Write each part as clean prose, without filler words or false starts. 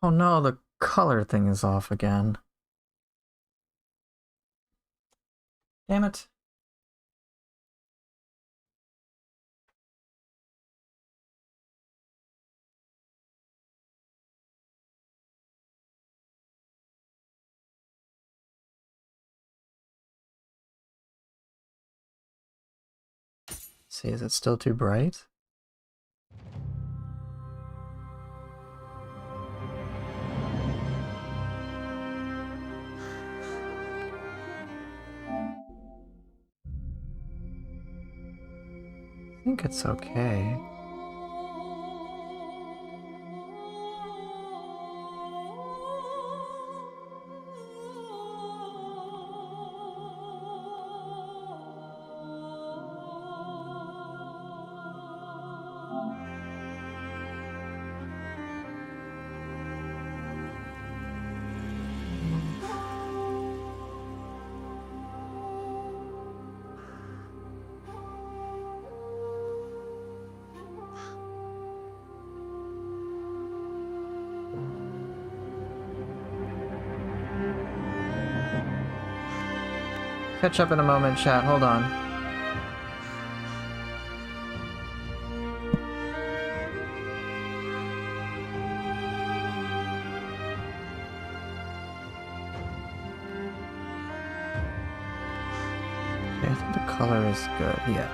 Oh no, the color thing is off again. Damn it. See, is it still too bright? I think it's okay. Catch up in a moment, chat. Hold on. Okay, I think the color is good. Yeah.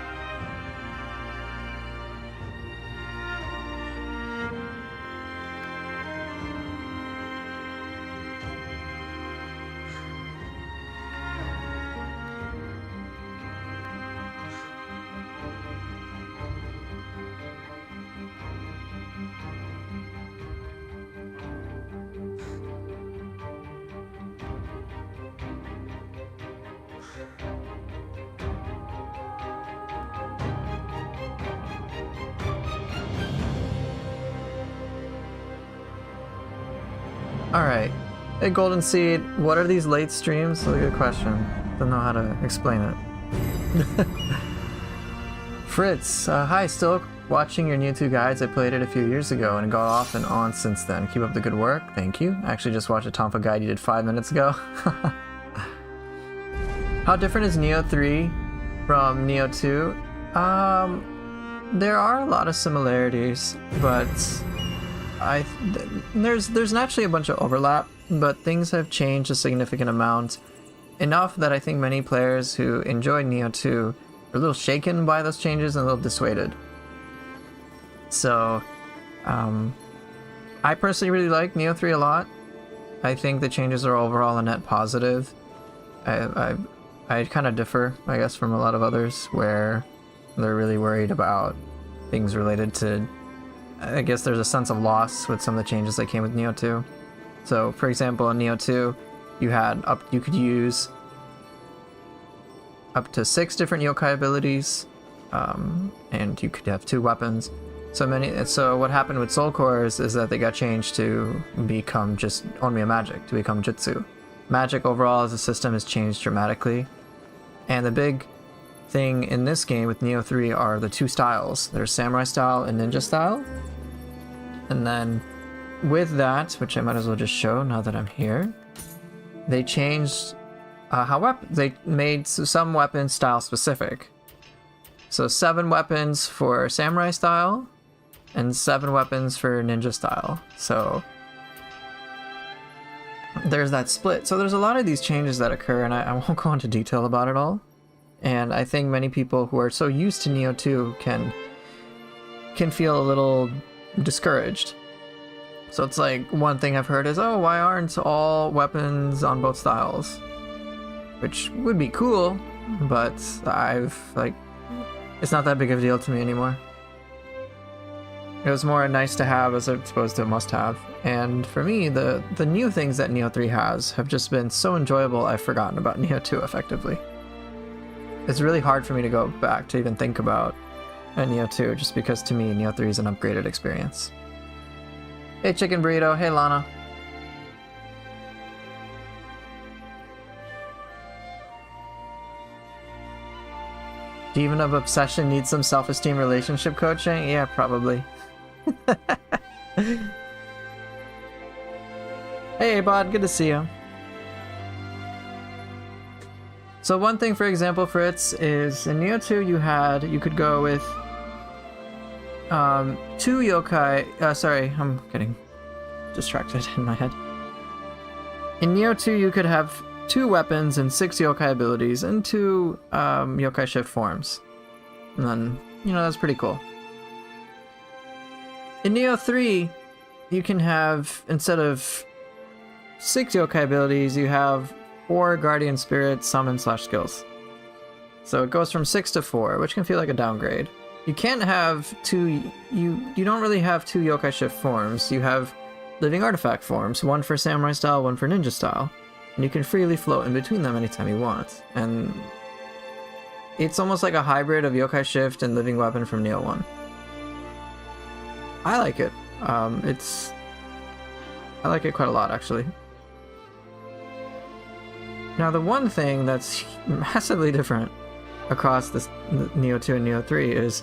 Alright. Hey, Golden Seed, what are these late streams? That's a good question. Don't know how to explain it. Fritz, hi, still watching your new 2 guides. I played it a few years ago and got off and on since then. Keep up the good work. Thank you. I actually just watched a Tonfa guide you did 5 minutes ago. How different is Neo 3 from Neo 2? There are a lot of similarities, but there's naturally a bunch of overlap, but things have changed a significant amount. Enough that I think many players who enjoyed Neo 2 are a little shaken by those changes and a little dissuaded. So, I personally really like Neo 3 a lot. I think the changes are overall a net positive. I kind of differ, I guess, from a lot of others where they're really worried about things related to, I guess there's a sense of loss with some of the changes that came with Neo 2. So, for example, in Neo 2, you could use up to 6 different yokai abilities, and you could have 2 weapons. So what happened with Soul Cores is that they got changed to become just Onmyo Magic, to become Jutsu. Magic overall as a system has changed dramatically, and the big thing in this game with Neo 3 are the 2 styles. There's Samurai style and Ninja style. And then with that, which I might as well just show now that I'm here, they changed they made some weapons style specific. So 7 weapons for Samurai style and 7 weapons for Ninja style. So there's that split. So there's a lot of these changes that occur, and I won't go into detail about it all. And I think many people who are so used to Neo 2 can feel a little discouraged. So it's like, one thing I've heard is, oh, why aren't all weapons on both styles? Which would be cool, but it's not that big of a deal to me anymore. It was more nice to have as opposed to a must have. And for me, the new things that Neo 3 has have just been so enjoyable I've forgotten about Neo 2 effectively. It's really hard for me to go back to even think about a Neo 2, just because to me Neo 3 is an upgraded experience. Hey Chicken Burrito, hey Lana. Demon of Obsession needs some self-esteem relationship coaching? Yeah, probably. Hey, Bod, good to see you. So one thing, for example, Fritz, is in Neo 2 you could go with 2 yokai. Sorry, I'm getting distracted in my head. In Neo 2 you could have 2 weapons and 6 yokai abilities and 2 yokai shift forms. And then, you know, that's pretty cool. In Neo 3, you can have, instead of 6 yokai abilities, you have 4 guardian spirit summon / skills. So it goes from 6 to 4, which can feel like a downgrade. You can't have 2, you don't really have 2 yokai shift forms. You have living artifact forms, 1 for samurai style, 1 for ninja style. And you can freely float in between them anytime you want. And it's almost like a hybrid of yokai shift and living weapon from Neo 1. I like it. I like it quite a lot, actually. Now, the one thing that's massively different across this Neo 2 and Neo 3 is,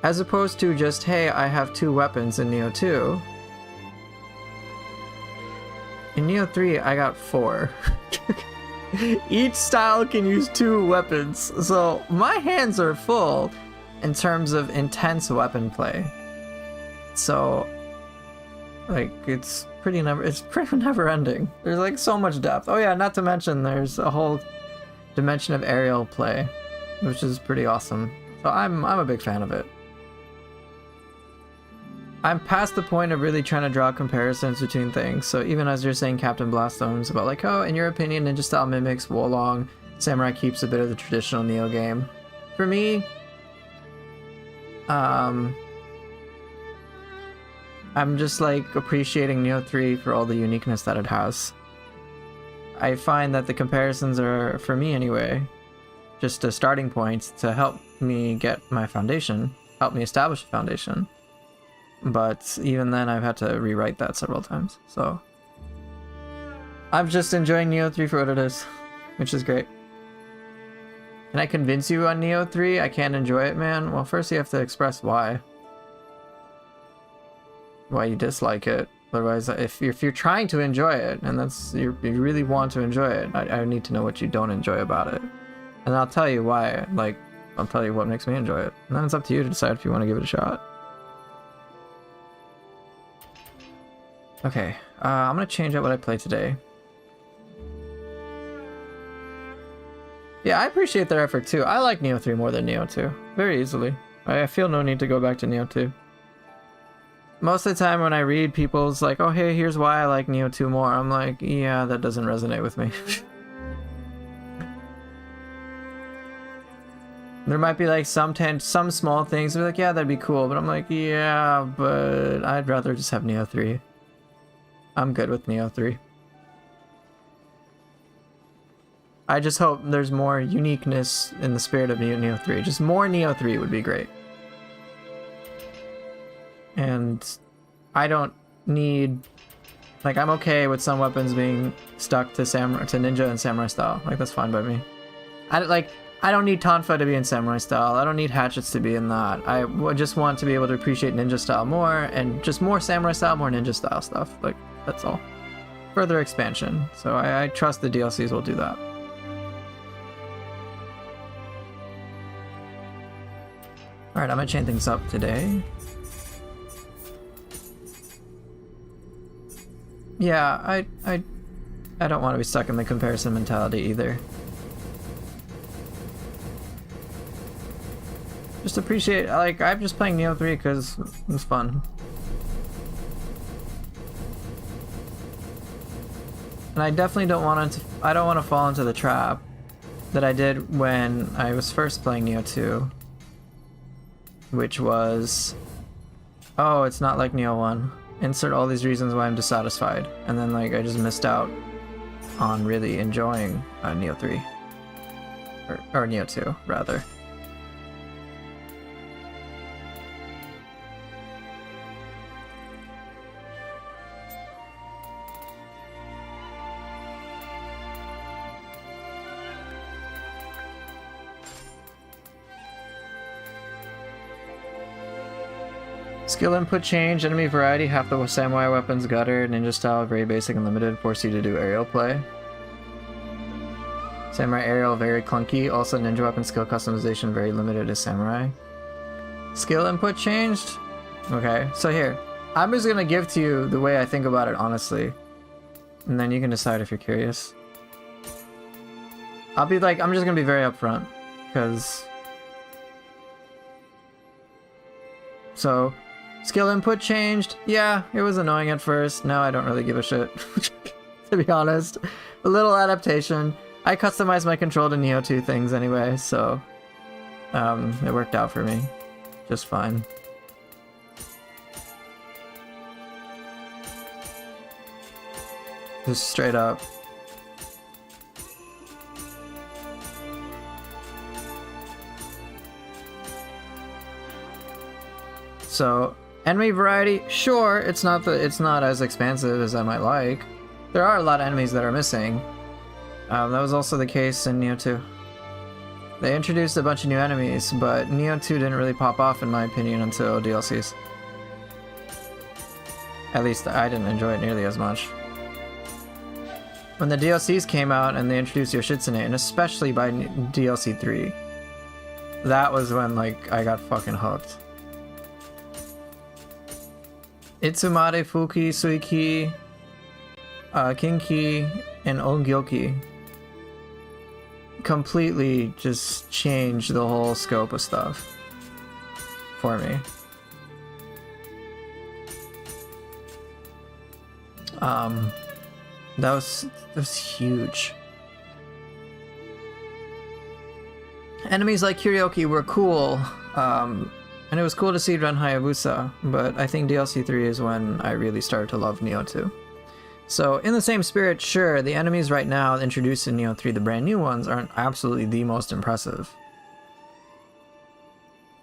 as opposed to just, hey, I have 2 weapons in Neo 2, in Neo 3, I got 4. Each style can use 2 weapons, so my hands are full in terms of intense weapon play. So, like, it's pretty never ending. There's like so much depth. Oh yeah, not to mention there's a whole dimension of aerial play, which is pretty awesome. So I'm a big fan of it. I'm past the point of really trying to draw comparisons between things. So even as you're saying Captain Blaststones about like, oh, in your opinion, Ninja style mimics Wolong, Samurai keeps a bit of the traditional Neo game. For me, I'm just like appreciating Neo 3 for all the uniqueness that it has. I find that the comparisons are, for me anyway, just a starting point to help me get my foundation, help me establish a foundation. But even then I've had to rewrite that several times, so I'm just enjoying Neo 3 for what it is, which is great. Can I convince you on Neo 3 I can't enjoy it, man? Well, first you have to express why you dislike it. Otherwise, if you're trying to enjoy it and you really want to enjoy it, I need to know what you don't enjoy about it, and I'll tell you why. Like, I'll tell you what makes me enjoy it, and then it's up to you to decide if you want to give it a shot. Okay, I'm gonna change up what I play today. Yeah, I appreciate their effort too. I like Neo 3 more than Neo 2, very easily. I feel no need to go back to Neo 2. Most of the time when I read people's like, oh hey, here's why I like Neo 2 more, I'm like, yeah, that doesn't resonate with me. There might be like some small things, they're like, yeah, that'd be cool, but I'm like, yeah, but I'd rather just have Neo 3. I'm good with Neo 3. I just hope there's more uniqueness in the spirit of Neo 3. Just more Neo 3 would be great. And I don't need, like, I'm okay with some weapons being stuck to ninja and samurai style. Like, that's fine by me. I don't need Tonfa to be in samurai style. I don't need hatchets to be in that. I just want to be able to appreciate ninja style more, and just more samurai style, more ninja style stuff. Like, that's all. Further expansion. So I trust the DLCs will do that. Alright, I'm gonna chain things up today. Yeah, I don't want to be stuck in the comparison mentality either. Just appreciate, like, I'm just playing Neo 3 because it's fun. And I definitely don't want to fall into the trap that I did when I was first playing Neo 2. Which was, oh, it's not like Neo 1. Insert all these reasons why I'm dissatisfied. And then, like, I just missed out on really enjoying Neo 3. Or Neo 2, rather. Skill input change, enemy variety, half the samurai weapons, gutter, ninja style, very basic and limited, force you to do aerial play. Samurai aerial, very clunky, also ninja weapon skill customization, very limited as samurai. Skill input changed? Okay, so here, I'm just gonna give to you the way I think about it honestly, and then you can decide if you're curious. I'm just gonna be very upfront, because... So, skill input changed. Yeah, it was annoying at first. Now I don't really give a shit, to be honest. A little adaptation. I customized my control to Nioh 2 things anyway, so it worked out for me just fine. Just straight up. So, enemy variety, sure, it's not as expansive as I might like. There are a lot of enemies that are missing. That was also the case in Nioh 2. They introduced a bunch of new enemies, but Nioh 2 didn't really pop off in my opinion until DLCs. At least I didn't enjoy it nearly as much. When the DLCs came out and they introduced Yoshitsune, and especially by DLC 3, that was when like I got fucking hooked. Itsumade, Fuki, Suiki, Kinki, and Ongyoki completely just changed the whole scope of stuff for me. That was huge. Enemies like Kuryoki were cool, and it was cool to see Ren Hayabusa, but I think DLC 3 is when I really started to love Nioh 2. So, in the same spirit, sure, the enemies right now introduced in Nioh 3, the brand new ones, aren't absolutely the most impressive.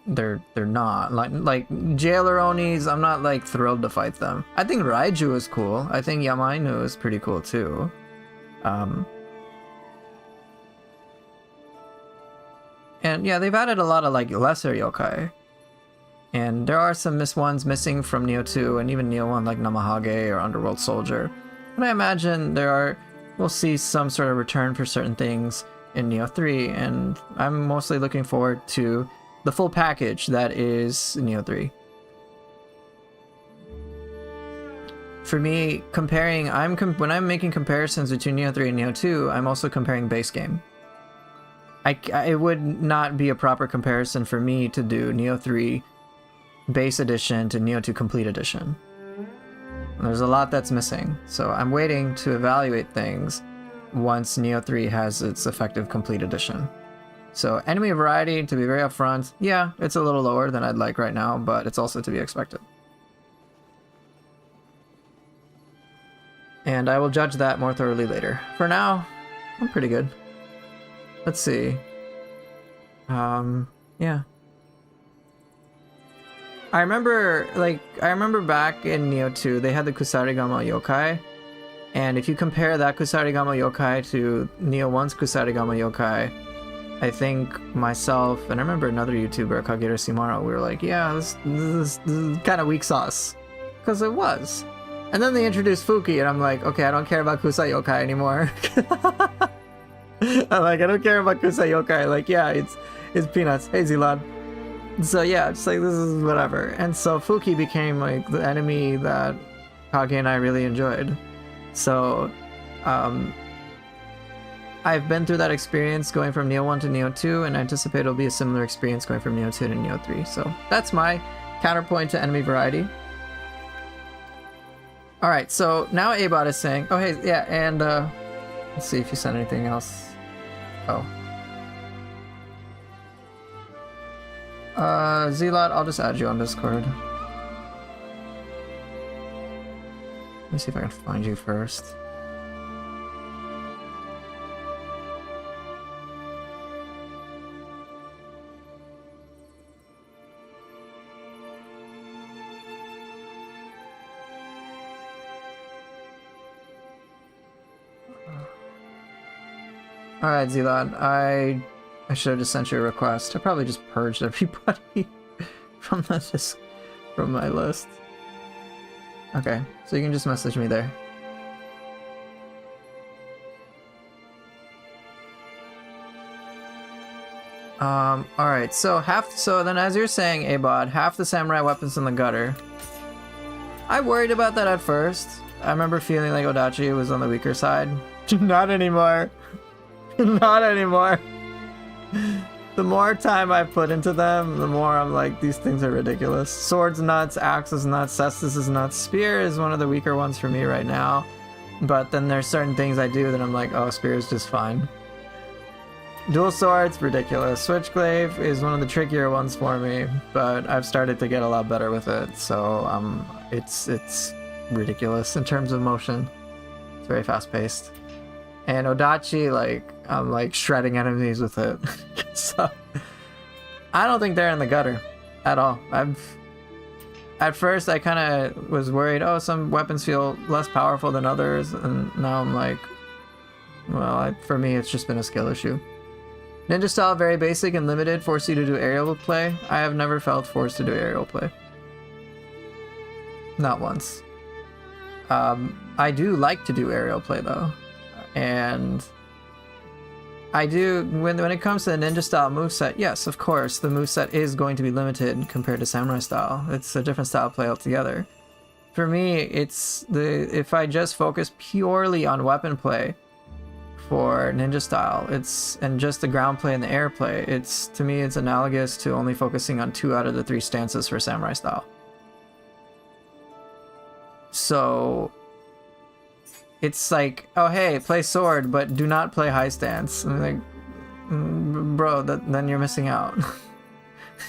They're not. Like Jailer Onis, I'm not like thrilled to fight them. I think Raiju is cool. I think Yamainu is pretty cool too. And yeah, they've added a lot of like lesser yokai. And there are some ones missing from Nioh 2 and even Nioh 1 like Namahage or Underworld Soldier. And I imagine we'll see some sort of return for certain things in Nioh 3, and I'm mostly looking forward to the full package that is Nioh 3. For me, when I'm making comparisons between Nioh 3 and Nioh 2, I'm also comparing base game. It would not be a proper comparison for me to do Nioh 3 base edition to Nioh 2 complete edition. There's a lot that's missing, so I'm waiting to evaluate things once Nioh 3 has its effective complete edition. So enemy variety, to be very upfront, yeah, it's a little lower than I'd like right now, but it's also to be expected. And I will judge that more thoroughly later. For now, I'm pretty good. Let's see. Yeah. I remember back in Nioh 2, they had the Kusarigama yokai, and if you compare that Kusarigama yokai to Nioh 1's Kusarigama yokai, I think myself, and I remember another YouTuber, Kagero Simaro, we were like, yeah, this is kind of weak sauce. Because it was. And then they introduced Fuki, and I'm like, okay, I don't care about Kusai yokai anymore. I'm like, I don't care about Kusai yokai. Like, yeah, it's peanuts. Hey, Zilad. So yeah, it's like, this is whatever. And so Fuki became like the enemy that Kage and I really enjoyed. So, I've been through that experience going from Nioh 1 to Nioh 2, and I anticipate it'll be a similar experience going from Nioh 2 to Nioh 3. So that's my counterpoint to enemy variety. Alright, so now Abot is saying, oh hey, yeah, and let's see if you sent anything else. Oh. Zlot, I'll just add you on Discord. Let me see if I can find you first. Alright, Zlot, I should have just sent you a request. I probably just purged everybody from from my list. Okay, so you can just message me there. Alright, so then as you're saying, Abod, half the samurai weapons in the gutter. I worried about that at first. I remember feeling like Odachi was on the weaker side. Not anymore. Not anymore. The more time I put into them, the more I'm like, these things are ridiculous. Sword's nuts, axe is nuts, cestus is nuts. Spear is one of the weaker ones for me right now. But then there's certain things I do that I'm like, oh, spear is just fine. Dual swords, ridiculous. Switchglaive is one of the trickier ones for me, but I've started to get a lot better with it, so it's ridiculous in terms of motion. It's very fast paced. And Odachi, like, I'm like shredding enemies with it. So I don't think they're in the gutter at all. At first I kind of was worried, oh, some weapons feel less powerful than others, and now I'm like, well, for me it's just been a skill issue. Ninja style, very basic and limited, force you to do aerial play. I have never felt forced to do aerial play. Not once. I do like to do aerial play though. And I do, when it comes to the ninja style moveset, yes, of course, the moveset is going to be limited compared to samurai style. It's a different style of play altogether. For me, if I just focus purely on weapon play, for ninja style, and just the ground play and the air play, to me it's analogous to only focusing on 2 out of the 3 stances for samurai style. So it's like, oh hey, play sword but do not play high stance. I'm like, bro, then you're missing out.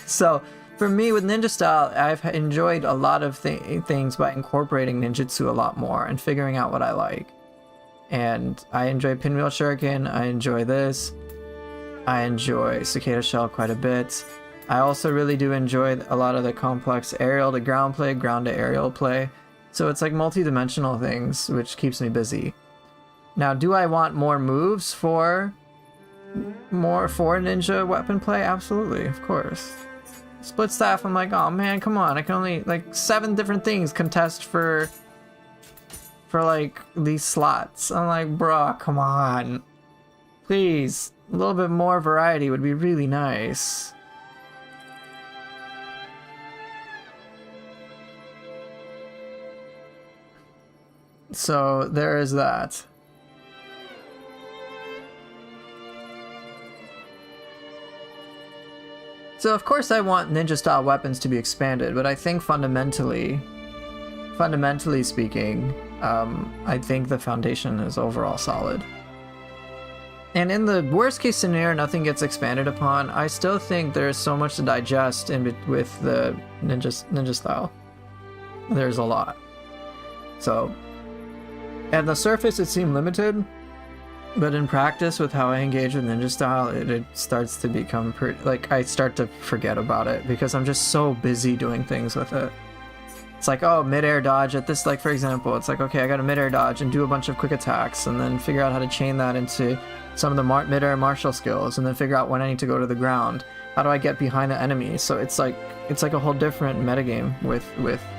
So for me with ninja style, I've enjoyed a lot of things by incorporating ninjutsu a lot more and figuring out what I like. And I enjoy Pinwheel Shuriken, I enjoy this, I enjoy Cicada Shell quite a bit. I also really do enjoy a lot of the complex aerial to ground play, ground to aerial play. So it's like multi-dimensional things, which keeps me busy. Now, do I want more moves for ninja weapon play? Absolutely, of course. Split staff, I'm like, oh man, come on, I can only, like, 7 different things contest for like these slots. I'm like, bruh, come on. Please, a little bit more variety would be really nice. So there is that. So of course I want ninja style weapons to be expanded, but I think fundamentally speaking, I think the foundation is overall solid. And in the worst case scenario, nothing gets expanded upon. I still think there's so much to digest with the ninja style. There's a lot. So, at the surface it seemed limited, but in practice with how I engage with ninja style, it starts to become like I start to forget about it because I'm just so busy doing things with it. It's like, oh, mid-air dodge at this, like for example, it's like, okay, I got a mid-air dodge and do a bunch of quick attacks and then figure out how to chain that into some of the mid-air martial skills and then figure out when I need to go to the ground. How do I get behind the enemy? So it's like a whole different metagame with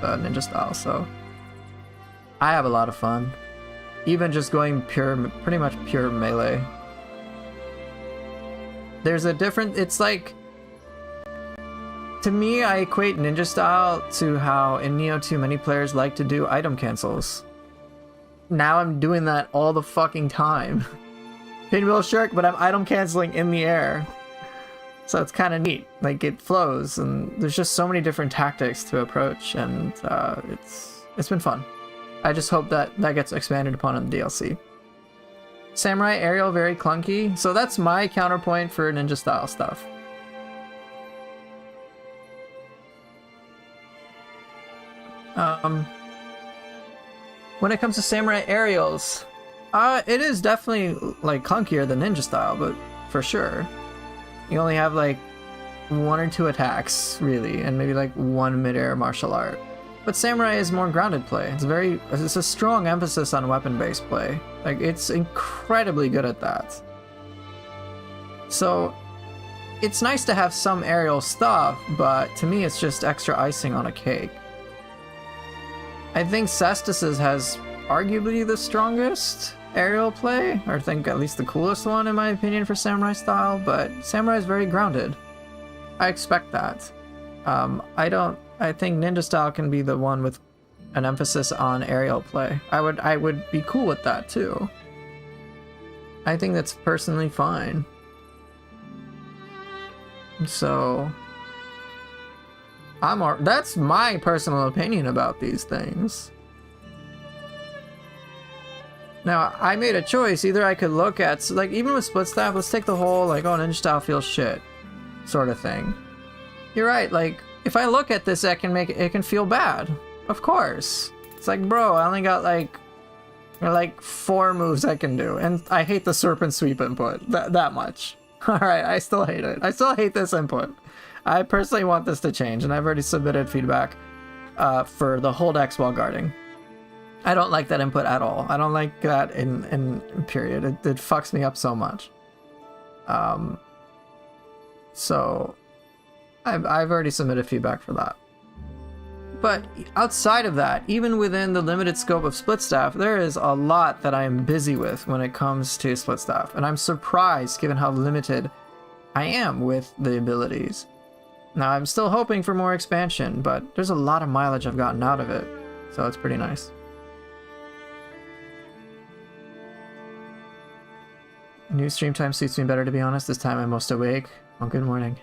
ninja style. So I have a lot of fun. Even just going pretty much pure melee. There's a different, it's like, to me, I equate ninja style to how in Nioh 2 many players like to do item cancels. Now I'm doing that all the fucking time. Pinwheel Shirk, but I'm item canceling in the air. So it's kind of neat. Like, it flows, and there's just so many different tactics to approach, and it's been fun. I just hope that gets expanded upon in the DLC. Samurai aerial, very clunky. So that's my counterpoint for ninja style stuff. When it comes to samurai aerials, it is definitely like clunkier than ninja style, but for sure. You only have like 1 or 2 attacks really, and maybe like 1 mid-air martial art. But samurai is more grounded play. It's a strong emphasis on weapon-based play. Like, it's incredibly good at that. So it's nice to have some aerial stuff, but to me it's just extra icing on a cake. I think Cestus's has arguably the strongest aerial play, or I think at least the coolest one in my opinion for Samurai style, but Samurai is very grounded. I expect that. I think Ninja style can be the one with an emphasis on aerial play. I would be cool with that too. I think that's personally fine. So that's my personal opinion about these things. Now, I made a choice. Either I could look at, like, even with split staff, let's take the whole, like, oh, ninja style feels shit sort of thing. You're right, like, if I look at this, it can feel bad. Of course. It's like, bro, I only got, like 4 moves I can do, and I hate the serpent sweep input that much. Alright, I still hate it. I still hate this input. I personally want this to change, and I've already submitted feedback for the hold X while guarding. I don't like that input at all. I don't like that in period. It fucks me up so much. So I've already submitted feedback for that. But outside of that, even within the limited scope of split staff, there is a lot that I am busy with when it comes to split staff, and I'm surprised given how limited I am with the abilities. Now, I'm still hoping for more expansion, but there's a lot of mileage I've gotten out of it, so it's pretty nice. New stream time suits me better, to be honest. This time I'm most awake. Well, good morning.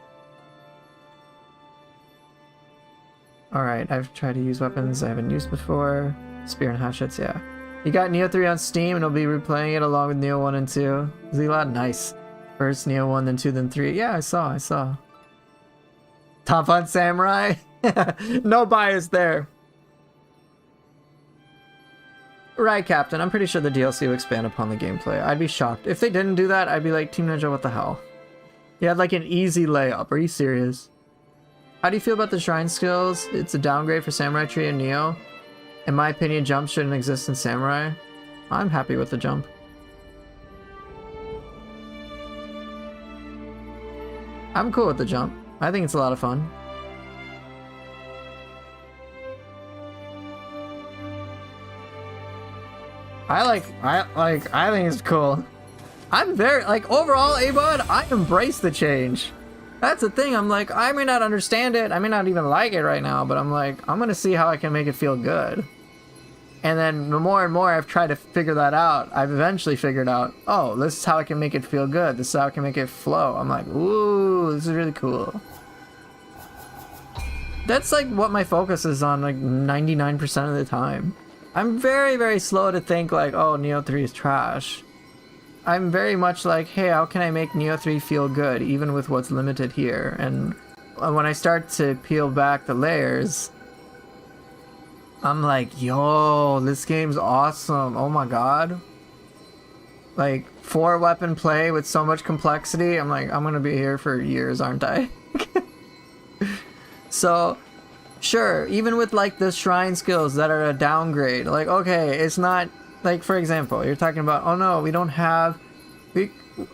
Alright, I've tried to use weapons I haven't used before. Spear and hatchets, yeah. You got Neo 3 on Steam, and I'll be replaying it along with Neo 1 and 2. Zilad, nice. First Neo 1, then 2, then 3. Yeah, I saw. Top on Samurai? No bias there. Right, Captain. I'm pretty sure the DLC will expand upon the gameplay. I'd be shocked. If they didn't do that, I'd be like, Team Ninja, what the hell? You had like an easy layup. Are you serious? How do you feel about the shrine skills? It's a downgrade for Samurai Tree and Neo. In my opinion, jump shouldn't exist in Samurai. I'm happy with the jump. I'm cool with the jump. I think it's a lot of fun. I think it's cool. I'm very, like, overall, Abud, I embrace the change. That's the thing, I'm like, I may not understand it, I may not even like it right now, but I'm like, I'm gonna see how I can make it feel good. And then the more and more I've tried to figure that out, I've eventually figured out, oh, this is how I can make it feel good, this is how I can make it flow. I'm like, ooh, this is really cool. That's like what my focus is on, like 99% of the time. I'm very, very slow to think like, oh, Neo 3 is trash. I'm very much like, hey, how can I make Neo 3 feel good, even with what's limited here? And when I start to peel back the layers, I'm like, yo, this game's awesome. Oh my god. Like, 4-weapon play with so much complexity, I'm like, I'm gonna be here for years, aren't I? So, sure, even with like the shrine skills that are a downgrade, like, okay, it's not, like, for example, you're talking about, oh no, we don't have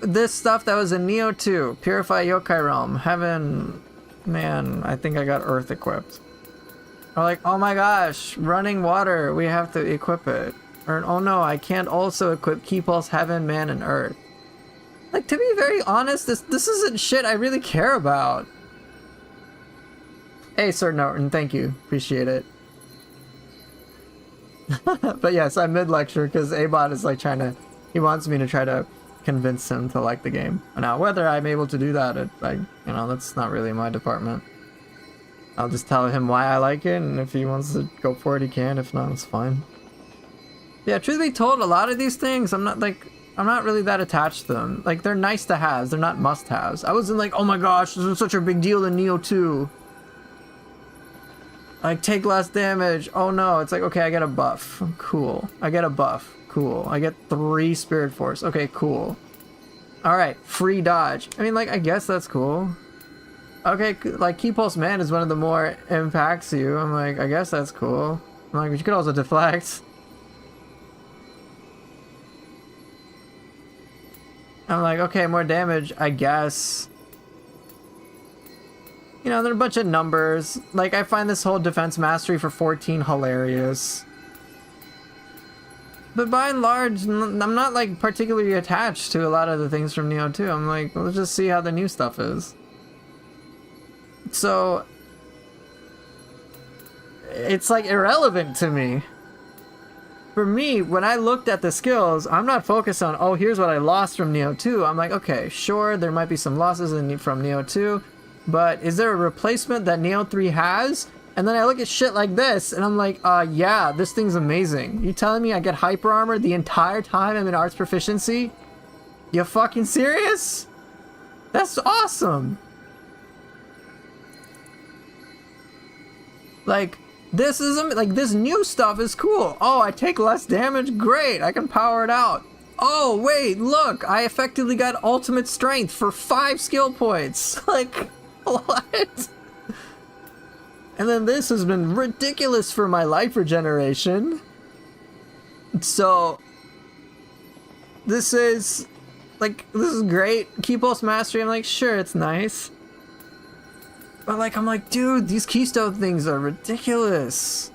this stuff that was in Neo 2, Purify Yokai Realm, Heaven, man, I think I got Earth equipped. Or like, oh my gosh, Running Water, we have to equip it. Or, oh no, I can't also equip Key Pulse, Heaven, Man, and Earth. Like, to be very honest, this isn't shit I really care about. Hey, Sir Norton, thank you. Appreciate it. But yes, I'm mid-lecture because Abot is like he wants me to try to convince him to like the game. Now, whether I'm able to do that, that's not really my department. I'll just tell him why I like it, and if he wants to go for it, he can. If not, it's fine. Yeah, truth be told, a lot of these things, I'm not really that attached to them. Like, they're nice to haves, they're not must-haves. I wasn't like, oh my gosh, this is such a big deal in Neo 2. Like, take less damage. Oh no, it's like, okay, I get a buff. Cool. I get a buff. Cool. I get 3 Spirit Force. Okay, cool. Alright, free dodge. I mean, like, I guess that's cool. Okay, like, Key Pulse Man is one of the more impacts you. I'm like, I guess that's cool. I'm like, but you could also deflect. I'm like, okay, more damage, I guess. You know, there are a bunch of numbers. Like, I find this whole defense mastery for 14 hilarious. But by and large, I'm not, like, particularly attached to a lot of the things from Neo 2. I'm like, let's just see how the new stuff is. So, it's, like, irrelevant to me. For me, when I looked at the skills, I'm not focused on, oh, here's what I lost from Neo 2. I'm like, okay, sure, there might be some losses from Neo 2, but is there a replacement that Neo 3 has? And then I look at shit like this, and I'm like, yeah, this thing's amazing. You telling me I get hyper armor the entire time I'm in arts proficiency? You fucking serious? That's awesome. Like, this is, like, this new stuff is cool. Oh, I take less damage? Great, I can power it out. Oh, wait, look, I effectively got ultimate strength for 5 skill points. Like, what? And then this has been ridiculous for my life regeneration. So, this is, like, this is great. Key pulse mastery, I'm like, sure, it's nice. But, like, I'm like, dude, these keystone things are ridiculous.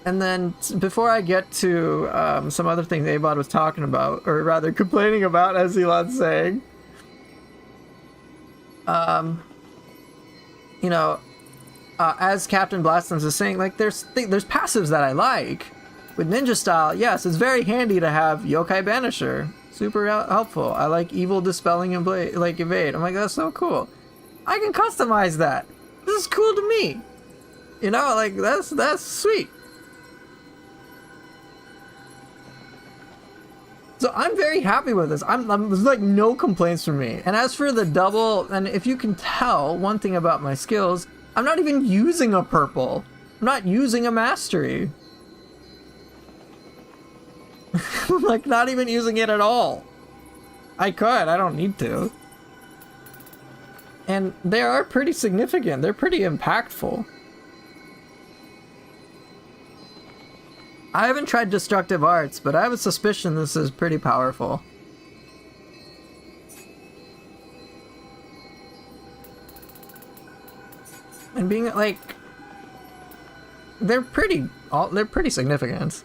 And then, before I get to some other things Abot was talking about, or rather complaining about, as Elon's saying, you know, as Captain Blastons is saying, like, there's passives that I like. With ninja style, yes, it's very handy to have Yokai Banisher. Super helpful. I like evil dispelling and evade. I'm like, that's so cool. I can customize that. This is cool to me. You know, like, that's sweet. So I'm very happy with this. There's like no complaints from me. And as for the double, and if you can tell one thing about my skills, I'm not even using a purple. I'm not using a mastery. Like, not even using it at all. I could, I don't need to. And they are pretty significant. They're pretty impactful. I haven't tried destructive arts, but I have a suspicion this is pretty powerful. And being like, they're pretty significant.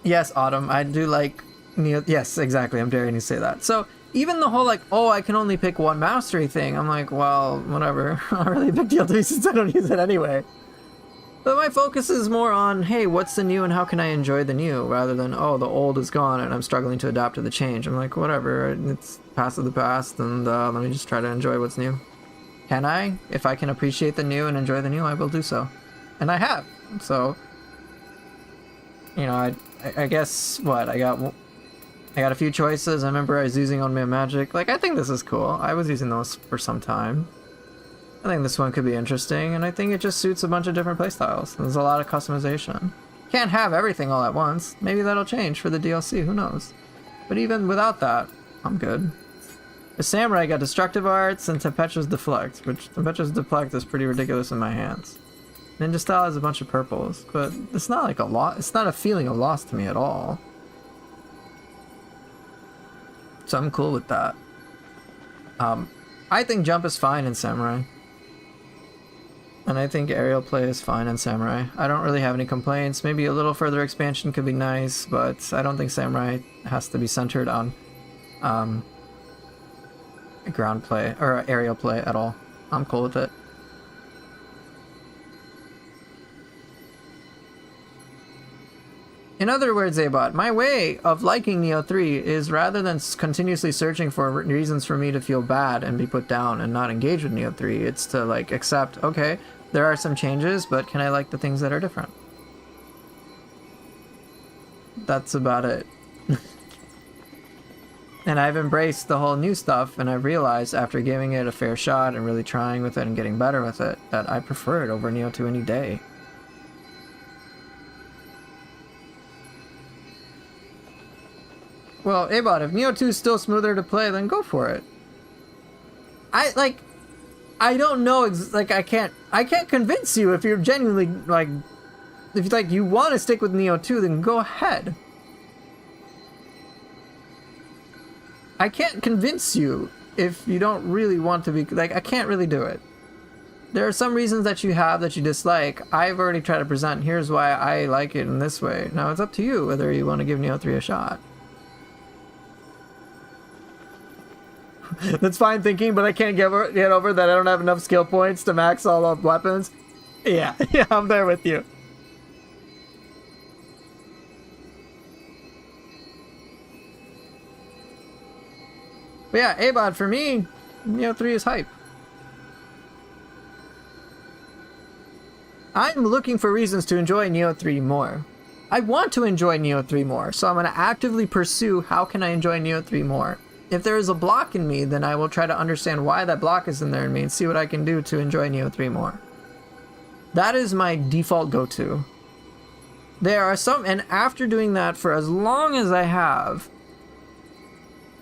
Yes, Autumn, I do like Neo. Yes, exactly. I'm daring to say that. So even the whole like, oh, I can only pick one mastery thing. I'm like, well, whatever. Not really a big deal to me since I don't use it anyway. But my focus is more on, hey, what's the new and how can I enjoy the new, rather than, oh, the old is gone and I'm struggling to adapt to the change. I'm like, whatever, it's past of the past, and let me just try to enjoy what's new. Can I? If I can appreciate the new and enjoy the new, I will do so. And I have. So, you know, I guess, what, I got a few choices. I remember I was using On Man Magic. Like, I think this is cool. I was using those for some time. I think this one could be interesting, and I think it just suits a bunch of different playstyles. There's a lot of customization. Can't have everything all at once. Maybe that'll change for the DLC, who knows. But even without that, I'm good. The Samurai got Destructive Arts and Tempestuous Deflect, which Tempestuous Deflect is pretty ridiculous in my hands. Ninja Style has a bunch of purples, but it's not like a lot. It's not a feeling of loss to me at all. So I'm cool with that. I think jump is fine in Samurai. And I think aerial play is fine in Samurai. I don't really have any complaints. Maybe a little further expansion could be nice, but I don't think Samurai has to be centered on ground play or aerial play at all. I'm cool with it. In other words, Abot, my way of liking Neo 3 is rather than continuously searching for reasons for me to feel bad and be put down and not engage with Neo 3, it's to like accept, okay, there are some changes, but can I like the things that are different? That's about it. And I've embraced the whole new stuff, and I've realized after giving it a fair shot and really trying with it and getting better with it, that I prefer it over Neo 2 any day. Well, Abot, if Neo 2 is still smoother to play, then go for it. I don't know, I can't convince you if you're genuinely, like, if you want to stick with Neo 2, then go ahead. I can't convince you. if you don't really want to be like, I can't really do it. There are some reasons that you have that you dislike. I've already tried to present, here's why I like it in this way. Now it's up to you whether you want to give Nioh 3 a shot. That's fine thinking, but I can't get over that I don't have enough skill points to max all of weapons. Yeah, yeah, I'm there with you. But yeah, ABOD for me, Nioh 3 is hype. I'm looking for reasons to enjoy Nioh 3 more. I want to enjoy Nioh 3 more, so I'm going to actively pursue how can I enjoy Nioh 3 more. If there is a block in me, then I will try to understand why that block is in there in me and see what I can do to enjoy Nioh 3 more. That is my default go-to. There are some, and after doing that for as long as I have,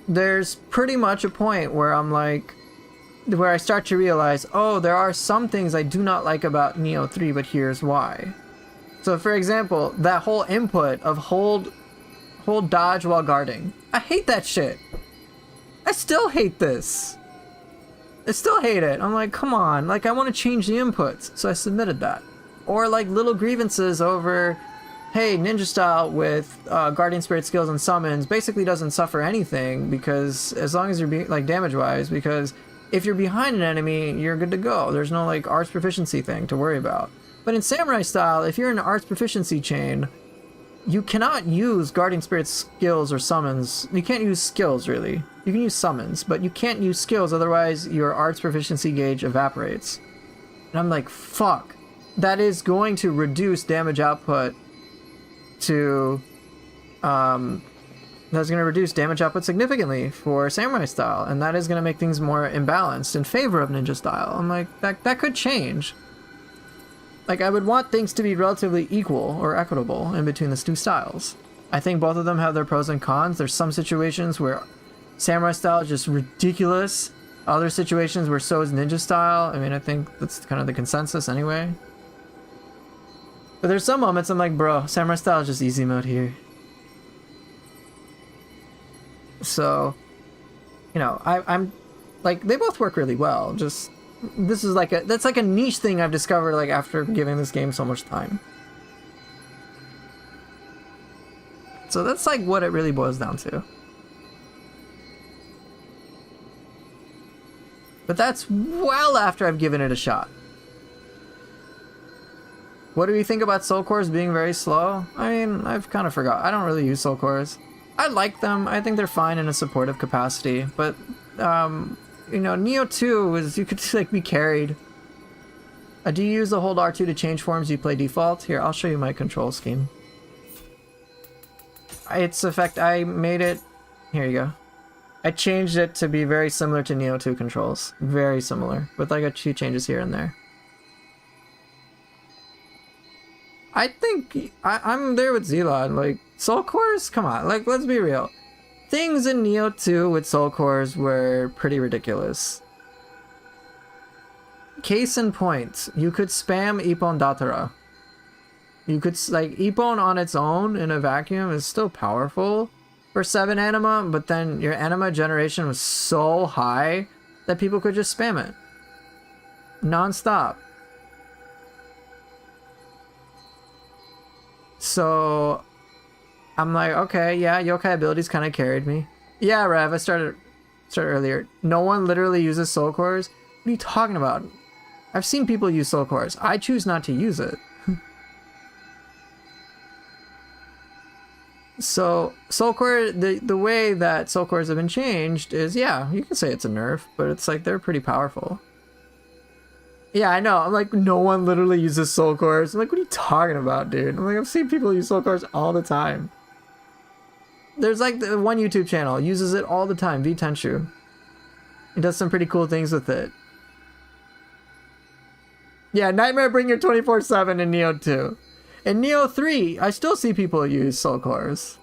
there's pretty much a point where I'm like, where I start to realize, oh, there are some things I do not like about Nioh 3, but here's why. So for example, that whole input of hold dodge while guarding. I hate that shit. I still hate this. I still hate it. I'm like, come on, like I want to change the inputs. So I submitted that. Or like little grievances over, hey, ninja style with guardian spirit skills and summons basically doesn't suffer anything because as long as you're like damage wise, because if you're behind an enemy, you're good to go. There's no like arts proficiency thing to worry about. But in samurai style, if you're in an arts proficiency chain, you cannot use guardian spirit skills or summons. You can't use skills really. You can use summons, but you can't use skills, otherwise your arts proficiency gauge evaporates. And I'm like, fuck. That is going to reduce damage output to that's going to reduce damage output significantly for samurai style, and that is going to make things more imbalanced in favor of ninja style. I'm like, that could change. Like, I would want things to be relatively equal or equitable in between the two styles. I think both of them have their pros and cons. There's some situations where samurai style is just ridiculous. Other situations where so is ninja style. I mean, I think that's kind of the consensus anyway. But there's some moments I'm like, bro, samurai style is just easy mode here. So, you know, I'm like, they both work really well. Just, this is like that's like a niche thing I've discovered like after giving this game so much time. So that's like what it really boils down to. But that's well after I've given it a shot. What do we think about soul cores being very slow? I mean, I've kind of forgot. I don't really use soul cores. I like them. I think they're fine in a supportive capacity. But, you know, Nioh 2 is, you could like be carried. Do you use the hold R2 to change forms you play default? Here, I'll show you my control scheme. It's effect, I made it, here you go. I changed it to be very similar to Nioh 2 controls. Very similar, with like a few changes here and there. I think I'm there with Zelod. Like, soul cores? Come on, like, let's be real. Things in Nioh 2 with soul cores were pretty ridiculous. Case in point, you could spam Ippon Datara. You could, like, Ippon on its own in a vacuum is still powerful for 7 anima, but then your anima generation was so high that people could just spam it. Non-stop. So, I'm like, okay, yeah, yokai abilities kind of carried me. Yeah, Rev, I started earlier. No one literally uses soul cores. What are you talking about? I've seen people use soul cores. I choose not to use it. So, soul core, the way that soul cores have been changed is, yeah, you can say it's a nerf, but it's like they're pretty powerful. Yeah, I know. I'm like, no one literally uses soul cores. I'm like, what are you talking about, dude? I'm like, I've seen people use soul cores all the time. There's like the one YouTube channel uses it all the time, V Tenshu. He does some pretty cool things with it. Yeah, Nightmare Bringer 24/7 in Nioh 2. In Nioh 3, I still see people use soul cores.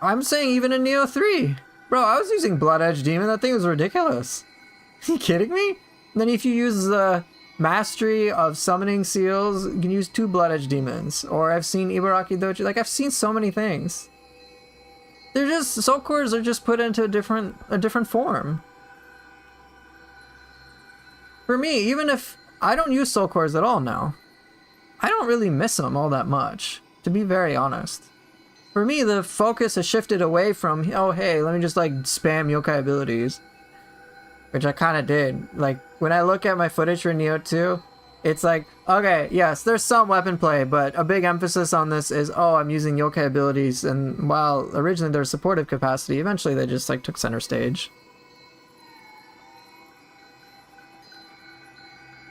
I'm saying even in Nioh 3. Bro, I was using Blood Edge Demon. That thing was ridiculous. Are you kidding me? And then if you use the Mastery of Summoning Seals, you can use 2 Blood Edge Demons. Or I've seen Ibaraki Doji. Like, I've seen so many things. They're just, soul cores are just put into a different form. For me, even if I don't use soul cores at all now, I don't really miss them all that much, to be very honest. For me, the focus has shifted away from, oh hey, let me just like spam yokai abilities, which I kind of did. Like, when I look at my footage for Nioh 2, it's like, okay, yes, there's some weapon play, but a big emphasis on this is, oh, I'm using yokai abilities, and while originally there's supportive capacity, eventually they just like took center stage.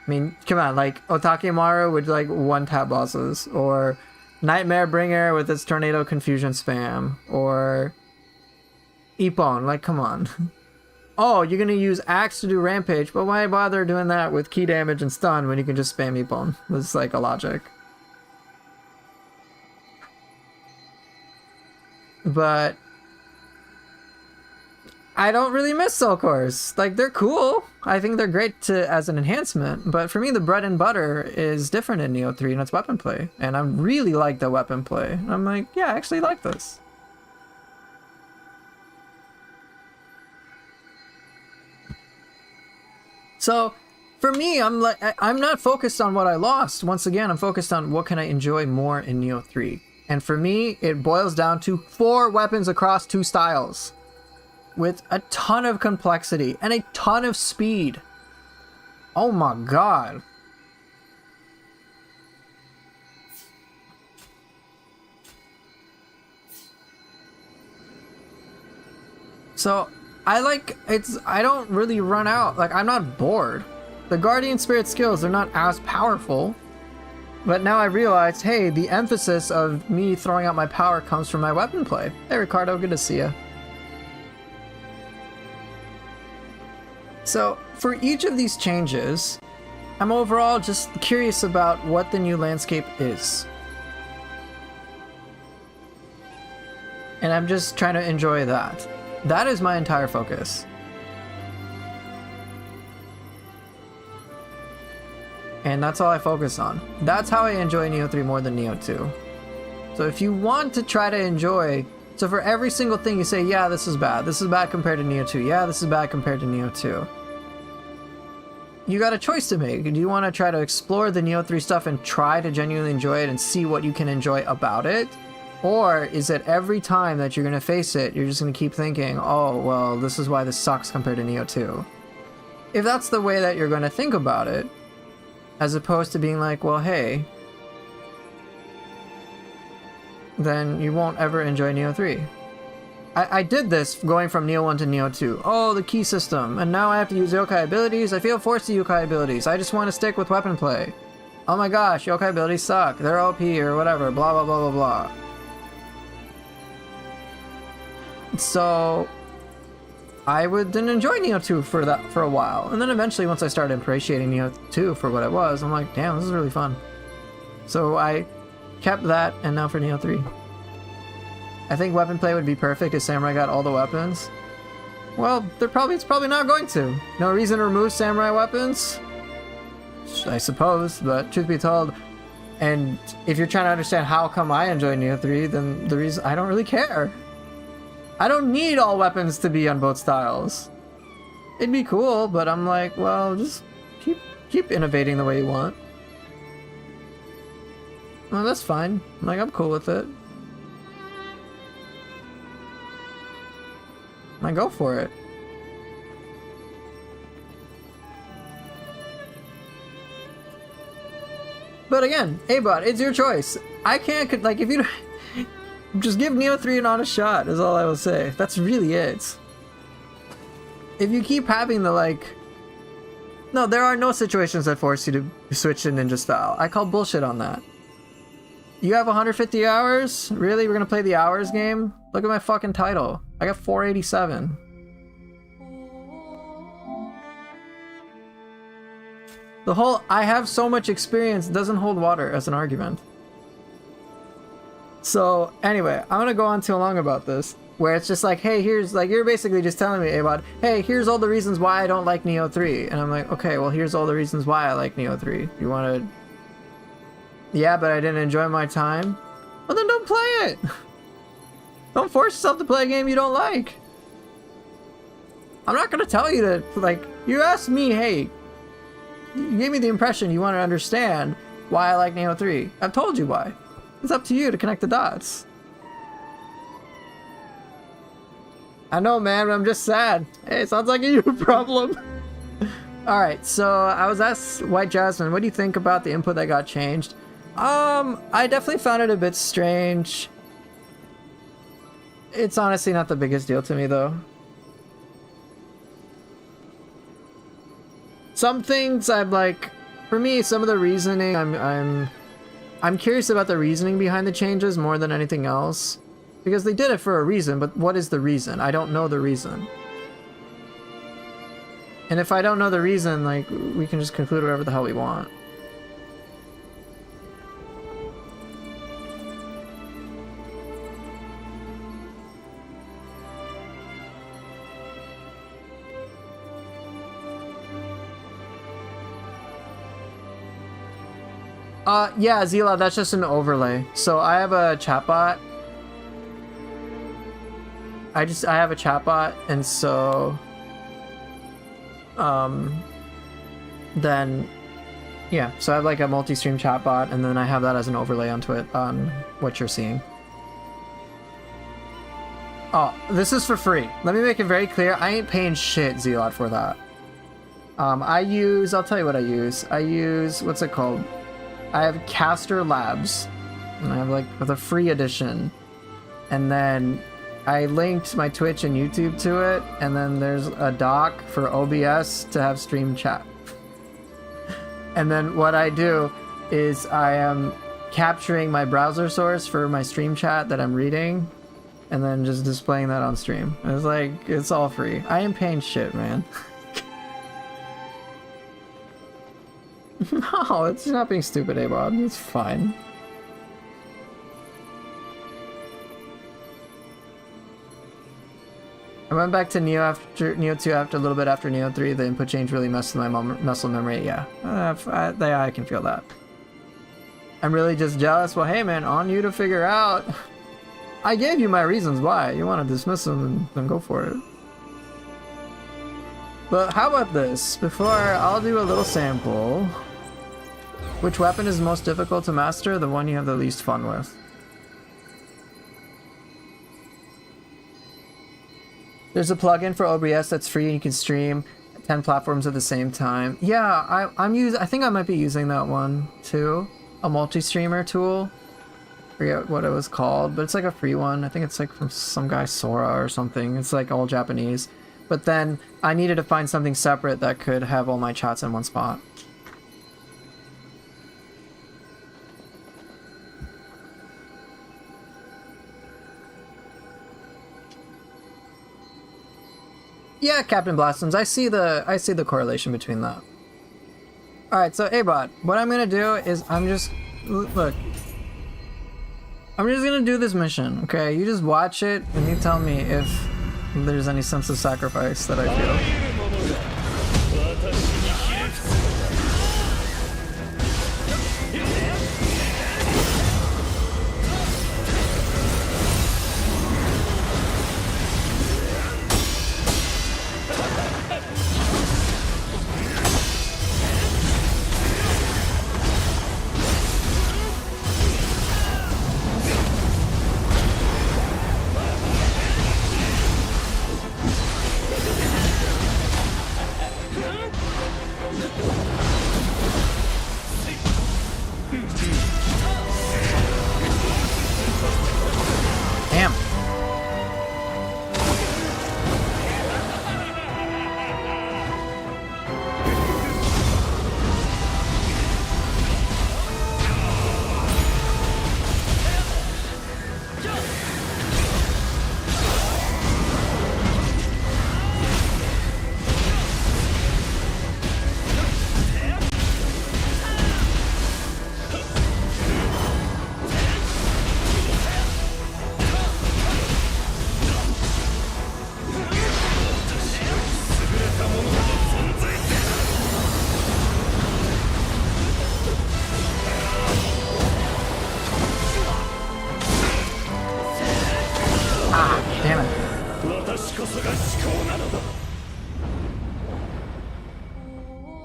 I mean, come on, like, Otakemaru with, like, one-tap bosses, or Nightmare Bringer with its Tornado Confusion spam, or Ippon, like, come on. Oh, you're gonna use Axe to do Rampage, but why bother doing that with key damage and stun when you can just spam Ippon? Was, like, a logic. But I don't really miss soul cores. Like, they're cool. I think they're great as an enhancement, but for me the bread and butter is different in Nioh 3 and it's weapon play. And I really like the weapon play. I'm like, yeah, I actually like this. So for me, I'm not focused on what I lost. Once again, I'm focused on what can I enjoy more in Nioh 3. And for me, it boils down to 4 weapons across 2 styles, with a ton of complexity and a ton of speed. Oh my god. So I don't really run out. Like, I'm not bored. The Guardian Spirit skills, they're not as powerful, but now I realize, hey, the emphasis of me throwing out my power comes from my weapon play. Hey Ricardo, good to see ya. So, for each of these changes, I'm overall just curious about what the new landscape is. And I'm just trying to enjoy that. That is my entire focus. And that's all I focus on. That's how I enjoy Nioh 3 more than Nioh 2. So if you want to try to enjoy... So for every single thing you say, yeah, this is bad. This is bad compared to Nioh 2. Yeah, this is bad compared to Nioh 2. You got a choice to make. Do you want to try to explore the Nioh 3 stuff and try to genuinely enjoy it and see what you can enjoy about it? Or is it every time that you're going to face it, you're just going to keep thinking, oh, well, this is why this sucks compared to Nioh 2? If that's the way that you're going to think about it, as opposed to being like, well, hey, then you won't ever enjoy Nioh 3. I did this going from Nioh 1 to Nioh 2. Oh, the key system, and now I have to use yokai abilities. I feel forced to yokai abilities. I just want to stick with weapon play. Oh my gosh, yokai abilities suck. They're OP or whatever, blah, blah, blah, blah, blah. So I didn't enjoy Nioh 2 for a while, and then eventually once I started appreciating Nioh 2 for what it was, I'm like, damn, this is really fun. So I kept that, and now for Nioh 3. I think weapon play would be perfect if Samurai got all the weapons. Well, it's probably not going to. No reason to remove Samurai weapons, I suppose, but truth be told, and if you're trying to understand how come I enjoy Nioh 3, then the reason I don't really care. I don't need all weapons to be on both styles. It'd be cool, but I'm like, well, just keep innovating the way you want. Well, that's fine. Like, I'm cool with it. Like, go for it. But again, A-Bot, it's your choice. I can't, like, if you just give Nioh 3 an honest shot, is all I will say. That's really it. If you keep having the, like... No, there are no situations that force you to switch to ninja style. I call bullshit on that. You have 150 hours? Really? We're gonna play the hours game? Look at my fucking title. I got 487. The whole I have so much experience doesn't hold water as an argument. So anyway, I'm gonna go on too long about this, where it's just like, hey, here's, like, you're basically just telling me about, hey, here's all the reasons why I don't like Nioh 3. And I'm like, okay, well, here's all the reasons why I like Nioh 3. You wanna... Yeah, but I didn't enjoy my time? Well, then don't play it! Don't force yourself to play a game you don't like. I'm not gonna tell you to, like, you asked me, hey, you gave me the impression you want to understand why I like Neo 3. I've told you why. It's up to you to connect the dots. I know, man, but I'm just sad. Hey, sounds like a you problem. Alright, so I was asked White Jasmine, what do you think about the input that got changed? I definitely found it a bit strange. It's honestly not the biggest deal to me, though. Some things I'm like, for me, some of the reasoning, I'm curious about the reasoning behind the changes more than anything else. Because they did it for a reason, but what is the reason? I don't know the reason. And if I don't know the reason, like, we can just conclude whatever the hell we want. Yeah, Zila, that's just an overlay. So I have a chatbot. I have a chatbot, and so then yeah, so I have like a multi-stream chatbot, and then I have that as an overlay onto it on what you're seeing. Oh, this is for free. Let me make it very clear. I ain't paying shit, Zelot, for that. I'll tell you what I use. I use, what's it called? I have Caster Labs, and I have like the free edition, and then I linked my Twitch and YouTube to it, and then there's a dock for OBS to have stream chat. And then what I do is I am capturing my browser source for my stream chat that I'm reading, and then just displaying that on stream. It's like, it's all free. I ain't paying shit, man. No, it's not being stupid, Abod. It's fine. I went back to Neo 2 after a little bit after Neo 3. The input change really messed with my muscle memory. Yeah, I can feel that. I'm really just jealous. Well, hey man, on you to figure out. I gave you my reasons why. You want to dismiss them, and then go for it. But how about this? Before, I'll do a little sample. Which weapon is most difficult to master? The one you have the least fun with. There's a plugin for OBS that's free and you can stream 10 platforms at the same time. Yeah, I think I might be using that one too. A multi-streamer tool. Forget what it was called, but it's like a free one. I think it's like from some guy Sora or something. It's like all Japanese. But then I needed to find something separate that could have all my chats in one spot. Yeah, Captain Blossoms. I see the correlation between that. All right, so Abot, what I'm gonna do is I'm just gonna do this mission. Okay, you just watch it and you tell me if there's any sense of sacrifice that I feel.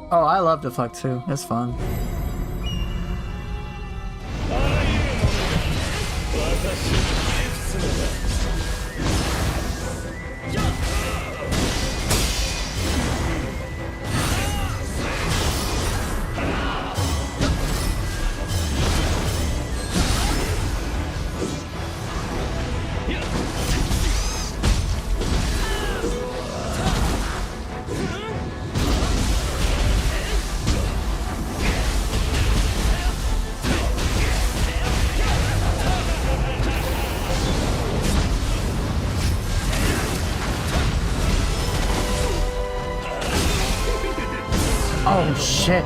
Oh, I love Deflect too. It's fun. Oh shit.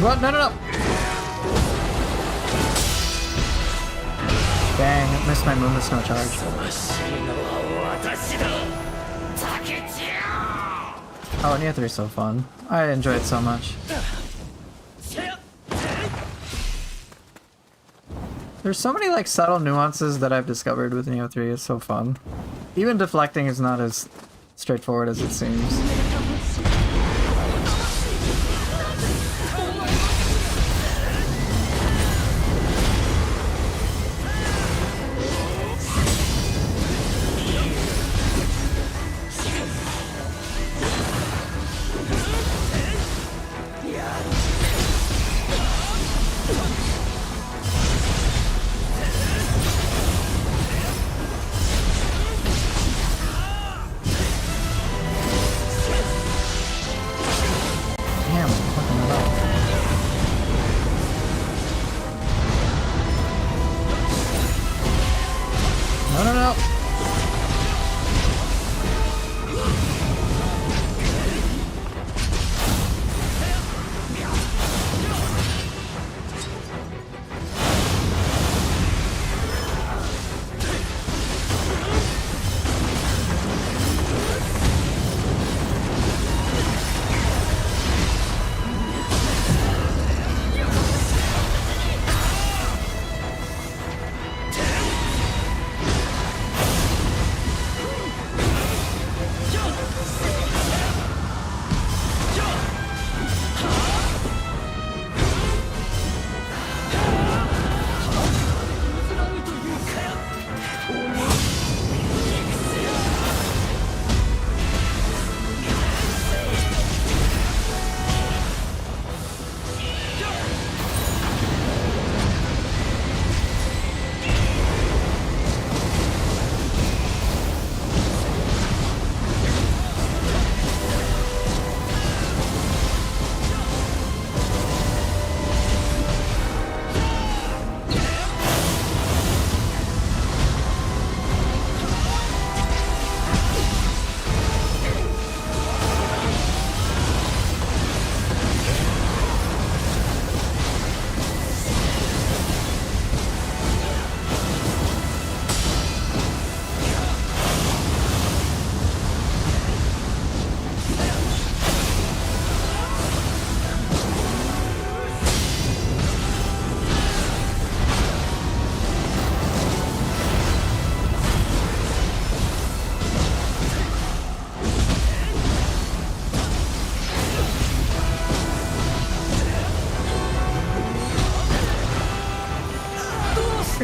What? No, no, no! Dang, I missed my movement snow charge. Oh, Neo 3 is so fun. I enjoy it so much. There's so many like subtle nuances that I've discovered with Neo 3. It's so fun. Even deflecting is not as straightforward as it seems.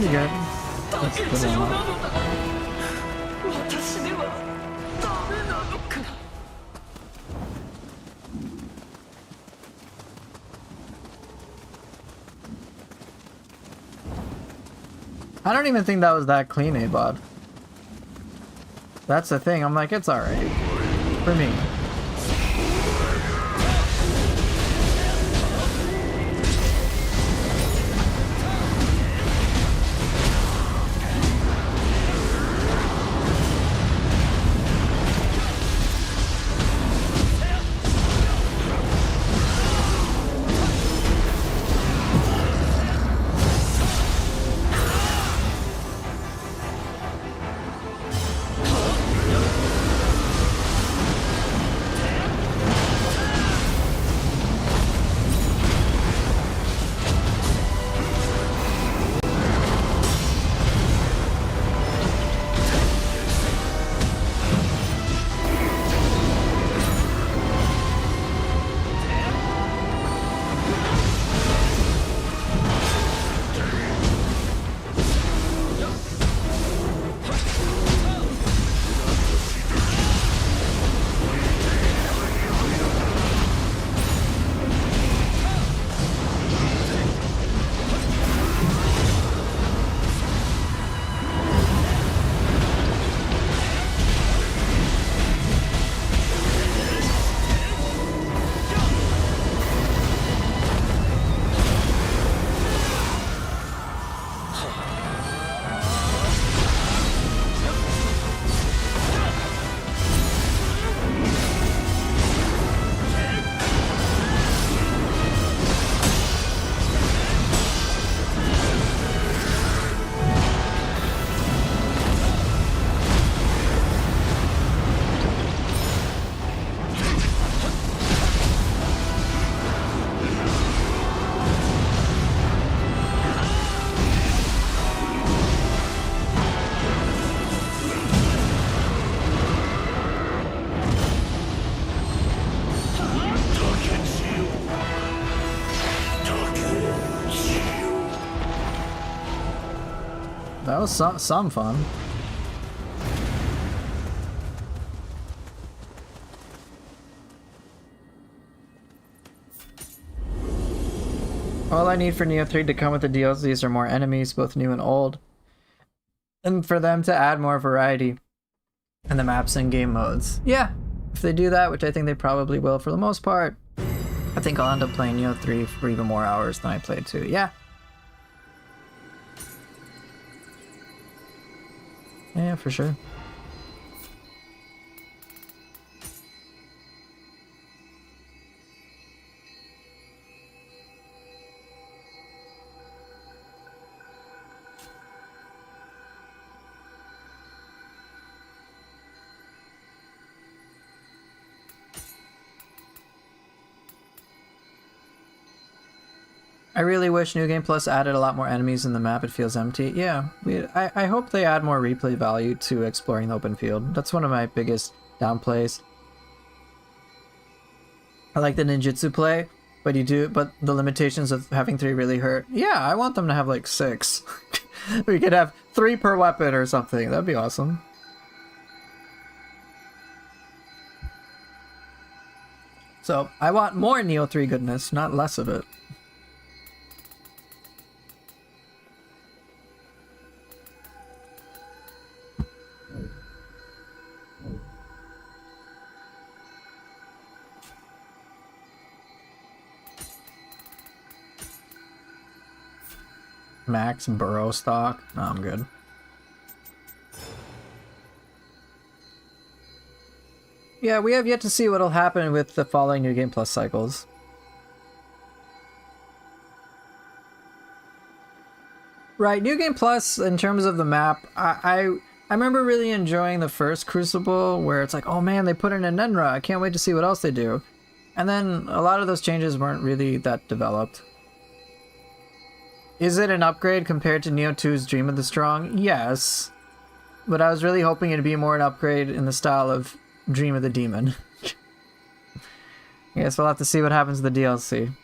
pretty good. That's a good one. I don't even think that was that clean, A-Bod. That's the thing, I'm like, it's alright. For me. That was some fun. All I need for Neo 3 to come with the DLCs are more enemies, both new and old. And for them to add more variety in the maps and game modes. Yeah, if they do that, which I think they probably will for the most part, I think I'll end up playing Neo 3 for even more hours than I played 2. Yeah. Yeah, for sure. I really wish New Game Plus added a lot more enemies in the map. It feels empty. Yeah, I hope they add more replay value to exploring the open field. That's one of my biggest downplays. I like the ninjutsu play, but the limitations of having 3 really hurt. Yeah, I want them to have like 6. We could have 3 per weapon or something. That'd be awesome. So, I want more Neo 3 goodness, not less of it. Max Burrow stock? No, I'm good. Yeah, we have yet to see what'll happen with the following New Game Plus cycles. Right, New Game Plus, in terms of the map, I remember really enjoying the first Crucible, where it's like, oh man, they put in a Nenra, I can't wait to see what else they do. And then a lot of those changes weren't really that developed. Is it an upgrade compared to Neo 2's Dream of the Strong? Yes. But I was really hoping it'd be more an upgrade in the style of Dream of the Demon. I guess we'll have to see what happens to the DLC.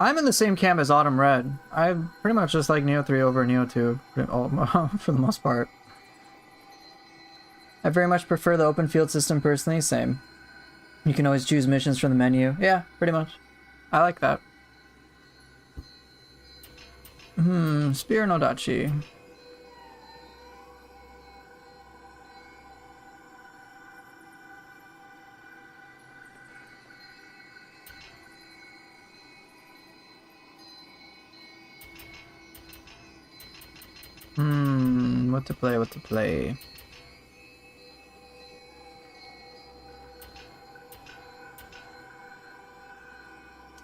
I'm in the same camp as Autumn Red. I pretty much just like Neo 3 over Neo 2 for the most part. I very much prefer the open field system personally, same. You can always choose missions from the menu. Yeah, pretty much. I like that. Spear no Dachi. What to play?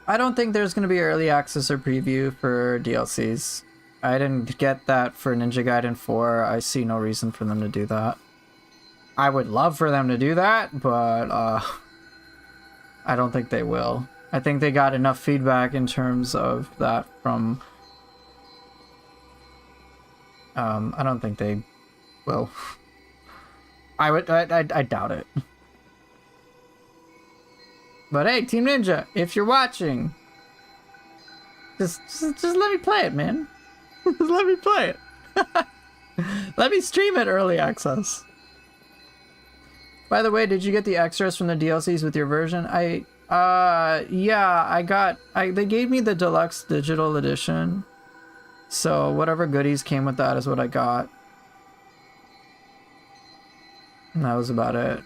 I don't think there's going to be early access or preview for DLCs. I didn't get that for Ninja Gaiden 4. I see no reason for them to do that. I would love for them to do that, but I don't think they will. I think they got enough feedback in terms of that from... I don't think they will. I doubt it. But hey, Team Ninja, if you're watching, just let me play it, man. Just let me play it. Let me stream it early access. By the way, did you get the extras from the DLCs with your version? Yeah, they gave me the deluxe digital edition. So whatever goodies came with that is what I got. And that was about it.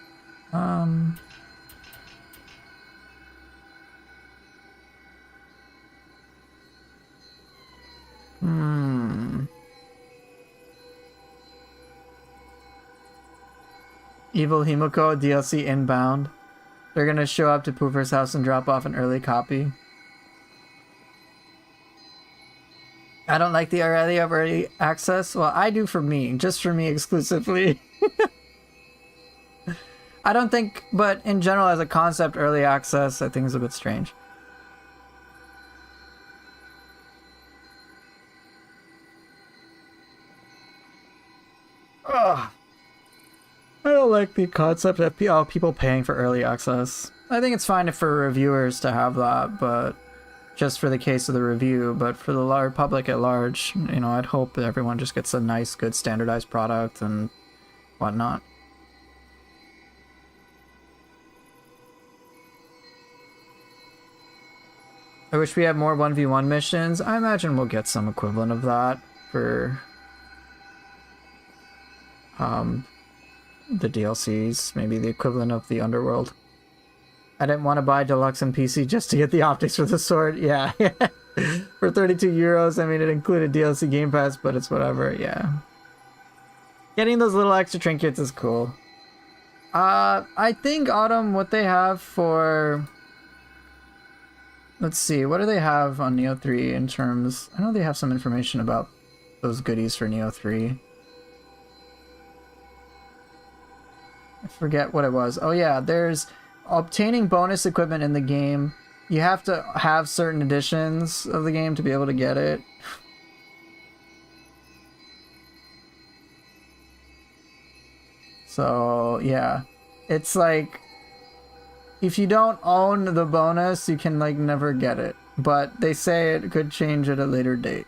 Evil Himiko DLC inbound. They're gonna show up to Poofer's house and drop off an early copy. I don't like the idea of early access. Well, I do for me, just for me exclusively. I don't think, but in general as a concept, early access I think is a bit strange. Ugh. I don't like the concept of people paying for early access. I think it's fine for reviewers to have that, but just for the case of the review. But for the large public at large, you know, I'd hope that everyone just gets a nice, good, standardized product and whatnot. I wish we had more 1v1 missions. I imagine we'll get some equivalent of that for the DLCs, maybe the equivalent of the Underworld. I didn't want to buy Deluxe and PC just to get the optics for the sword. Yeah. For 32 euros, I mean, it included DLC Game Pass, but it's whatever, yeah. Getting those little extra trinkets is cool. I think, Autumn, what they have for... Let's see, what do they have on Neo 3 in terms... I know they have some information about those goodies for Neo 3. I forget what it was. Oh yeah, there's obtaining bonus equipment in the game. You have to have certain editions of the game to be able to get it. So yeah, it's like if you don't own the bonus, you can like never get it. But they say it could change at a later date.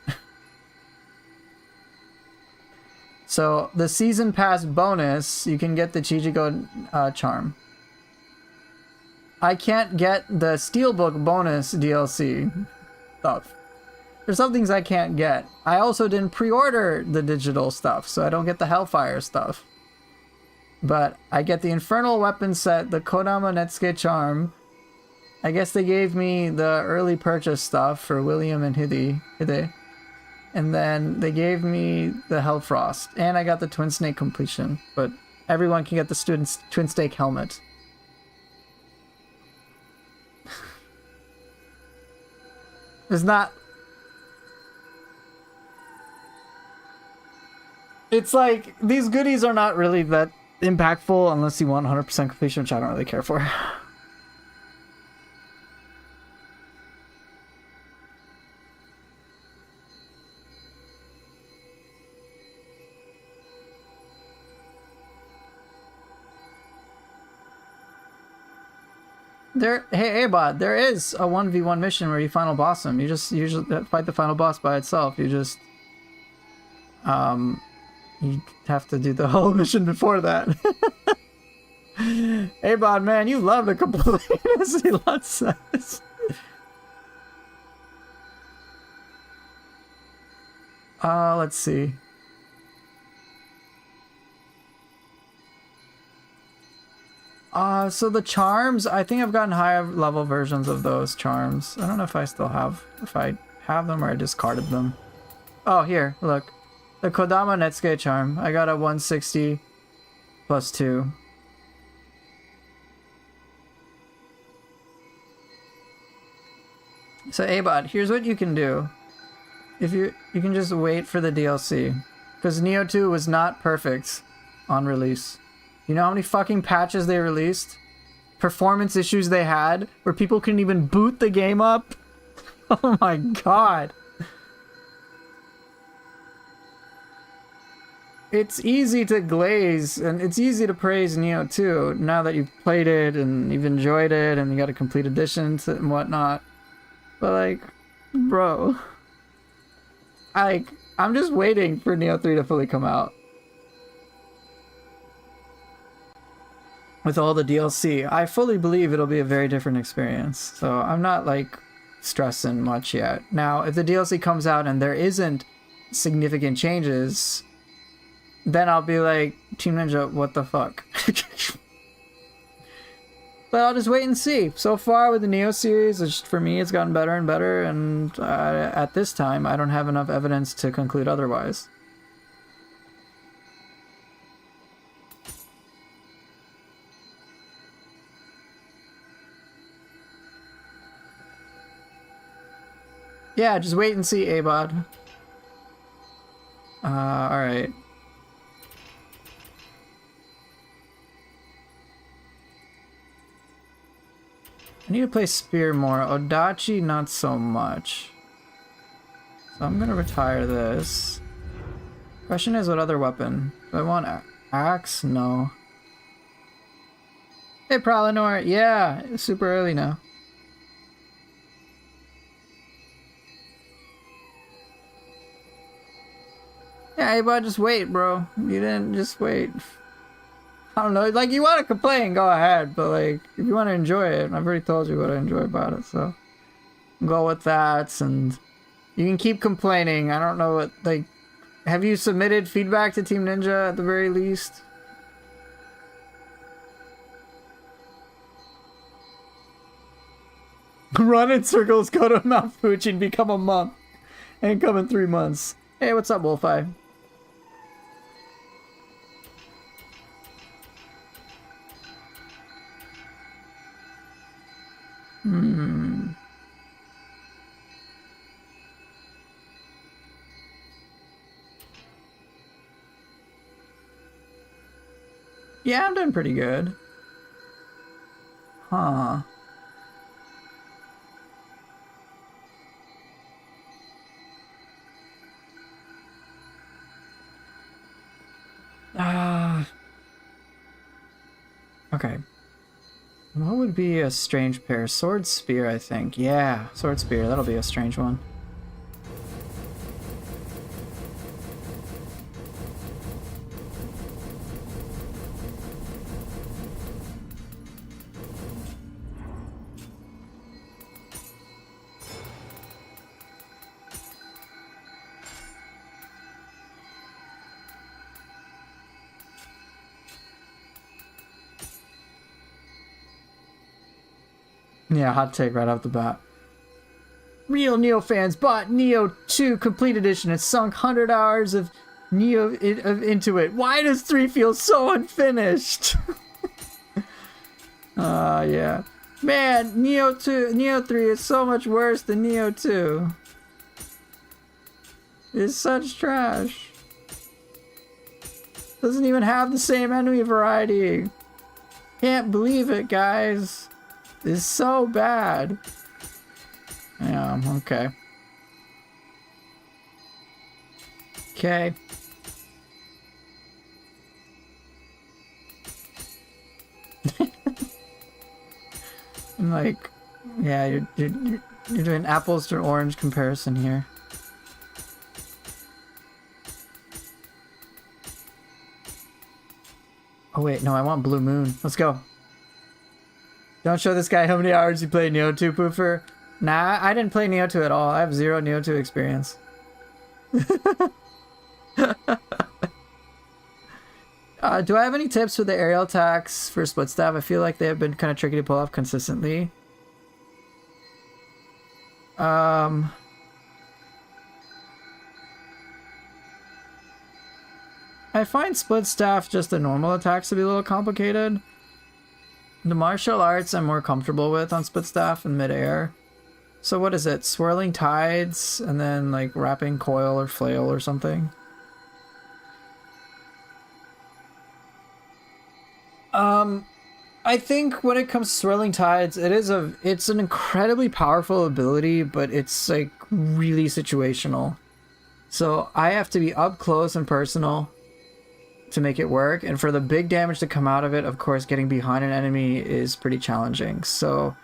So the season pass bonus, you can get the Chijigo charm. I can't get the Steelbook bonus DLC stuff. There's some things I can't get. I also didn't pre-order the digital stuff, so I don't get the Hellfire stuff. But I get the Infernal Weapon set, the Kodama Netsuke charm. I guess they gave me the early purchase stuff for William and Hide. And then they gave me the Hellfrost. And I got the Twin Snake completion. But everyone can get the Twin Snake helmet. It's not... It's like, these goodies are not really that impactful unless you want 100% completion, which I don't really care for. Hey, Abod, there is a 1v1 mission where you final boss him. You just usually fight the final boss by itself. You just you have to do the whole mission before that. Abod, man, you love to complain, as Elon says. Let's see. So the charms, I think I've gotten higher level versions of those charms. I don't know if I still have, if I have them or I discarded them. Oh, here, look. The Kodama Netsuke charm. I got a 160 plus 2. So Abod, here's what you can do. If you can just wait for the DLC. Because Neo 2 was not perfect on release. You know how many fucking patches they released? Performance issues they had? Where people couldn't even boot the game up? Oh my god. It's easy to glaze, and it's easy to praise Neo 2 now that you've played it, and you've enjoyed it, and you got a complete edition and whatnot. But like, bro. I'm just waiting for Neo 3 to fully come out. With all the DLC, I fully believe it'll be a very different experience. So I'm not like stressing much yet. Now, if the DLC comes out and there isn't significant changes, then I'll be like, Team Ninja, what the fuck? But I'll just wait and see. So far with the Neo series, for me, it's gotten better and better. And at this time, I don't have enough evidence to conclude otherwise. Yeah, just wait and see, Abod. Alright. I need to play Spear more. Odachi, not so much. So I'm gonna retire this. Question is, what other weapon? Do I want axe? No. Hey, Pralinor. Yeah, it's super early now. Yeah, hey, bud, just wait, bro. You didn't just wait. I don't know. Like, you want to complain, go ahead. But, like, if you want to enjoy it, I've already told you what I enjoy about it, so go with that. And you can keep complaining. I don't know what, like, have you submitted feedback to Team Ninja at the very least? Run in circles, go to Mount Fuji and become a monk. And come in 3 months. Hey, what's up, Wolfeye? Yeah, I'm doing pretty good. Huh. Okay. What would be a strange pair? Sword Spear, I think. Yeah, Sword Spear. That'll be a strange one. Yeah, hot take right off the bat. Real Neo fans bought Neo 2 Complete Edition and sunk 100 hours of Neo into it. Why does 3 feel so unfinished? Yeah. Man, Neo 3 is so much worse than Neo 2. It's such trash. Doesn't even have the same enemy variety. Can't believe it, guys. It's so bad. Yeah, okay. Okay. Like, yeah, you're doing apples to orange comparison here. Oh wait, no, I want Blue Moon. Let's go. Don't show this guy how many hours you played Neo 2, Poofer. Nah, I didn't play Neo 2 at all. I have 0 Neo 2 experience. Do I have any tips for the aerial attacks for split staff? I feel like they have been kind of tricky to pull off consistently. I find split staff just the normal attacks to be a little complicated. The martial arts I'm more comfortable with on split staff in midair. So what is it? Swirling tides and then like wrapping coil or flail or something? I think when it comes to swirling tides, it's an incredibly powerful ability, but it's like really situational. So I have to be up close and personal to make it work, and for the big damage to come out of it, of course, getting behind an enemy is pretty challenging. So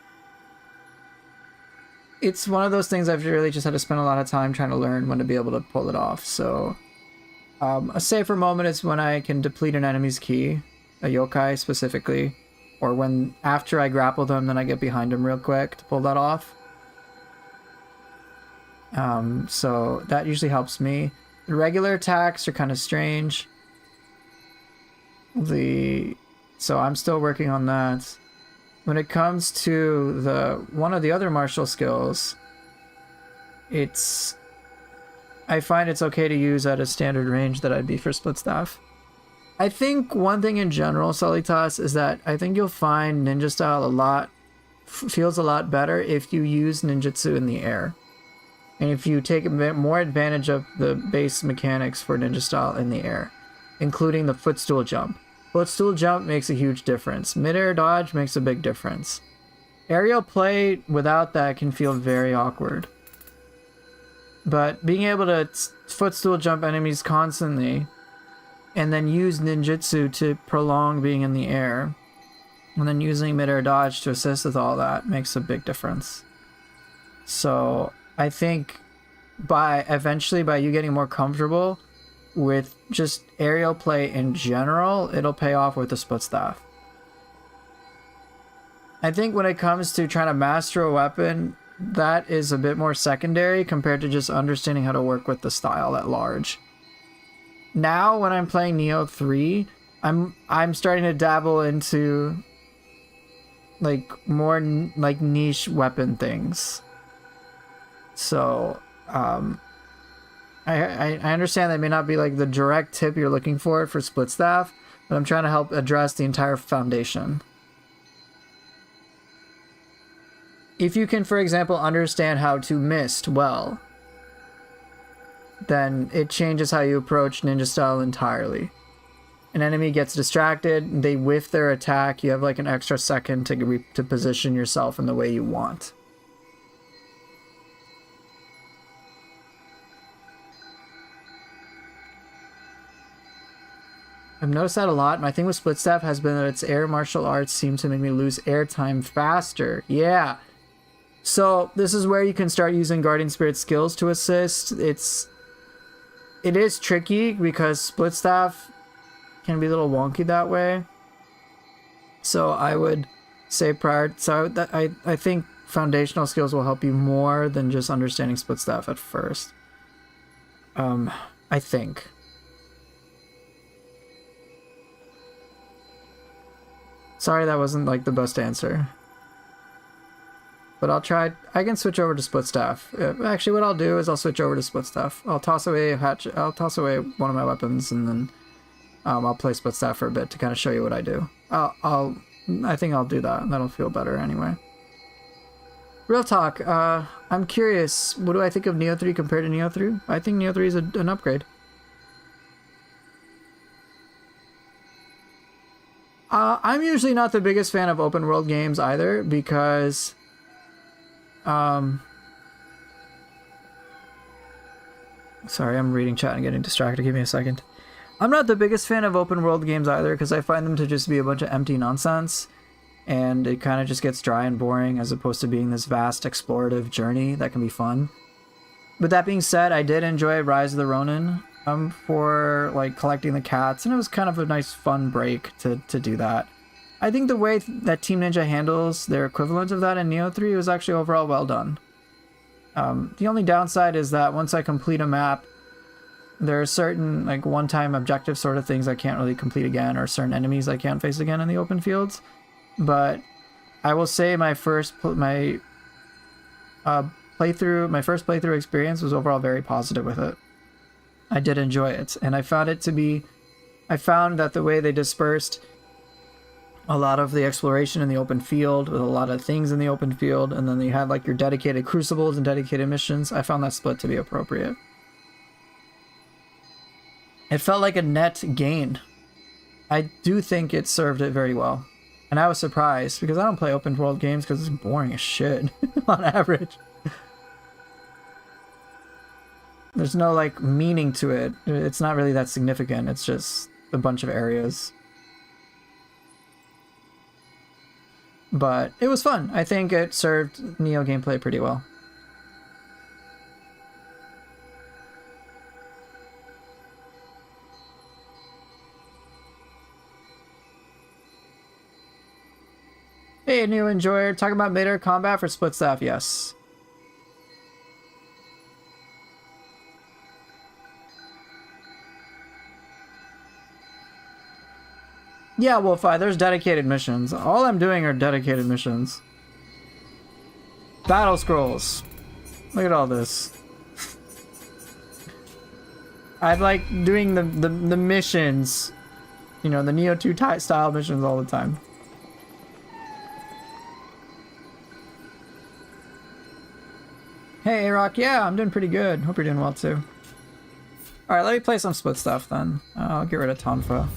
it's one of those things I've really just had to spend a lot of time trying to learn when to be able to pull it off. So a safer moment is when I can deplete an enemy's ki, a yokai specifically, or when after I grapple them, then I get behind them real quick to pull that off. So that usually helps me. The regular attacks are kind of strange. So I'm still working on that. When it comes to one of the other martial skills, I find it's okay to use at a standard range that I'd be for split staff. I think one thing in general, Solitas, is that I think you'll find ninja style feels a lot better if you use ninjutsu in the air. And if you take a bit more advantage of the base mechanics for ninja style in the air, including the footstool jump. Footstool jump makes a huge difference. Mid-air dodge makes a big difference. Aerial play without that can feel very awkward. But being able to footstool jump enemies constantly and then use ninjutsu to prolong being in the air, and then using mid-air dodge to assist with all that makes a big difference. So I think eventually by you getting more comfortable with just aerial play in general, it'll pay off with the split staff. I think when it comes to trying to master a weapon, that is a bit more secondary compared to just understanding how to work with the style at large. Now when I'm playing Neo 3, I'm starting to dabble into like more like niche weapon things. So I understand that may not be like the direct tip you're looking for split staff, but I'm trying to help address the entire foundation. If you can, for example, understand how to mist well, then it changes how you approach ninja style entirely. An enemy gets distracted, they whiff their attack, you have like an extra second to position yourself in the way you want. I've noticed that a lot. My thing with split staff has been that its air martial arts seem to make me lose airtime faster. Yeah. So this is where you can start using Guardian Spirit skills to assist. It is tricky because split staff can be a little wonky that way. So I would say I think foundational skills will help you more than just understanding split staff at first. I think. Sorry that wasn't like the best answer. But I'll try. I can switch over to split staff. Actually, what I'll do is I'll switch over to split staff. I'll toss away one of my weapons, and then I'll play split staff for a bit to kind of show you what I do. I think I'll do that. That'll feel better anyway. Real talk. I'm curious. What do I think of Neo 3 compared to Neo 3? I think Neo 3 is an upgrade. I'm usually not the biggest fan of open world games either because sorry, I'm reading chat and getting distracted. Give me a second. I'm not the biggest fan of open world games either because I find them to just be a bunch of empty nonsense. and it kind of just gets dry and boring as opposed to being this vast explorative journey that can be fun. But that being said, I did enjoy Rise of the Ronin for like collecting the cats, and it was kind of a nice fun break to do that. I think the way that Team Ninja handles their equivalent of that in Neo 3 was actually overall well done. The only downside is that once I complete a map, there are certain like one-time objective sort of things I can't really complete again, or certain enemies I can't face again in the open fields. But I will say my first playthrough experience was overall very positive with it. I did enjoy it, and I found that the way they dispersed a lot of the exploration in the open field with a lot of things in the open field, and then you had like your dedicated crucibles and dedicated missions, I found that split to be appropriate. It felt like a net gain. I do think it served it very well. And I was surprised because I don't play open world games because it's boring as shit on average. There's no like meaning to it. It's not really that significant. It's just a bunch of areas. But it was fun. I think it served Neo gameplay pretty well. Hey, Neo Enjoyer, talking about mid-air combat for split staff, yes. Yeah, Wolfeye, there's dedicated missions. All I'm doing are dedicated missions. Battle scrolls. Look at all this. I like doing the missions. You know, the Neo 2 style missions all the time. Hey, A-Rock, yeah, I'm doing pretty good. Hope you're doing well, too. Alright, let me play some split stuff, then. I'll get rid of Tonfa.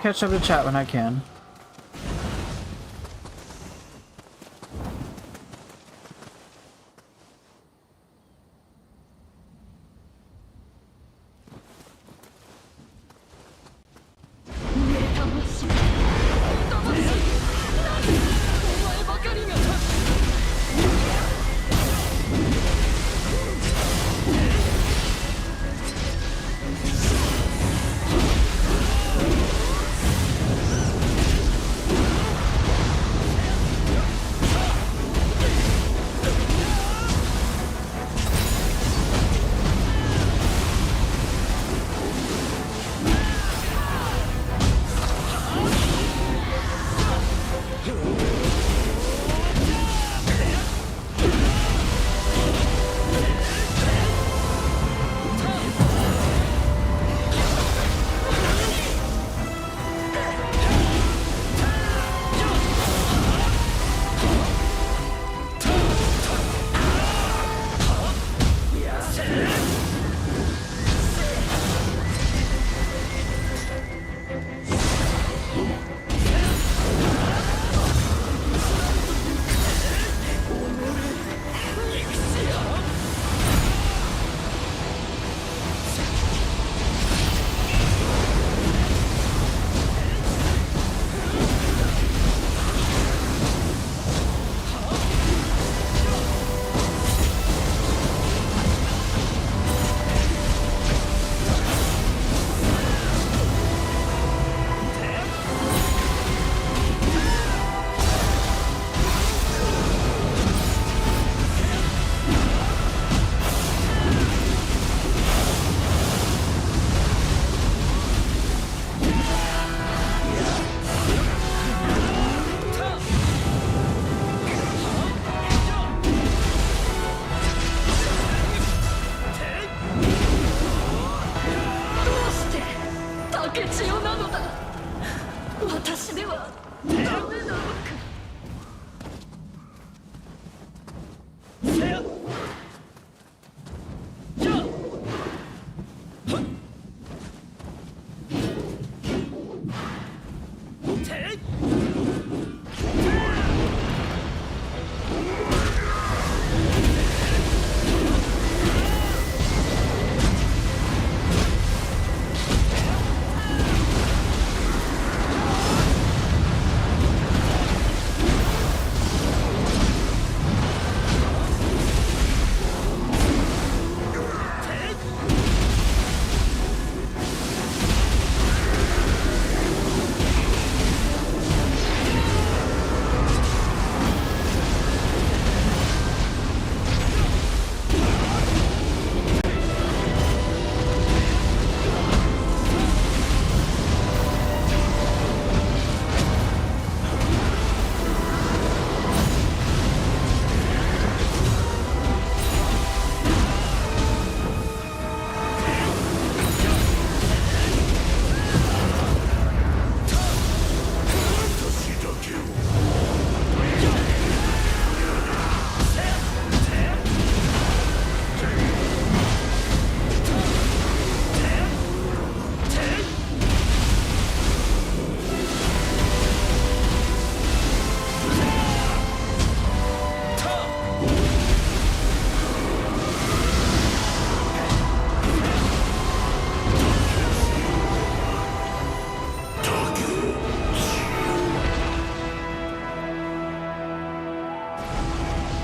catch up to chat when I can.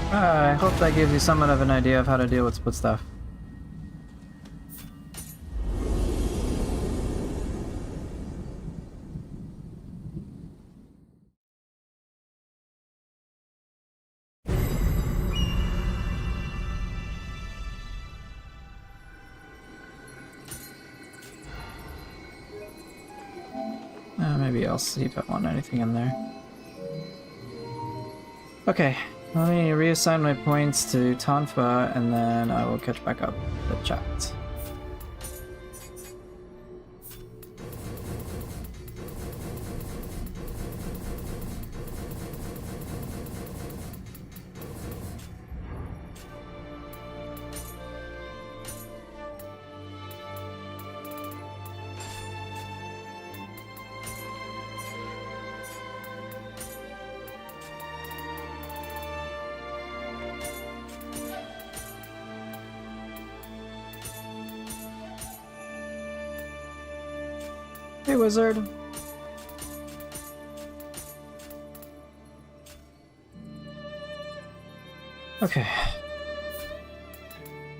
I hope that gives you somewhat of an idea of how to deal with split stuff. Maybe I'll see if I want anything in there. Okay, let me reassign my points to Tonfa and then I will catch back up with chat. wizard. Okay.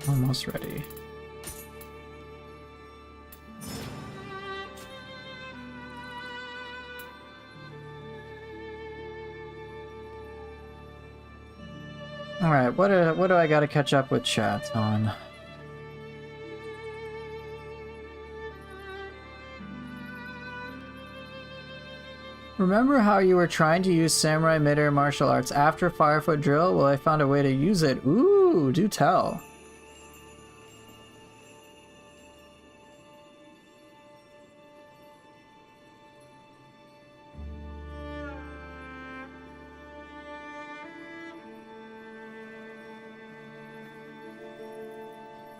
Almost ready. Alright, what do I gotta catch up with chat on? Remember how you were trying to use samurai midair martial arts after Firefoot drill? Well, I found a way to use it. Ooh, do tell.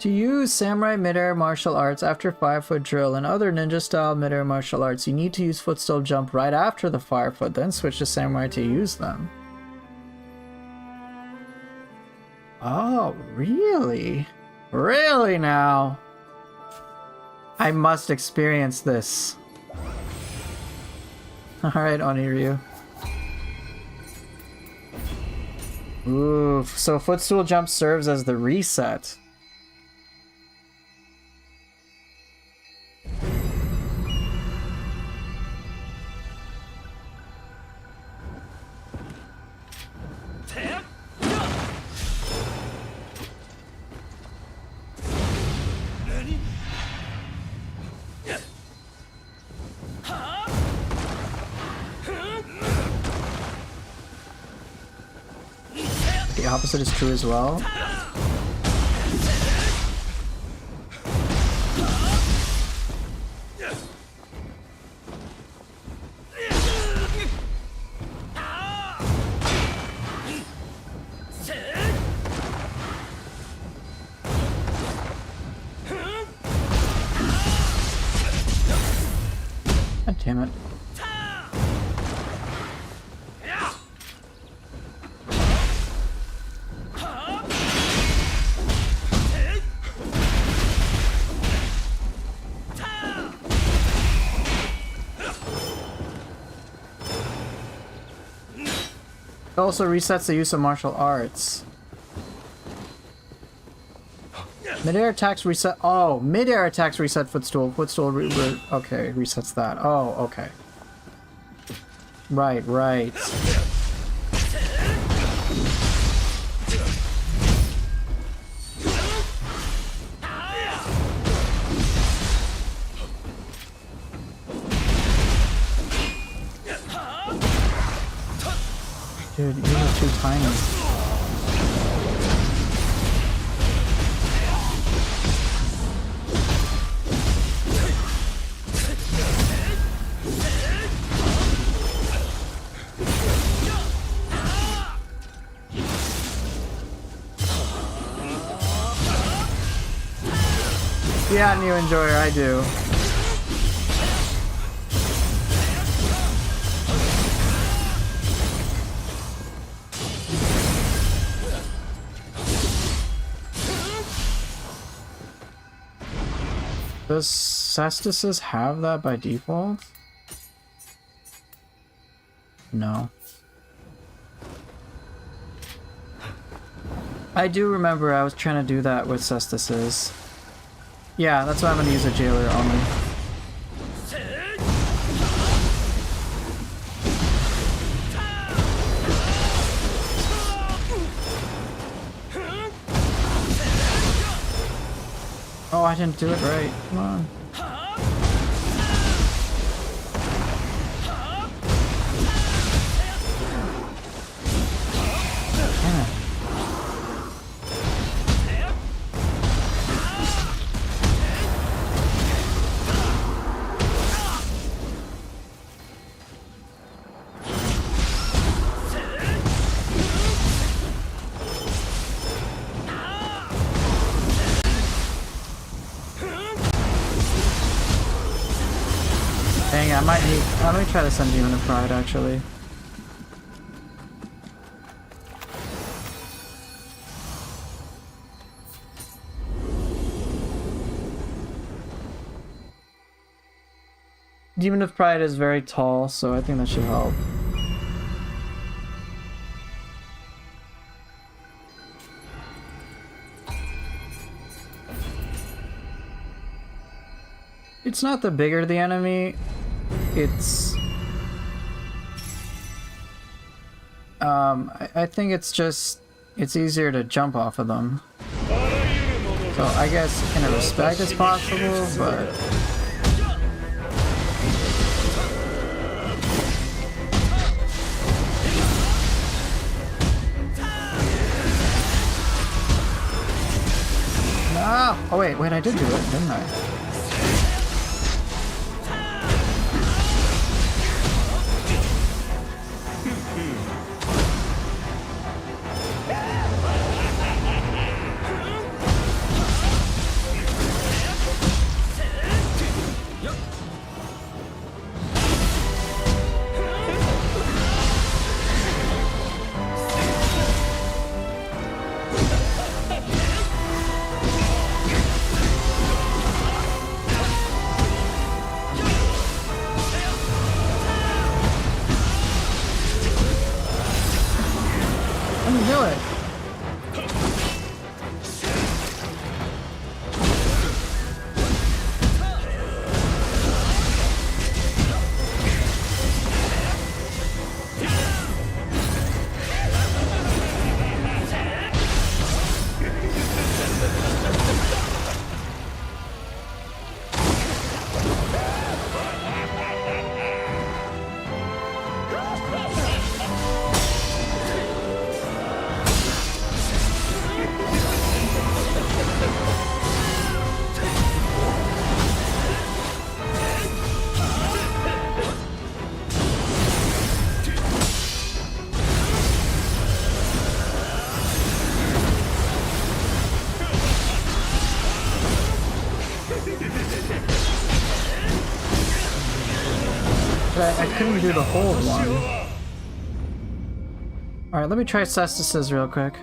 To use samurai midair martial arts after Firefoot drill and other ninja-style midair martial arts, you need to use footstool jump right after the Firefoot, then switch to samurai to use them. Oh, really? Really now? I must experience this. Alright, Oniryu. Ooh, so footstool jump serves as the reset. The opposite is true as well. God damn it. It also resets the use of martial arts. Mid-air attacks reset. Oh, mid-air attacks reset footstool. Footstool okay, resets that. Oh, okay. Right, right. Dude, you're too tiny. Yeah, new enjoyer, I do. Does Cestus's have that by default? No. I do remember I was trying to do that with Cestus's. Yeah, that's why I'm gonna use a jailer only. Oh, I didn't do it right. Come on. Damn it. Dang, I might need. Let me try to send Demon of Pride actually. Demon of Pride is very tall, so I think that should help. It's not the bigger the enemy, it's... I think it's just... it's easier to jump off of them. So I guess in a respect it's possible, but... Ah! Oh wait, I did do it, didn't I? I couldn't do the whole one. Alright, let me try Cestus's real quick.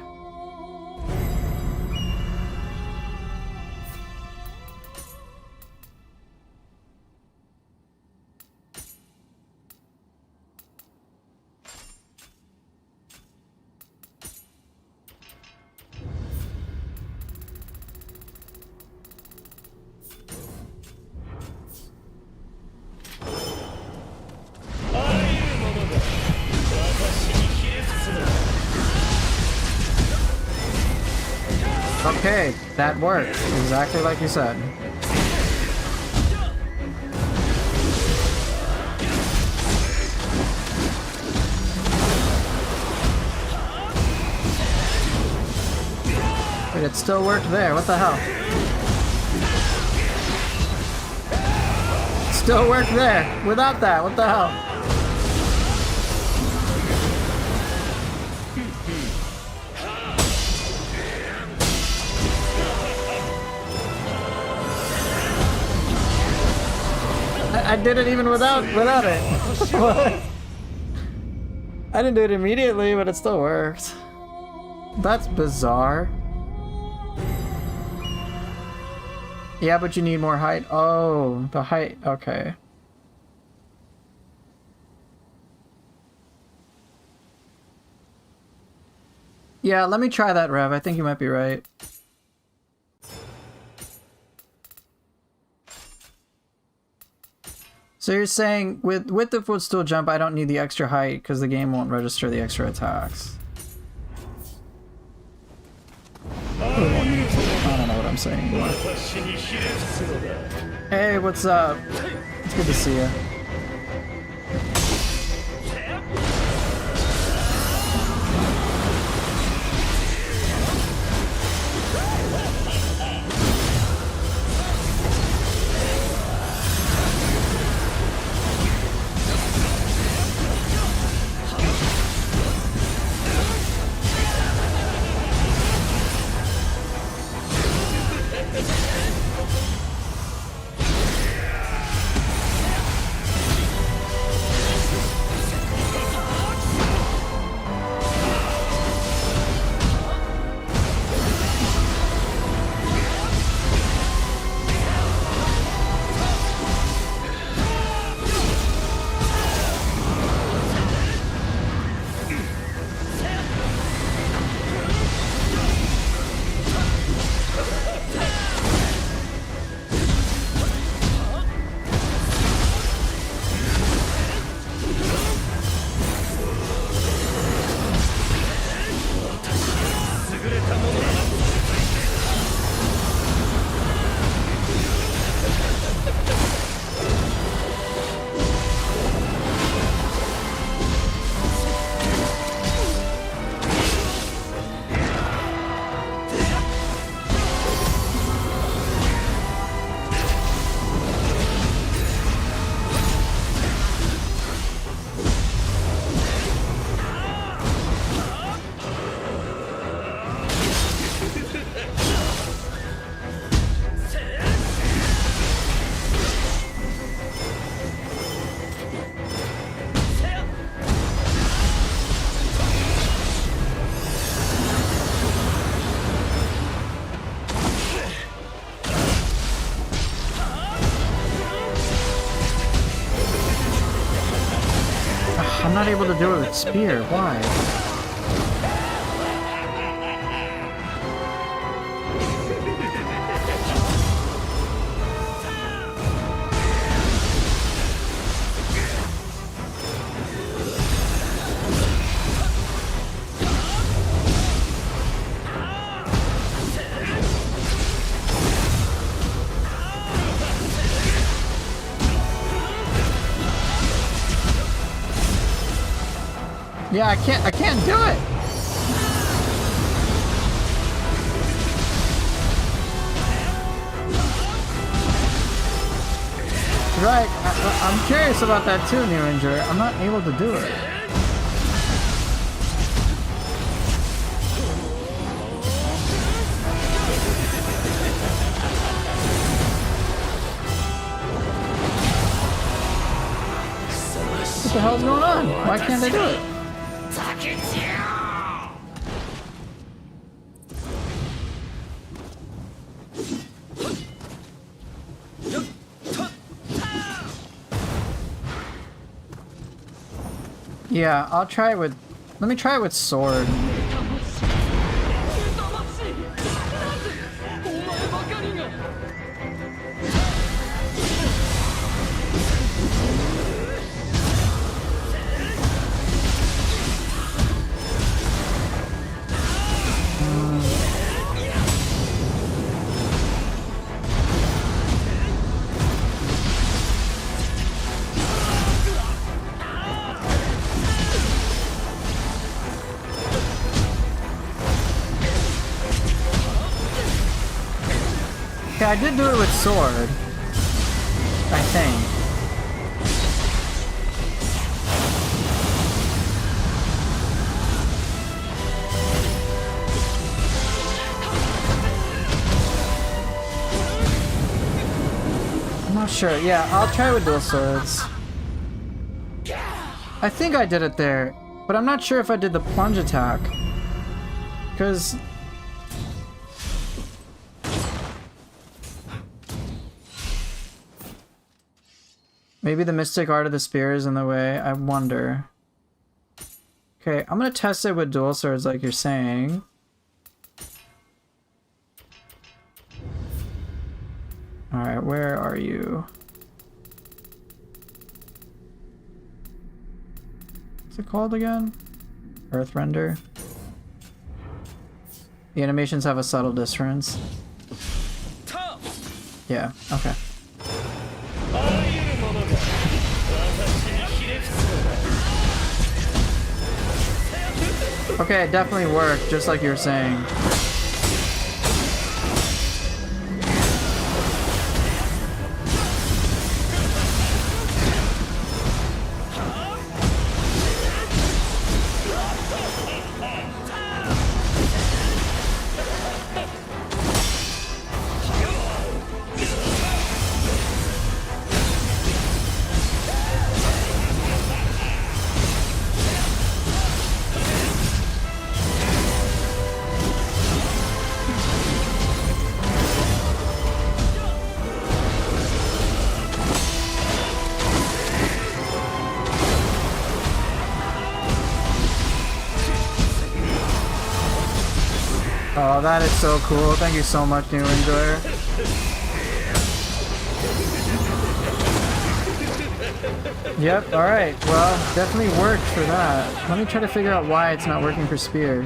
Okay, that worked. Exactly like you said. Wait, it still worked there. What the hell? It still worked there. Without that, what the hell? I did it even without it. What? I didn't do it immediately, but it still worked. That's bizarre. Yeah, but you need more height. Oh, the height. Okay. Yeah, let me try that, Rev. I think you might be right. So you're saying with the footstool jump, I don't need the extra height because the game won't register the extra attacks. I don't know what I'm saying anymore. Hey, what's up? It's good to see you. able to do it with spear. Why? Yeah, I can't do it. Right, I'm curious about that too, New Ranger. I'm not able to do it. What the hell's going on? Why can't I do it? Yeah, I'll try it with... Let me try it with sword. Okay, I did do it with sword. I think. I'm not sure. Yeah, I'll try with dual swords. I think I did it there, but I'm not sure if I did the plunge attack. Because... maybe the mystic art of the spear is in the way. I wonder. Okay, I'm gonna test it with dual swords like you're saying. Alright, where are you? What's it called again? Earthrender? The animations have a subtle difference. Yeah, okay. Okay, it definitely worked, just like you were saying. Oh, that is so cool. Thank you so much, New Enjoyer. Yep, alright. Well, definitely worked for that. Let me try to figure out why it's not working for Spear.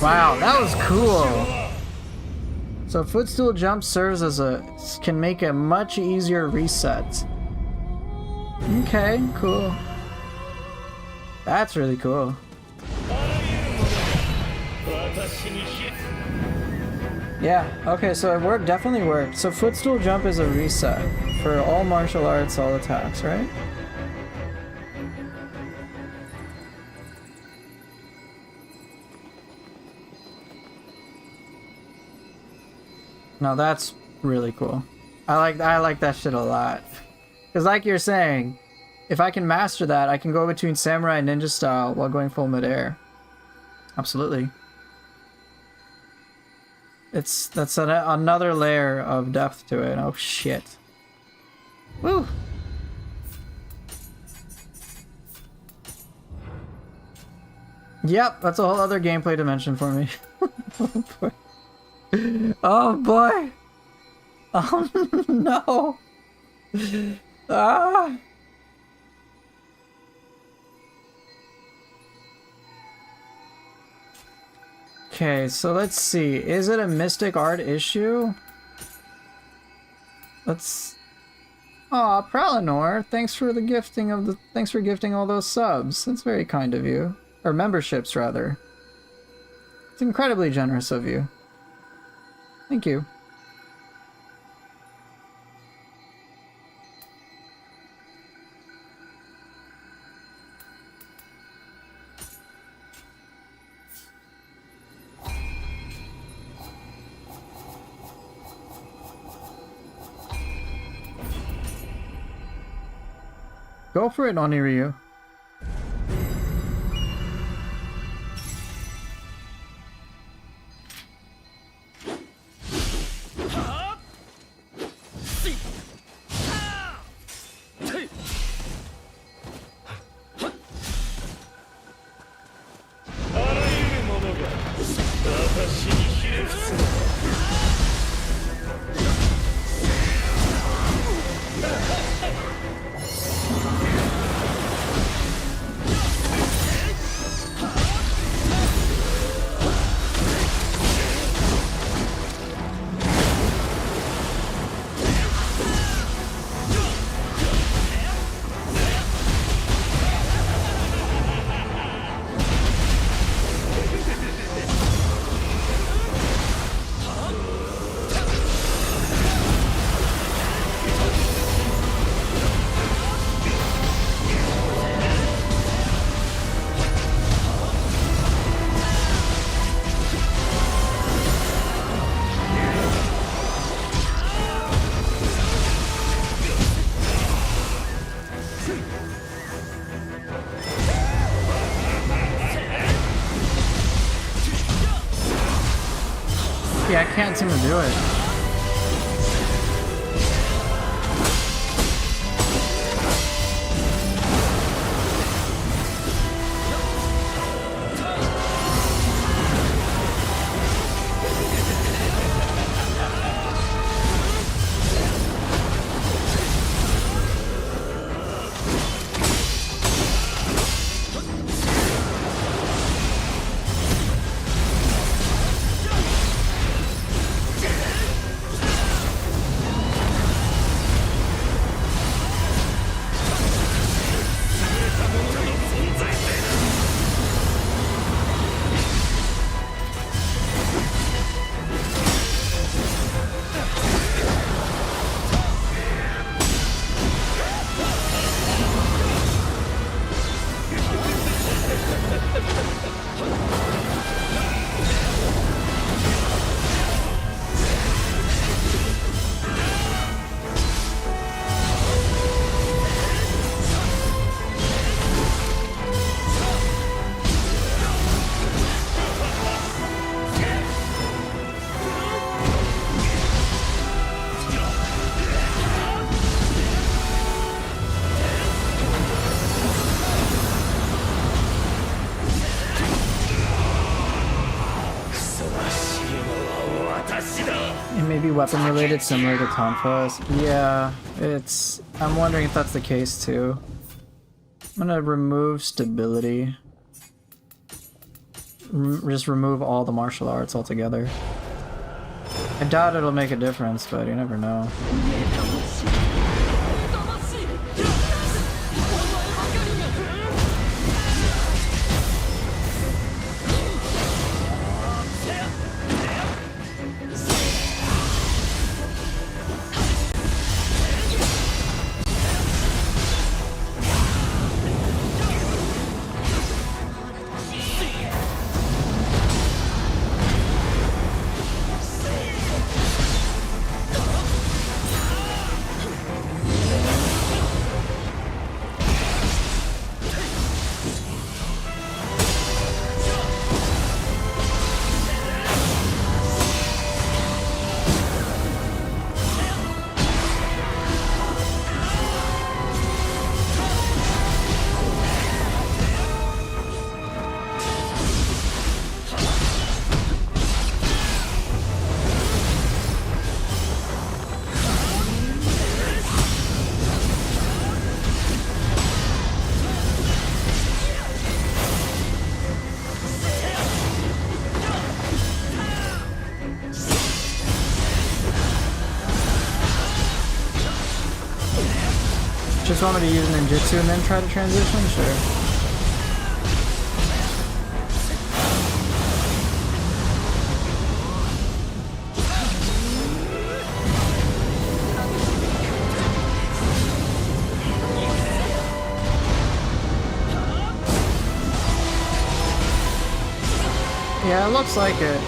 Wow, that was cool. So footstool jump serves as can make a much easier reset. Okay, cool. That's really cool. Yeah, okay, so it worked, definitely worked. So footstool jump is a reset for all martial arts, all attacks, right? No, that's really cool. I like that shit a lot. Because like you're saying, if I can master that, I can go between samurai and ninja style while going full midair. Absolutely. that's another layer of depth to it. Oh shit. Woo. Yep, that's a whole other gameplay dimension for me. Oh boy. Oh boy. Oh no. Ah. Okay, so let's see. Is it a Mystic Art issue? Let's. Aw, Pralinor, thanks for gifting all those subs. That's very kind of you. Or memberships, rather. It's incredibly generous of you. Thank you. Go for it, Oniryu. Yeah, I can't seem to do it. It may be weapon related, similar to Tonfa's. Yeah, I'm wondering if that's the case too. I'm gonna remove stability. Just remove all the martial arts altogether. I doubt it'll make a difference, but you never know. Just want me to use ninjutsu and then try to transition? Sure. Yeah, it looks like it.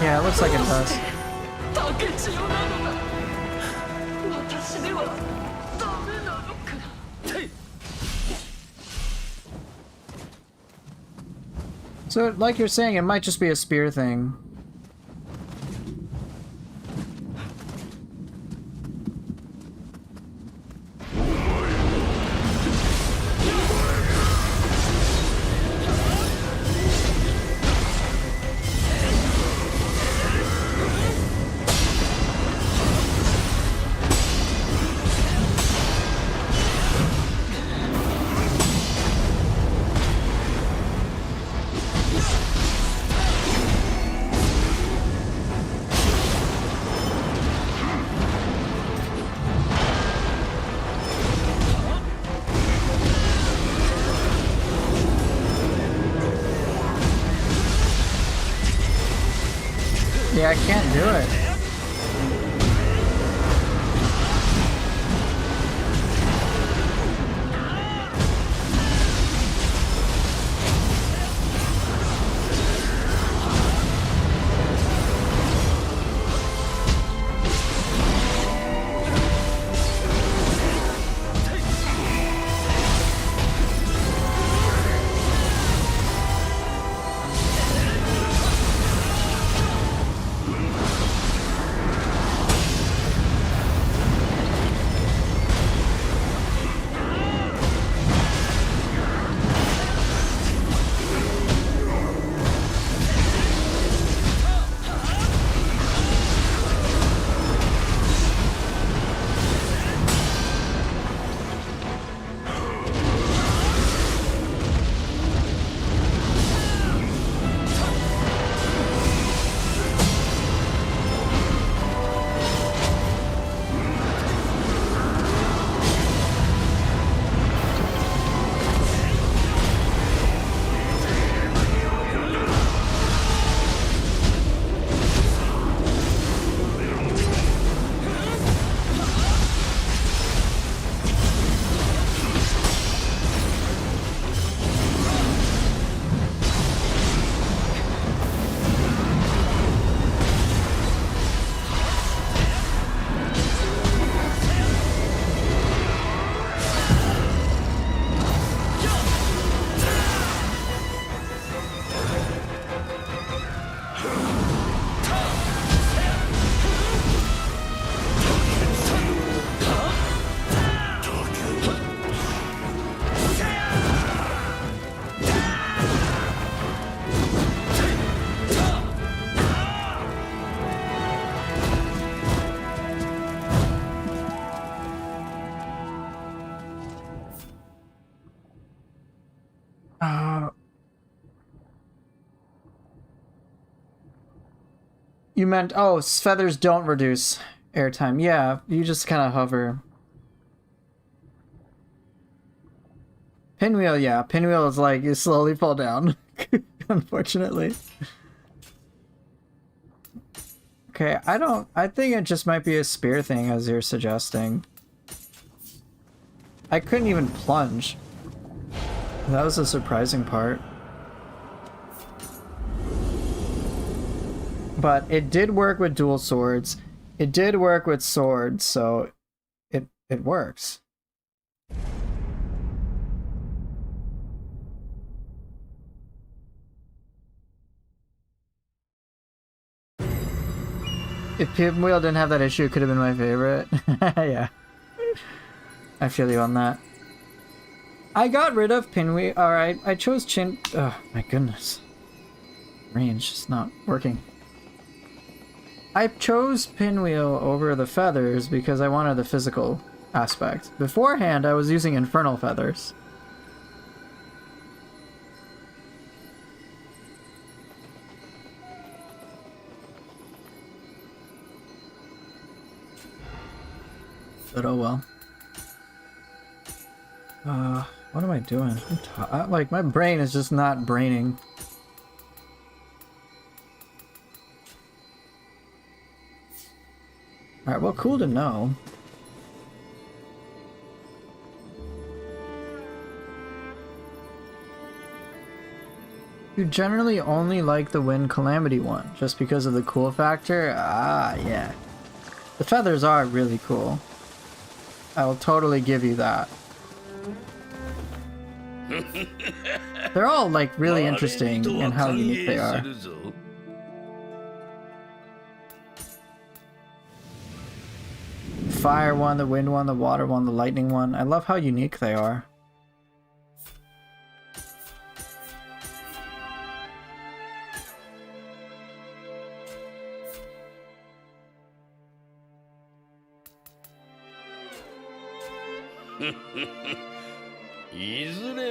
Yeah, it looks like it does. 竹千代なのだ。私ではダメなのか。てい。 So, like you're saying, it might just be a spear thing. Yeah, I can't do it. You meant, oh, feathers don't reduce airtime. Yeah, you just kind of hover. Pinwheel, yeah. Pinwheel is like you slowly fall down. Unfortunately. Okay, I think it just might be a spear thing as you're suggesting. I couldn't even plunge. That was the surprising part. But it did work with dual swords. It did work with swords, so it works. If Pinwheel didn't have that issue, it could have been my favorite. Yeah. I feel you on that. I got rid of Pinwheel. Alright, I chose Chin. Oh, my goodness. Range is not working. I chose Pinwheel over the feathers because I wanted the physical aspect. Beforehand, I was using Infernal Feathers. But oh well. What am I doing? Like, my brain is just not braining. Alright, well, cool to know. You generally only like the Wind Calamity one, just because of the cool factor? Ah, yeah. The feathers are really cool. I will totally give you that. They're all, like, really interesting in how unique they are. Fire one, the wind one, the water one, the lightning one. I love how unique they are.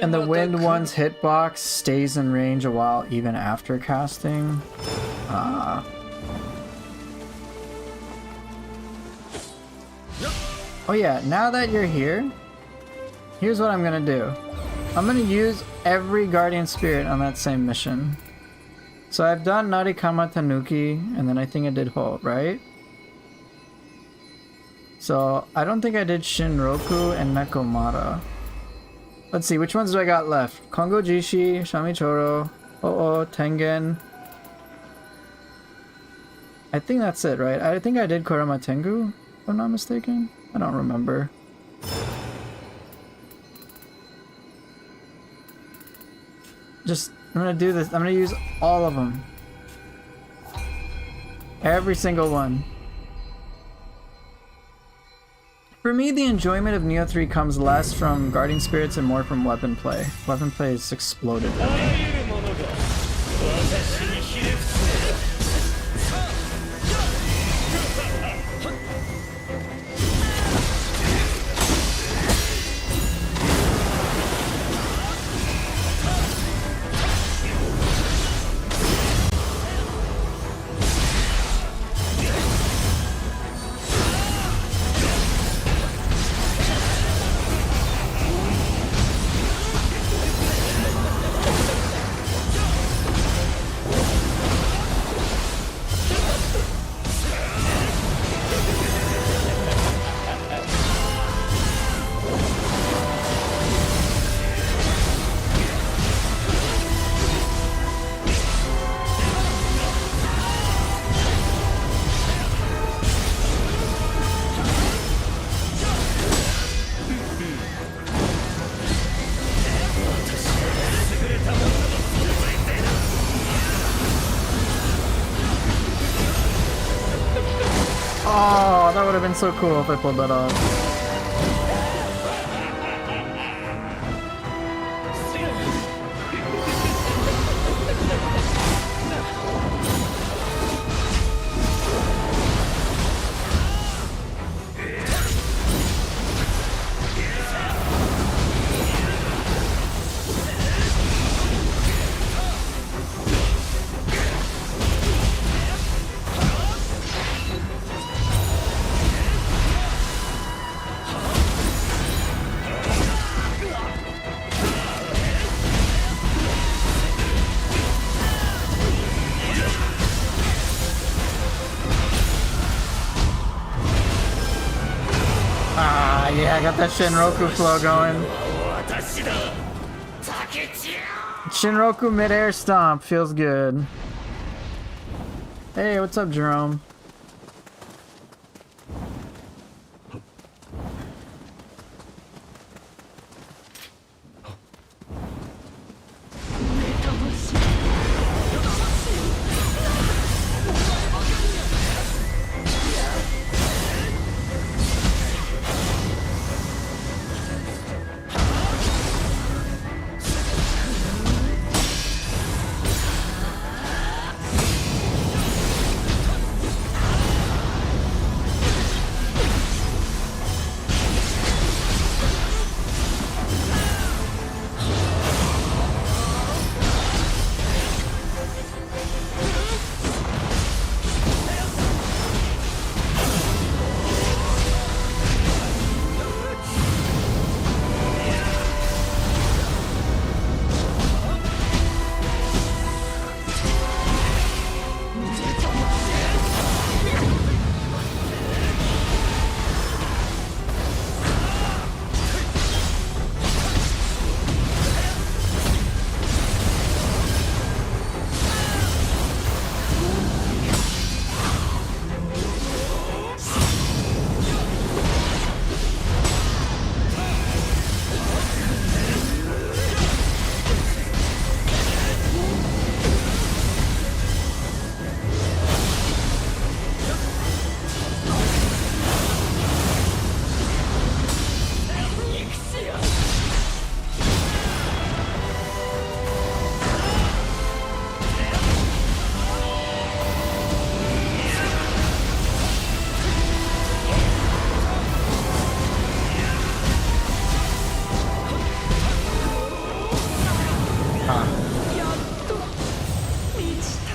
And the wind one's hitbox stays in range a while even after casting. Ah. Oh yeah, now that you're here, here's what I'm gonna do. I'm gonna use every Guardian Spirit on that same mission. So I've done Narikama Tanuki, and then I think I did Ho, right? So I don't think I did Shinroku and Nekomata. Let's see, which ones do I got left? Kongo Jishi, Shamichoro, Oh, Tengen. I think that's it, right? I think I did Kurama Tengu, if I'm not mistaken. I don't remember. Just, I'm gonna do this. I'm gonna use all of them. Every single one. For me, the enjoyment of Neo 3 comes less from Guardian Spirits and more from weapon play. Weapon play has exploded for me. Oh, that would have been so cool if I pulled that off. Yeah, I got that Shinroku flow going. Shinroku mid-air stomp feels good. Hey, what's up, Jerome?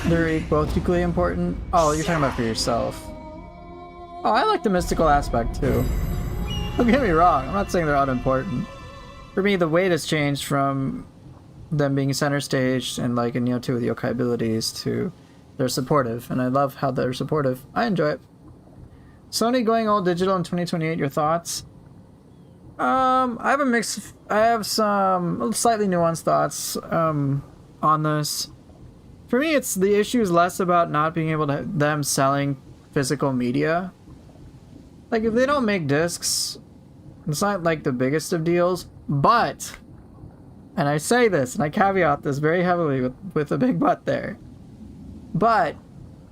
They're both equally important. Oh, you're talking about for yourself. Oh, I like the mystical aspect too. Don't get me wrong, I'm not saying they're unimportant. For me, the weight has changed from them being center stage and like in Neo 2 with the yokai abilities to they're supportive, and I love how they're supportive. I enjoy it. Sony going all digital in 2028, your thoughts? I have a mix. I have some slightly nuanced thoughts on this. For me, it's the issue is less about not being able to them selling physical media. Like if they don't make discs, it's not like the biggest of deals. But, and I say this and I caveat this very heavily with a big but there. But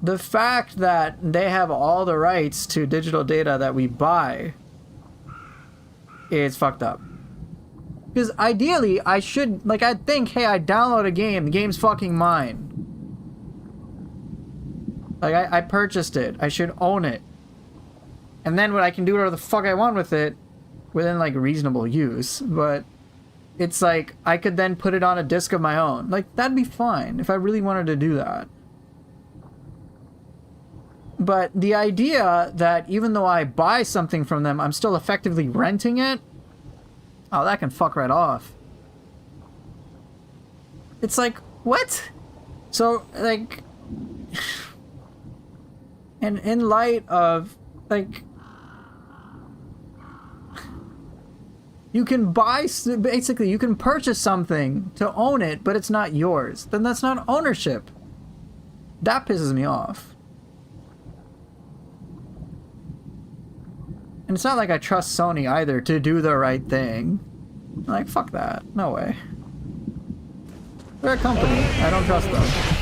the fact that they have all the rights to digital data that we buy is fucked up. Because ideally, I should, like, I'd think, hey, I download a game, the game's fucking mine. Like, I purchased it, I should own it. And then when I can do whatever the fuck I want with it, within, like, reasonable use. But it's like, I could then put it on a disc of my own. Like, that'd be fine if I really wanted to do that. But the idea that even though I buy something from them, I'm still effectively renting it, oh, that can fuck right off. It's like, what? So, like, and in light of, like, you can buy, basically, you can purchase something to own it, but it's not yours. Then that's not ownership. That pisses me off. And it's not like I trust Sony either to do the right thing. Like, fuck that. No way. They're a company. I don't trust them.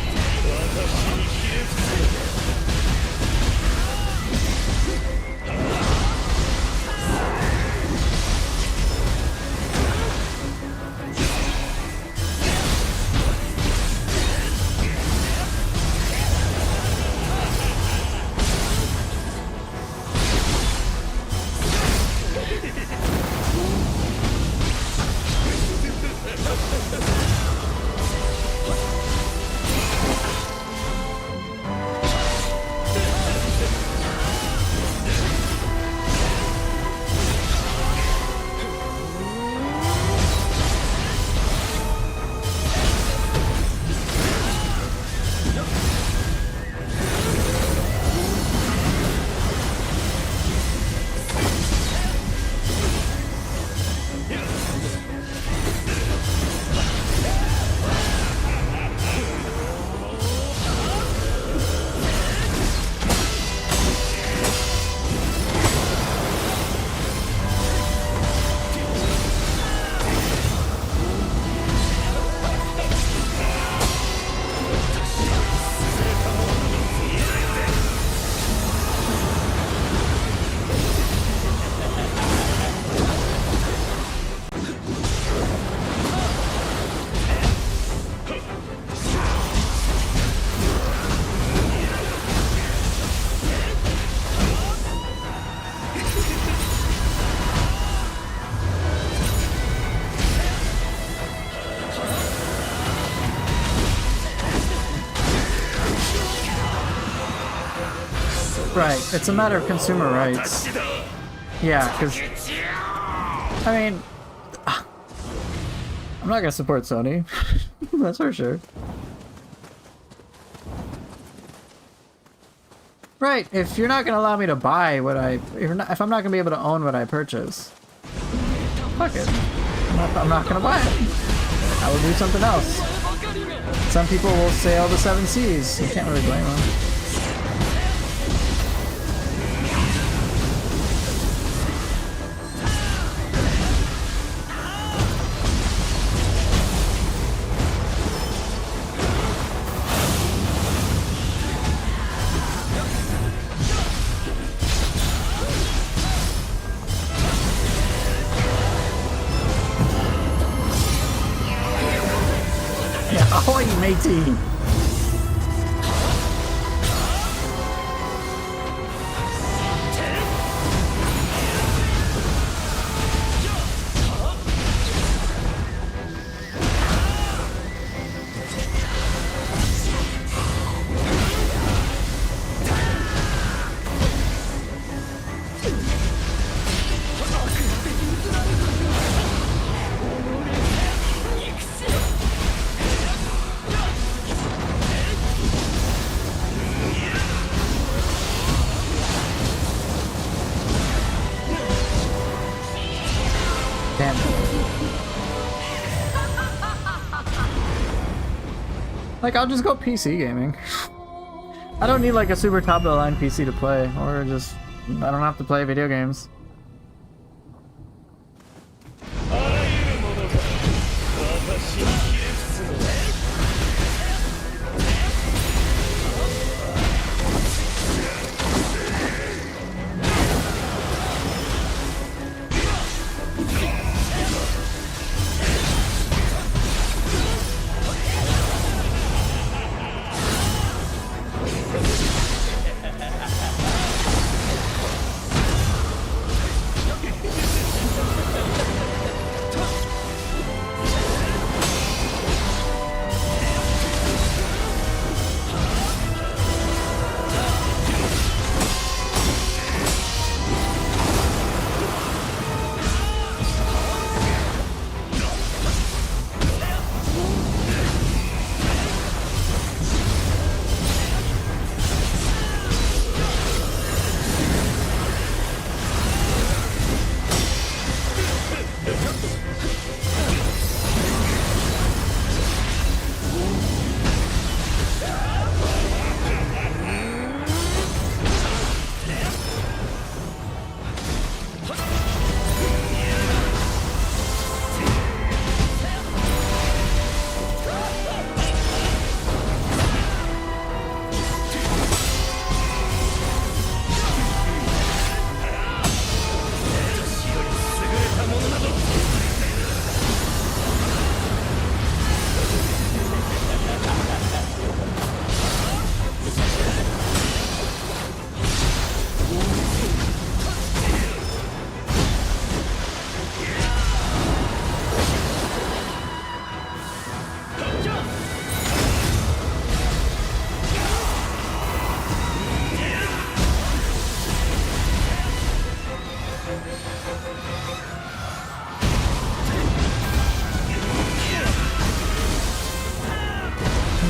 Right, it's a matter of consumer rights. Yeah, because I mean, I'm not gonna support Sony. That's for sure. Right, if you're not gonna allow me to buy what if I'm not gonna be able to own what I purchase, fuck it. I'm not gonna buy it. I will do something else. Some people will sail the seven seas. You can't really blame them. Ahoy, matey! Damn. Like, I'll just go PC gaming. I don't need like a super top of the line PC to play, or just I don't have to play video games.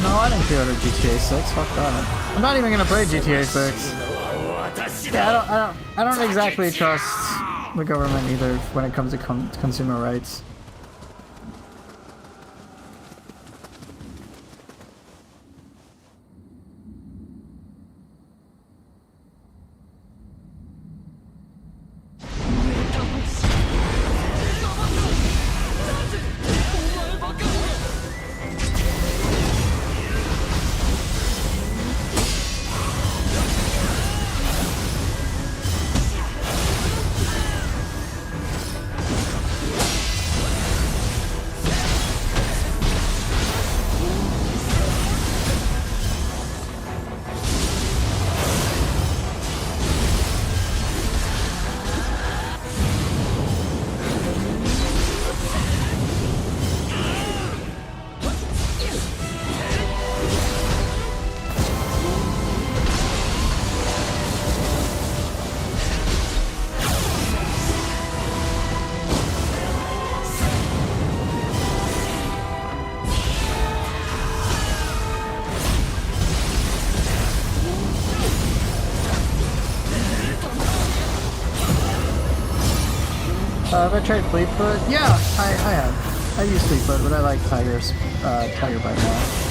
No, I didn't pre-order GTA 6. Fuck that. I'm not even gonna play GTA 6. Yeah, I don't exactly trust the government either when it comes to consumer rights. Have I tried Fleetfoot? Yeah, I have. I use Fleetfoot, but I like Tiger Bite more.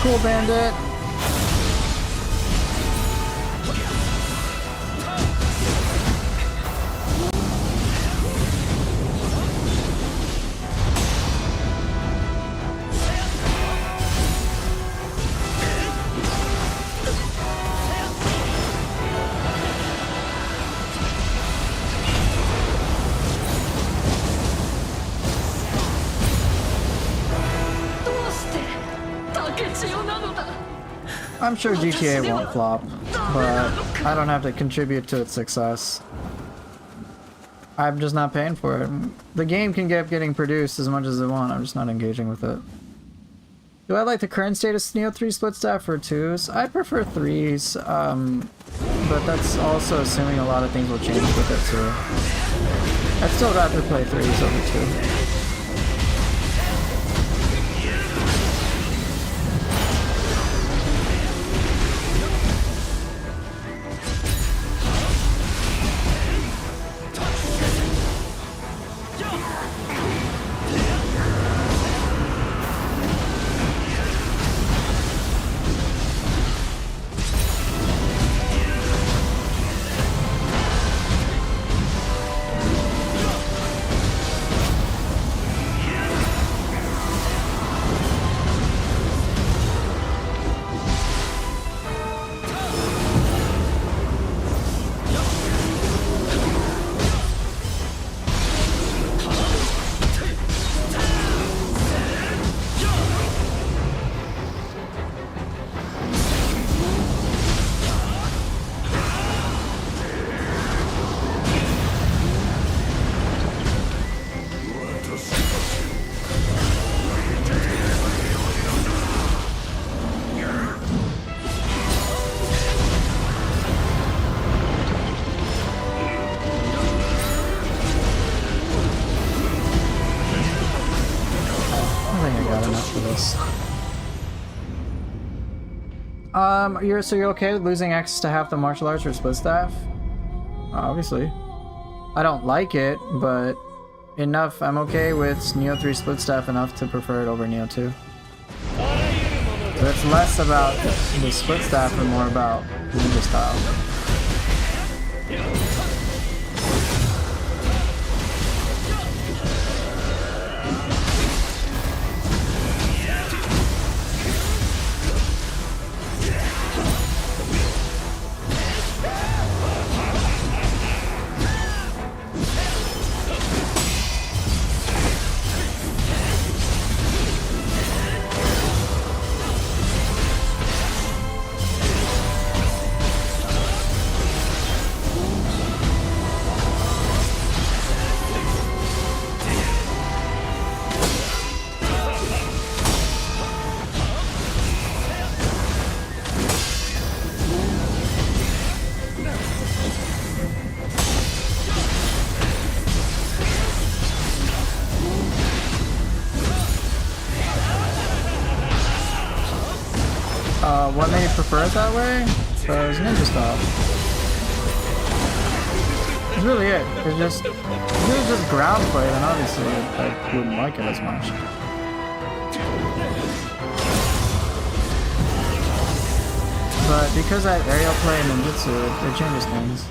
Cool Bandit. I'm sure GTA won't flop, but I don't have to contribute to its success. I'm just not paying for it. The game can keep getting produced as much as it wants, I'm just not engaging with it. Do I like the current state of Neo 3 split staff or 2s? I prefer 3s, but that's also assuming a lot of things will change with it too. I'd still rather play 3s over 2. So you're okay with losing access to half the martial arts or split staff? Obviously. I don't like it, but enough. I'm okay with Neo 3 split staff enough to prefer it over Neo 2. But it's less about the split staff and more about ninja style. What made you prefer it that way? So it's ninja style. That's really it. It's just, if it was just ground play, then obviously I wouldn't like it as much. But because I have aerial play and ninjutsu, it changes things.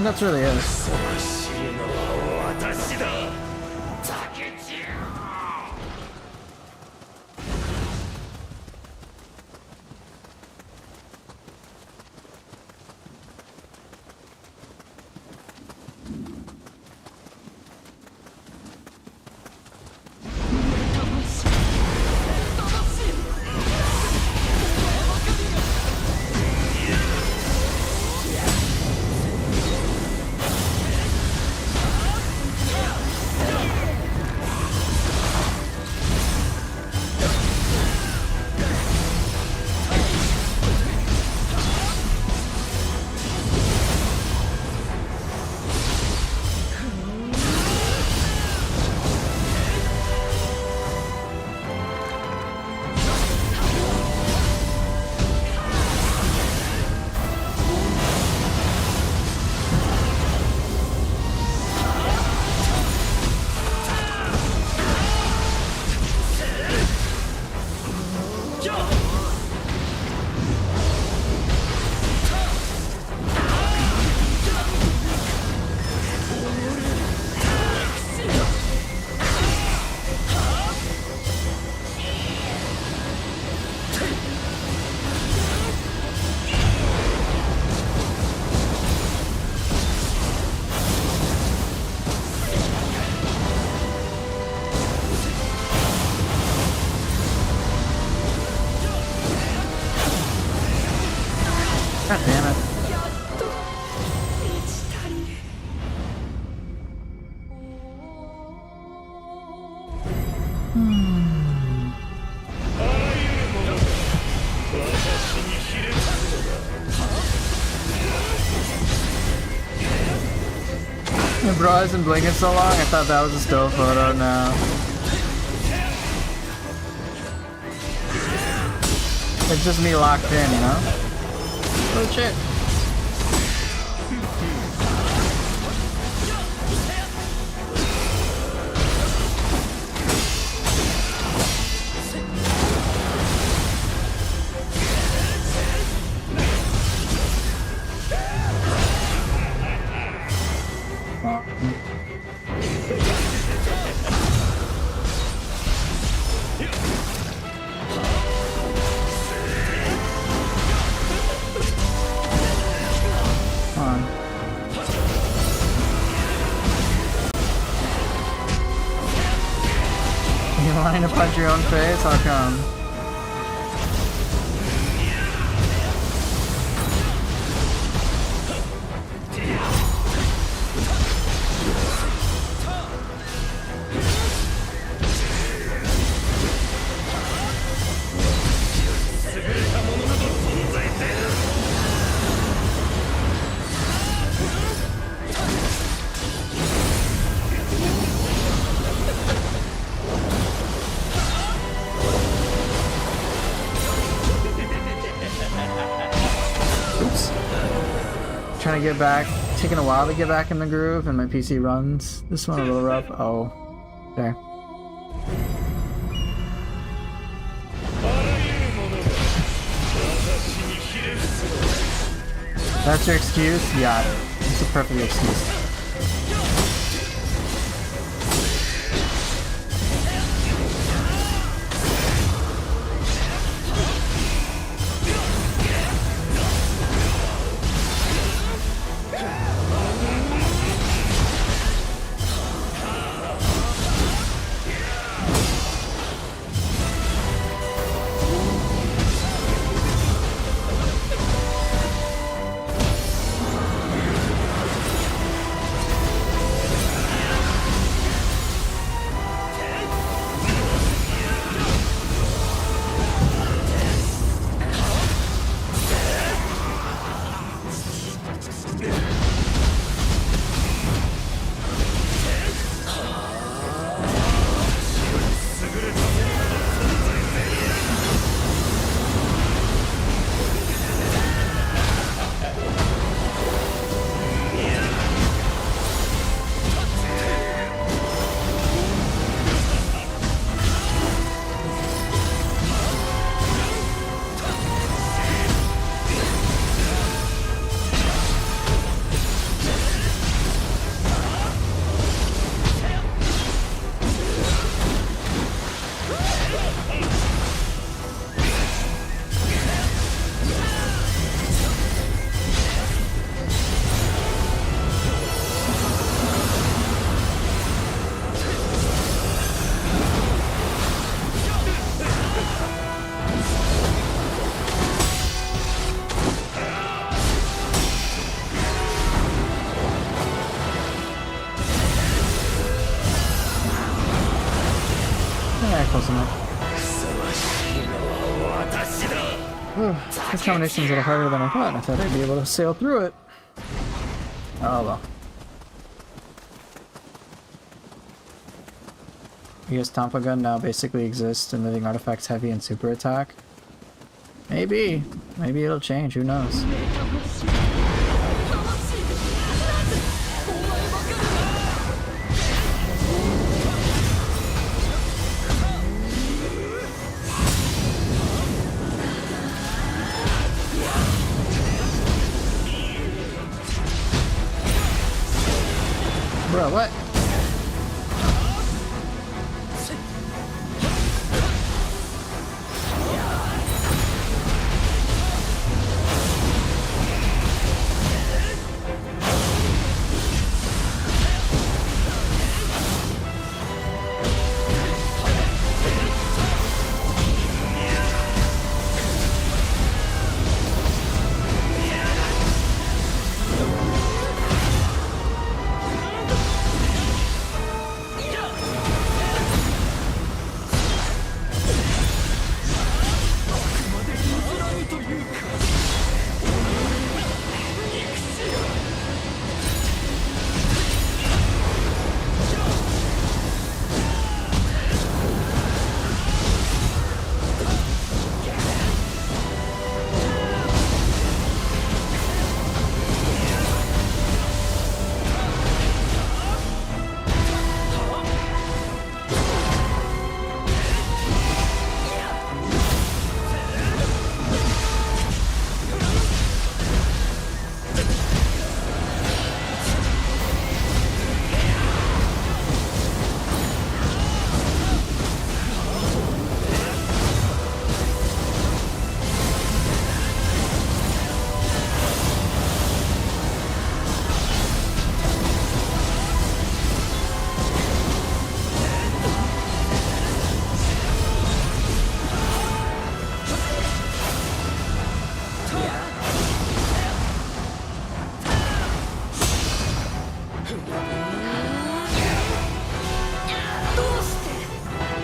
That's really it. その死ぬのは私だ竹千代 God damn it. やっと満ち足りる My bro hasn't blinking so long, I thought that was a still photo now. It's just me locked in, you know? Oh shit. Hold on. You wanting to punch your own face? How come? Oops. Trying to get back, taking a while to get back in the groove, and my PC runs. This one a little rough. Oh, okay. That's your excuse? Yeah, it's a perfect excuse. Yeah, close enough. ふさわしいのは私だ Ooh, this combination's a little harder than I thought. I thought I'd be able to sail through it. Oh well. I guess Tompa Gun now basically exists in Living Artifacts Heavy and Super Attack. Maybe. Maybe it'll change, who knows. 魂魂なぜお前ばかりが Bro, what?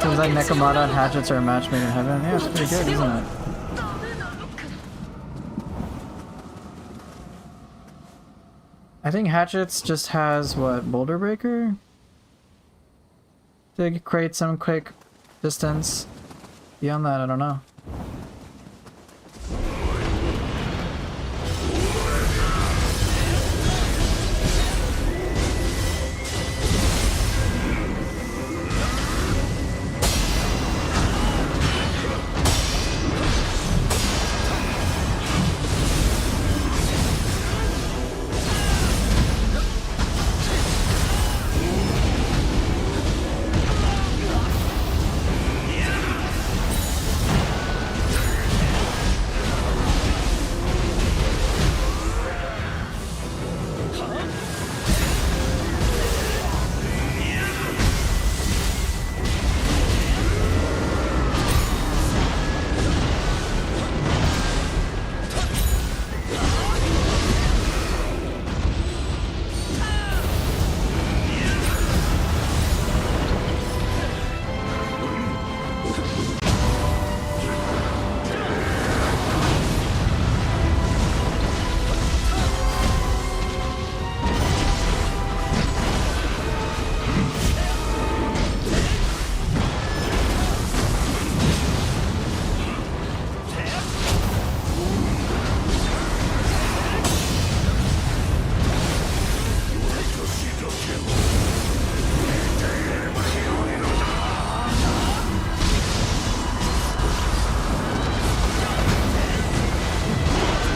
Seems like Nekomata and Hatchets are a match made in heaven. Yeah, it's pretty good, isn't it? ダメなのか I think Hatchets just has, what, Boulder Breaker? To create some quick distance. Beyond that, I don't know.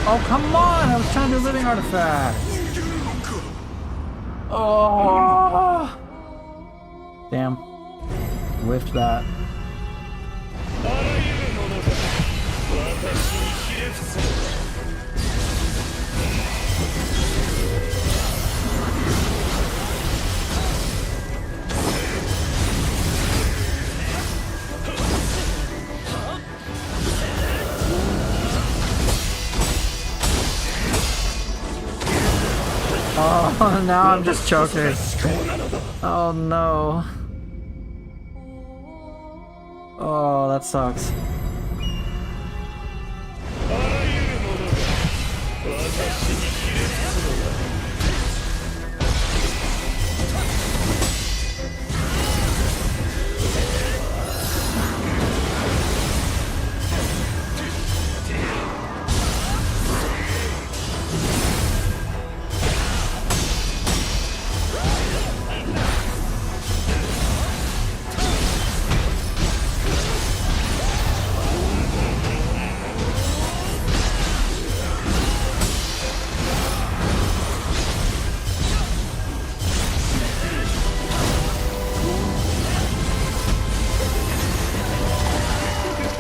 Oh, come on! I was trying to do Living Artifact! Oh! Damn. Whiffed that. あらゆるものが私にひれ伏せ Oh, now I'm just choking. Oh no. that sucks. あらゆるものが私にひれ伏すのだ。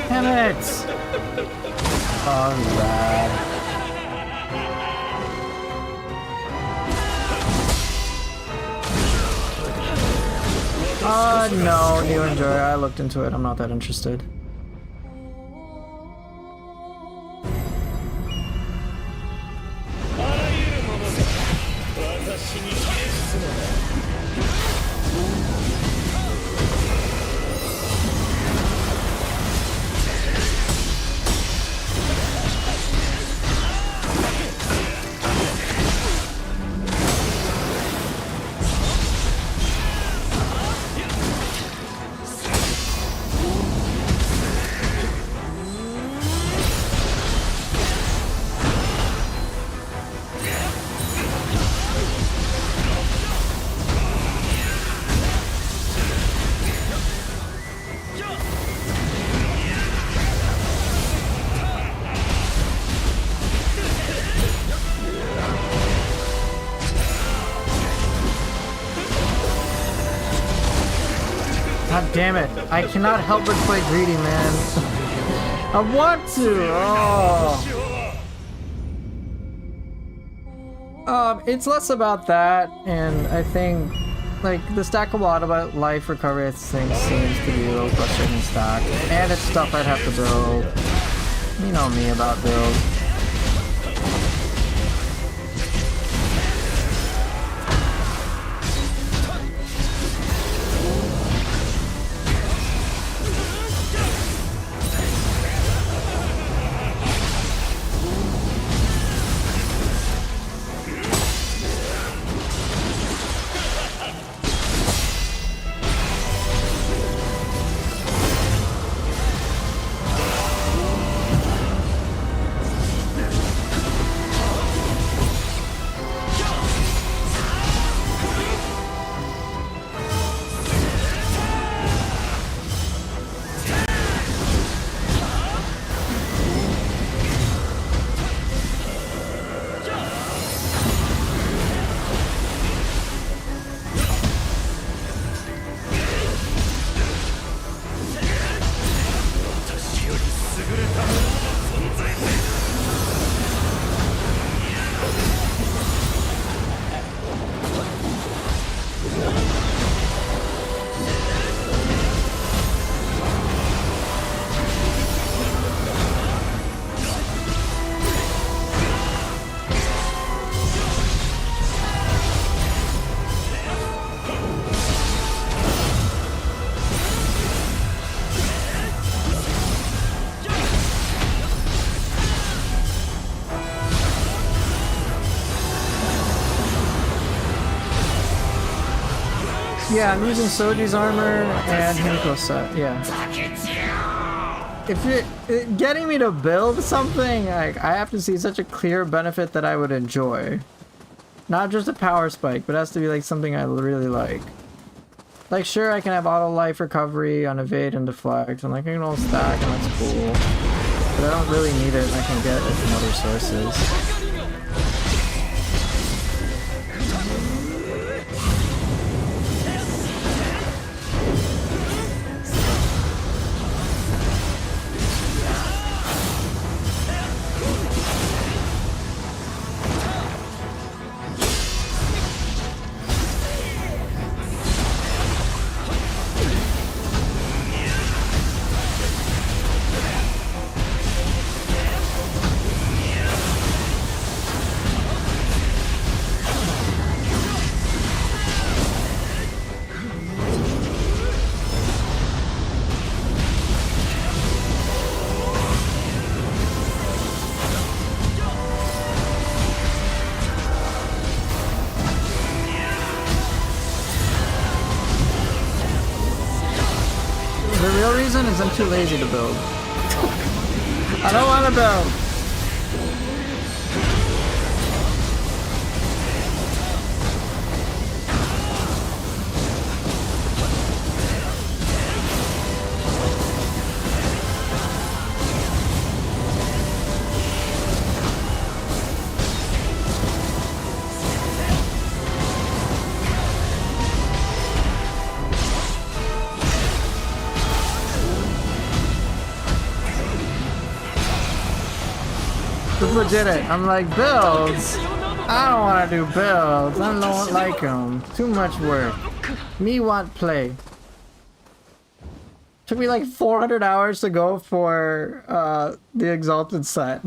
Damn it! Alright. No, new enjoy. I looked into it. I'm not that interested. あらゆるものが私にひれ伏すのだ。God damn it. I cannot help but play greedy, man. I want to! Oh. It's less about that, and I think, like, the stackable auto life recovery thing seems to be a little frustrating stack. And it's stuff I'd have to build. You know me about build. Yeah, I'm using Soji's armor and Himiko's set, yeah. If you're getting me to build something, like, I have to see such a clear benefit that I would enjoy. Not just a power spike, but it has to be like something I really like. Like, sure, I can have auto life recovery on evade and deflect, and like I can all stack, and that's cool. But I don't really need it, and I can get it from other sources. real reason is I'm too lazy to build. I don't want to build. Just legit it. I'm like, builds? I don't want to do builds. I don't like them. Too much work. Me want play. Took me like 400 hours to go for the Exalted set.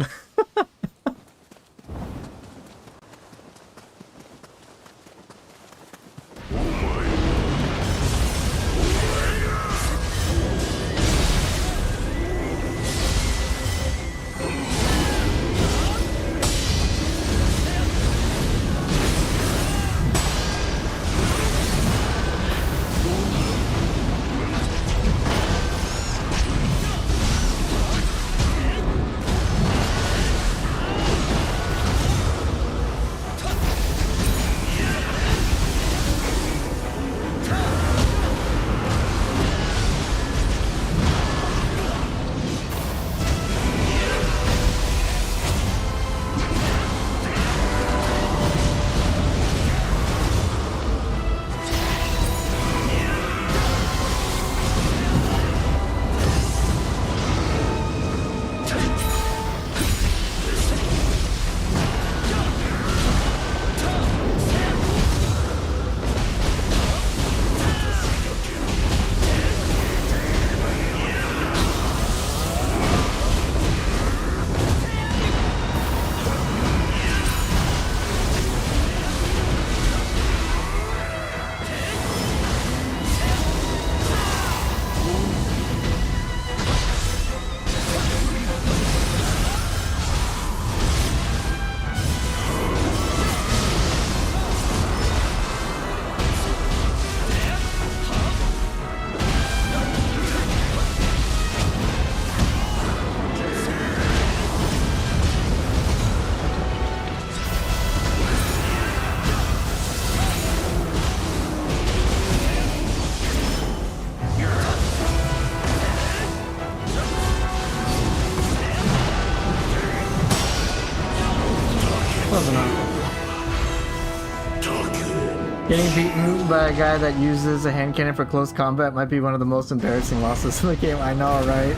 Getting beaten by a guy that uses a hand cannon for close combat might be one of the most embarrassing losses in the game. I know, right?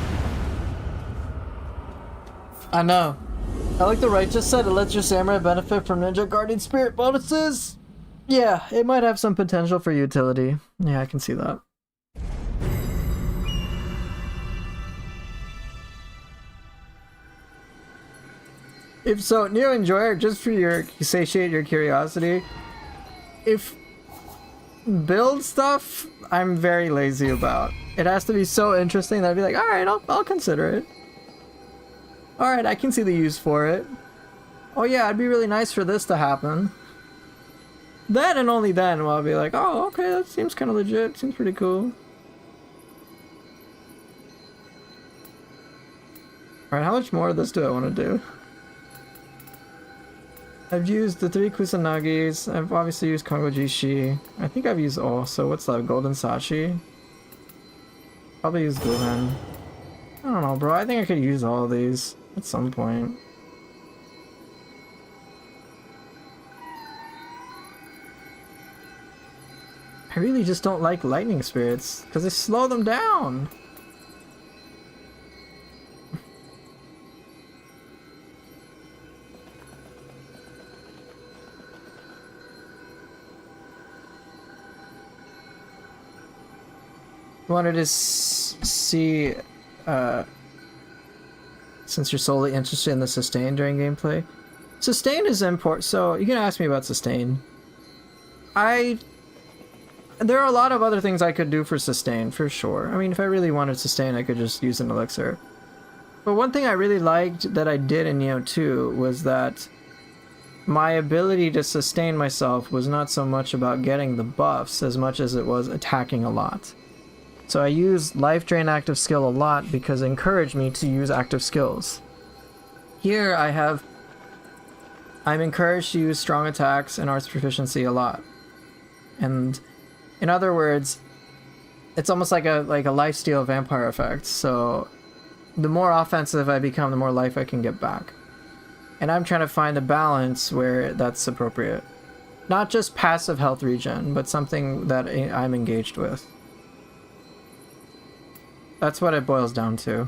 I know. I like the Righteous said, it lets your samurai benefit from Ninja Guardian Spirit bonuses. Yeah, it might have some potential for utility. Yeah, I can see that. If so, Neo Enjoyer, just for your satiate your curiosity, if build stuff, I'm very lazy about. It has to be so interesting that I'd be like, alright, I'll consider it. Alright, I can see the use for it. Oh yeah, it'd be really nice for this to happen. Then and only then will I be like, oh, okay, that seems kind of legit, seems pretty cool. Alright, how much more of this do I want to do? I've used the 3 Kusanagis, I've obviously used Kongo Jishi. I think I've used all, so what's left? Golden Sashi? Probably use Gulen. I don't know, bro, I think I could use all of these at some point. I really just don't like lightning spirits, because they slow them down! Wanted to see, since you're solely interested in the sustain during gameplay. Sustain is important, so you can ask me about sustain. There are a lot of other things I could do for sustain, for sure. I mean, if I really wanted sustain, I could just use an elixir. But one thing I really liked that I did in Neo 2 was that my ability to sustain myself was not so much about getting the buffs as much as it was attacking a lot. So I use life drain active skill a lot because it encouraged me to use active skills. Here I'm encouraged to use strong attacks and arts proficiency a lot. And in other words, it's almost like a lifesteal vampire effect. So the more offensive I become, the more life I can get back. And I'm trying to find a balance where that's appropriate. Not just passive health regen, but something that I'm engaged with. That's what it boils down to.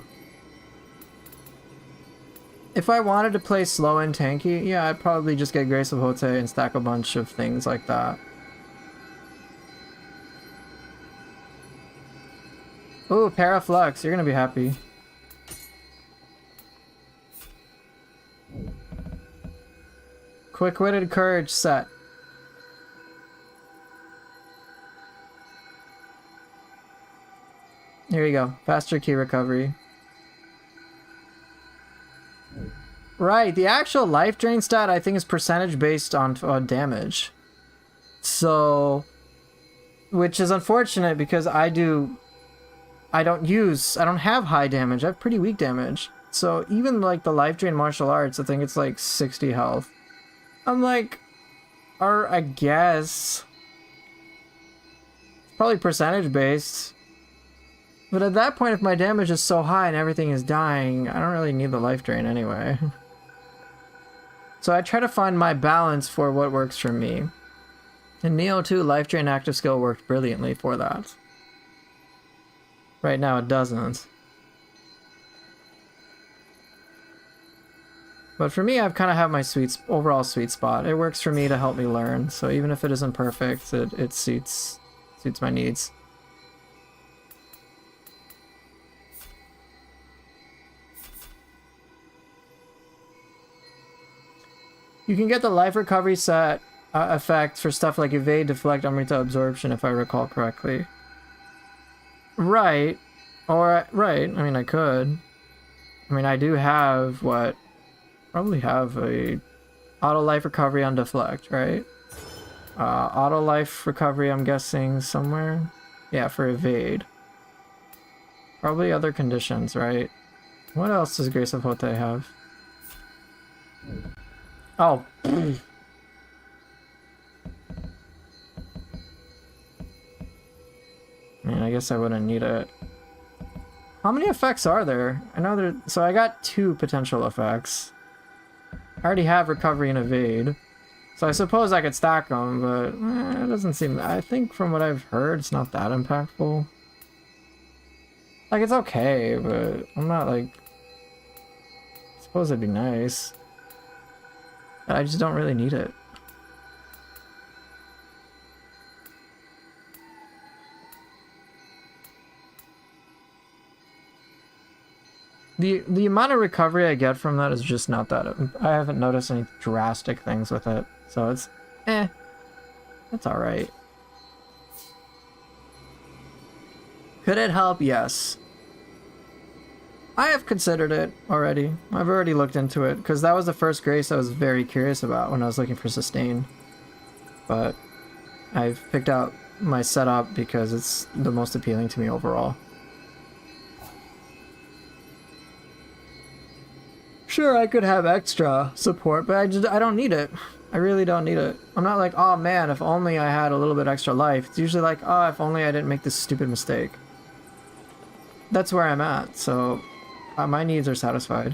If I wanted to play slow and tanky, yeah, I'd probably just get Grace of Hote and stack a bunch of things like that. Ooh, Paraflux, you're gonna be happy. Quick-witted courage set. Here you go. Faster key recovery. Right, the actual life drain stat I think is percentage based on damage. So, which is unfortunate because I don't have high damage. I have pretty weak damage. So even like the life drain martial arts, I think it's like 60 health. I'm like, or I guess it's probably percentage based. But at that point, if my damage is so high and everything is dying, I don't really need the life drain anyway. So I try to find my balance for what works for me. In Neo 2, life drain active skill worked brilliantly for that. Right now it doesn't. But for me, I've kind of have my overall sweet spot. It works for me to help me learn, so even if it isn't perfect, it suits my needs. You can get the life recovery set effect for stuff like evade, deflect, Amrita absorption, if I recall correctly. Right. Right. I mean, I could. I mean, I do have what? Probably have a auto life recovery on deflect, right? Auto life recovery, I'm guessing somewhere. Yeah, for evade. Probably other conditions, right? What else does Grace of Hote have? Oh. I mean, I guess I wouldn't need it. How many effects are there? I know there. So I got 2 potential effects. I already have recovery and evade. So I suppose I could stack them, but it doesn't seem. I think from what I've heard, it's not that impactful. Like, it's okay, but I'm not like. I suppose it'd be nice. But I just don't really need it. The amount of recovery I get from that is just not that. I haven't noticed any drastic things with it, so it's that's all right. Could it help? Yes. I have considered it already. I've already looked into it because that was the first grace I was very curious about when I was looking for sustain. But I've picked out my setup because it's the most appealing to me overall. Sure, I could have extra support, but I don't need it. I really don't need it. I'm not like, oh man, if only I had a little bit extra life. It's usually like, oh, if only I didn't make this stupid mistake. That's where I'm at, so my needs are satisfied.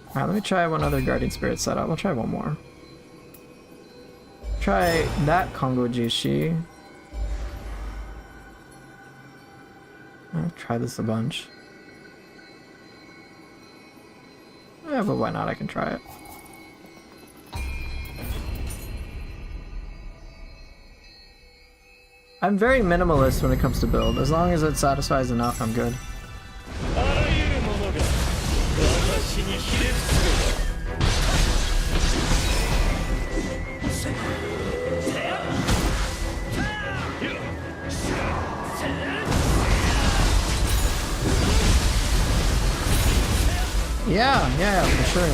Alright, let me try one other Guardian Spirit setup. We'll try one more. Try that Kongo Jishi. I'll try this a bunch. Yeah, but why not? I can try it. I'm very minimalist when it comes to build. As long as it satisfies enough, I'm good. Yeah, for sure.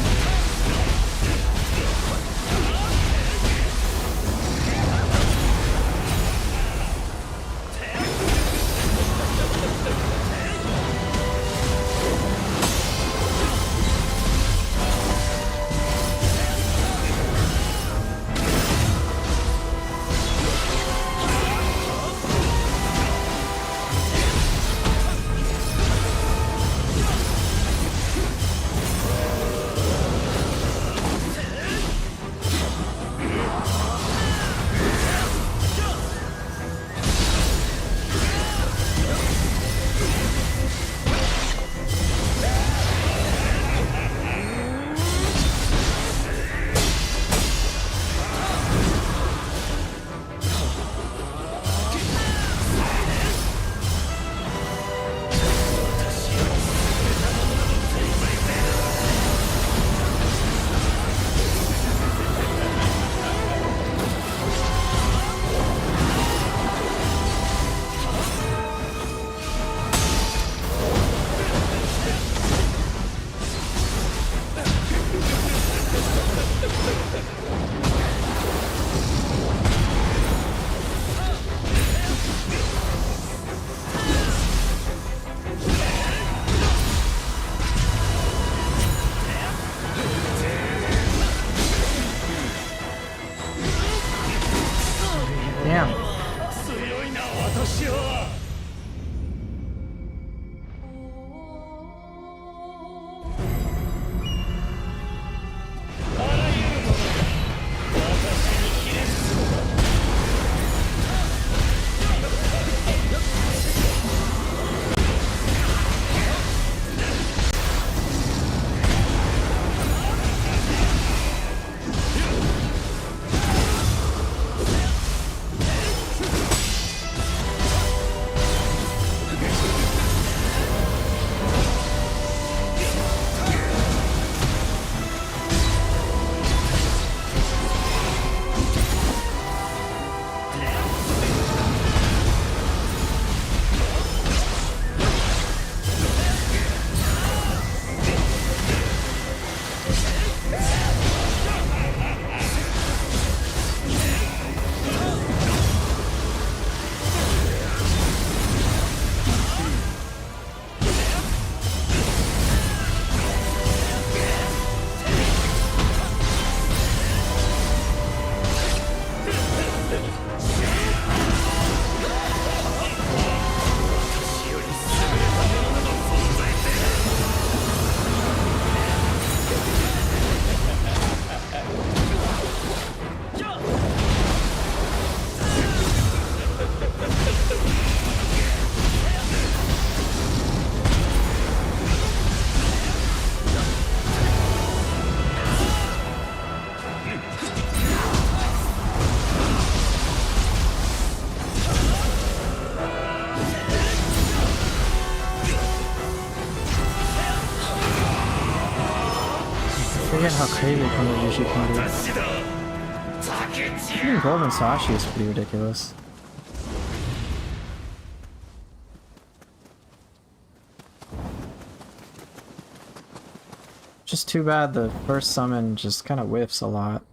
Damn. 強いな私は。あらゆるものが私にひれ伏すのだ。Forget how crazy Konobushi can be. 私だ竹千代。 Even Golden Sashi is pretty ridiculous. Just too bad the first summon just kind of whiffs a lot.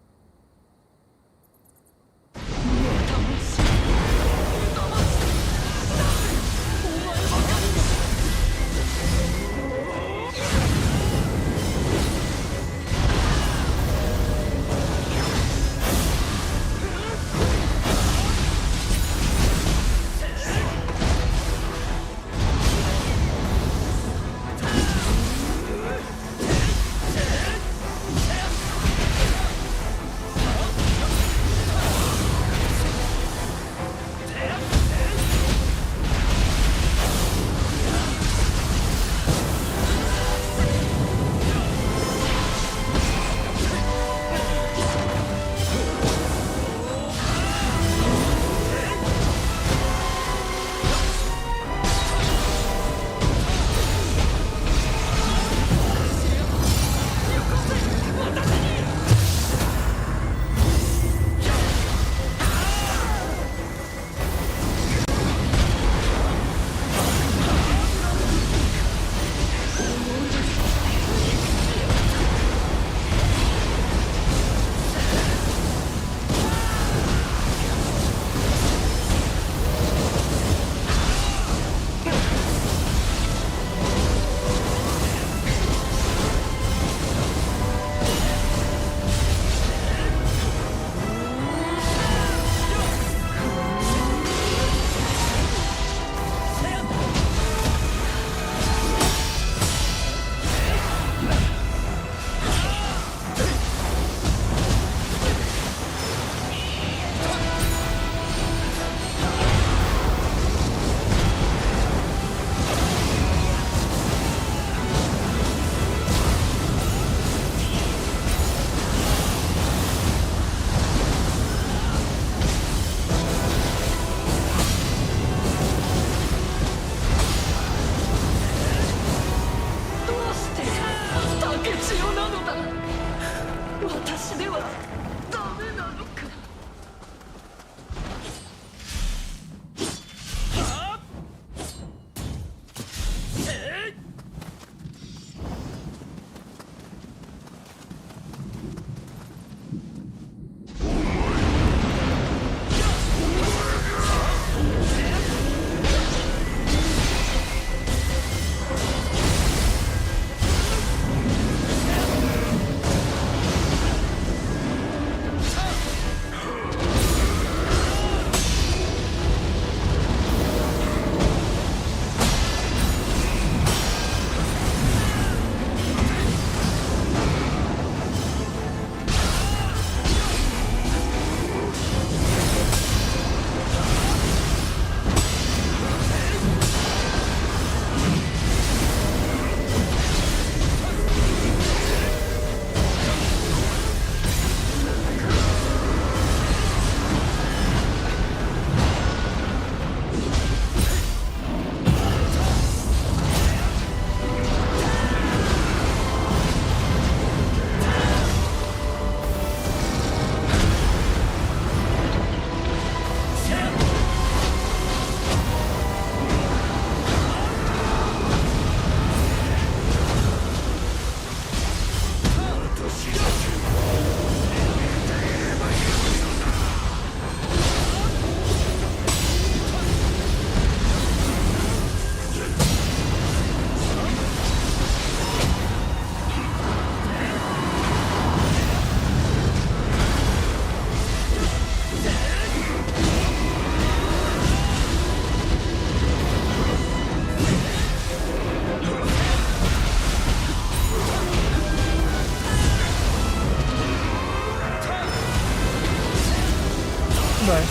Bye.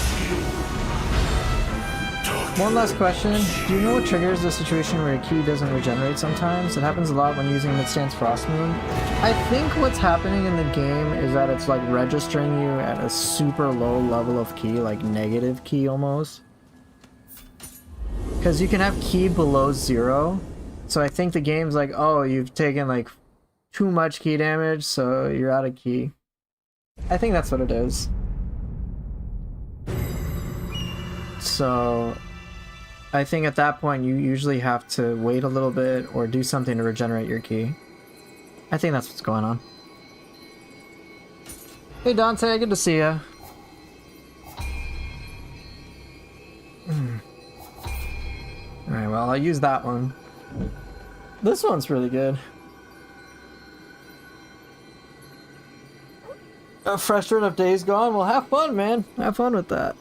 One last question. Do you know what triggers the situation where your ki doesn't regenerate sometimes? It happens a lot when using Mid-Stance Frost Moon. I think what's happening in the game is that it's like registering you at a super low level of ki, like negative ki almost. Because you can have ki below 0. So I think the game's like, oh, you've taken like too much ki damage, so you're out of ki. I think that's what it is. So I think at that point you usually have to wait a little bit or do something to regenerate your ki. I think that's what's going on. Hey Dante, good to see ya. Alright, well I'll use that one. This one's really good. A fresh run of Days Gone? Well, have fun, man. Have fun with that.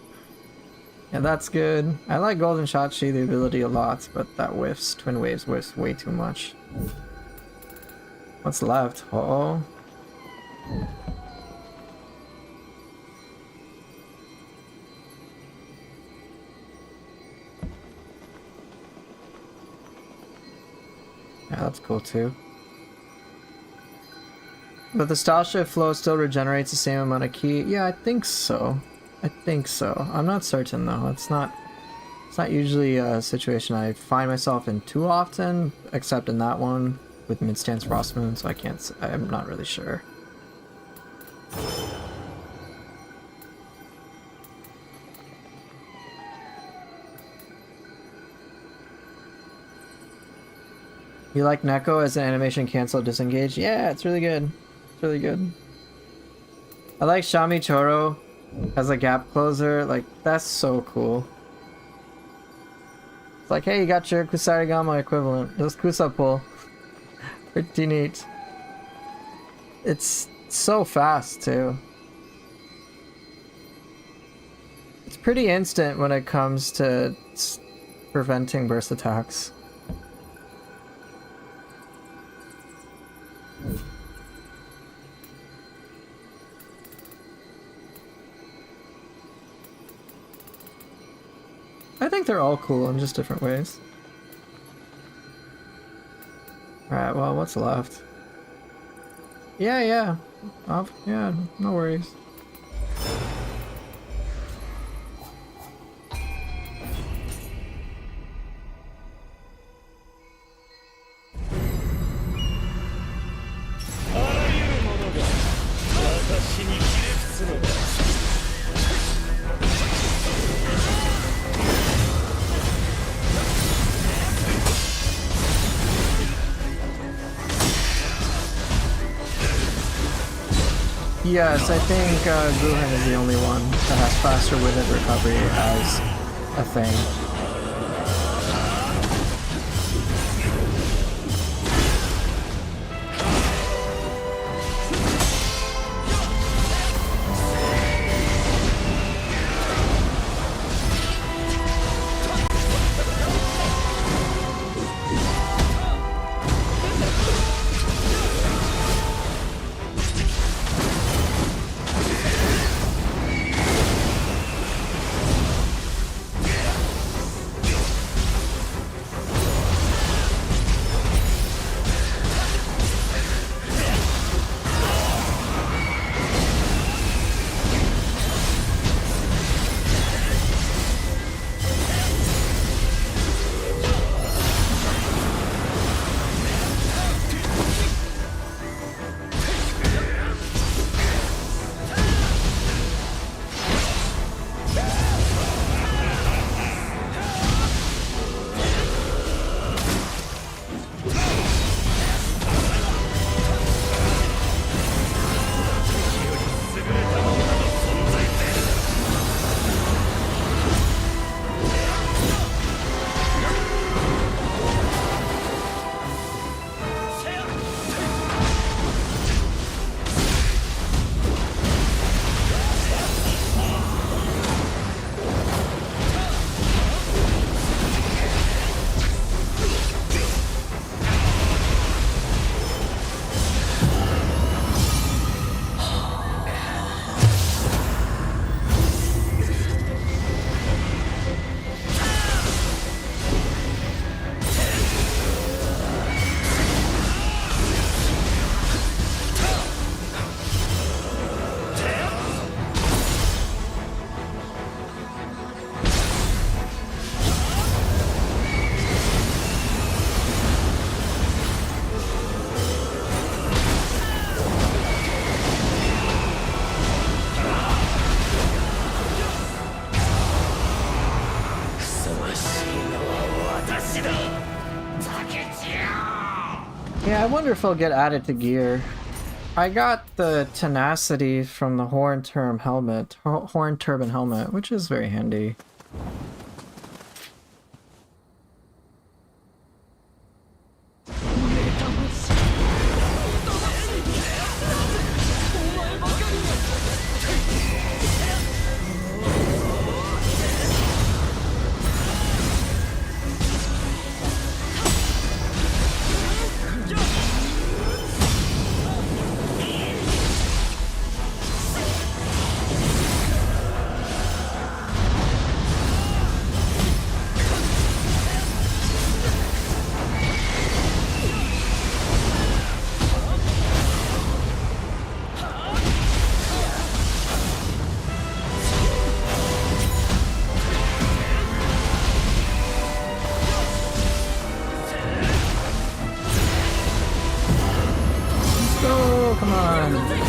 Yeah, that's good. I like Golden Shachi, the ability a lot, but that whiffs. Twin Waves whiffs way too much. What's left? Uh-oh. Yeah, that's cool too. But the Style Shift Flow still regenerates the same amount of ki? Yeah, I think so. I think so. I'm not certain though. It's not usually a situation I find myself in too often, except in that one with Mid-Stance Frost Moon, so I'm not really sure. You like Neko as an animation cancel disengage? Yeah, it's really good. It's really good. I like Shami Choro as a gap closer. Like, that's so cool. It's like, hey, you got your Kusarigama equivalent. Just Kusa pull. Pretty neat. It's so fast, too. It's pretty instant when it comes to preventing burst attacks. I think they're all cool in just different ways. Alright, well, what's left? Yeah. Yeah, no worries. Yes, I think Guhen is the only one that has faster witted recovery as a thing. Yeah, I wonder if he'll get added to gear. I got the tenacity from the horn turban helmet, which is very handy. Go, come on.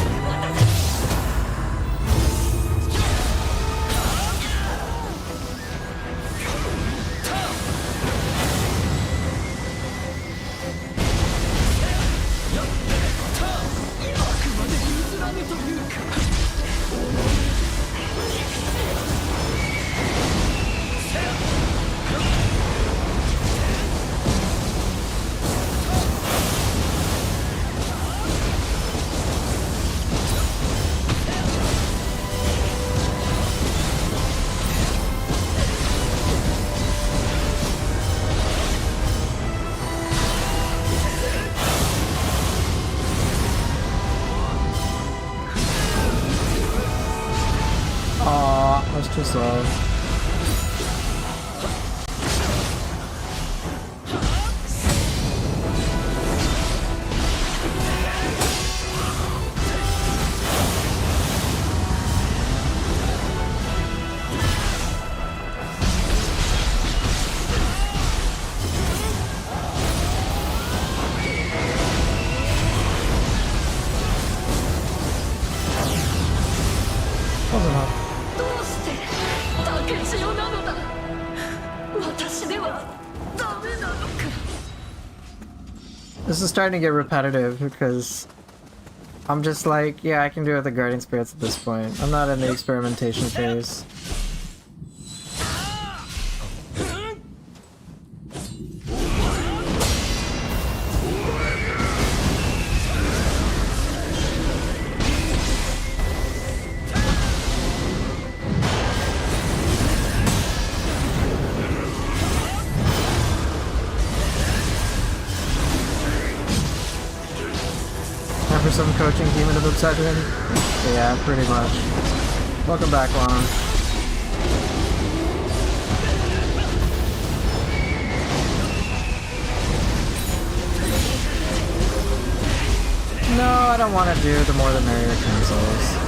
Aw, that was too slow. Close enough. どうして竹千代なのだ。私ではダメなのか。 This is starting to get repetitive because I'm just like, yeah, I can do it with the guardian spirits at this point. I'm not in the experimentation phase. Time for some coaching Demon of Obsession? Yeah, pretty much. Welcome back, Lon. No, I don't want to do the more the merrier consoles.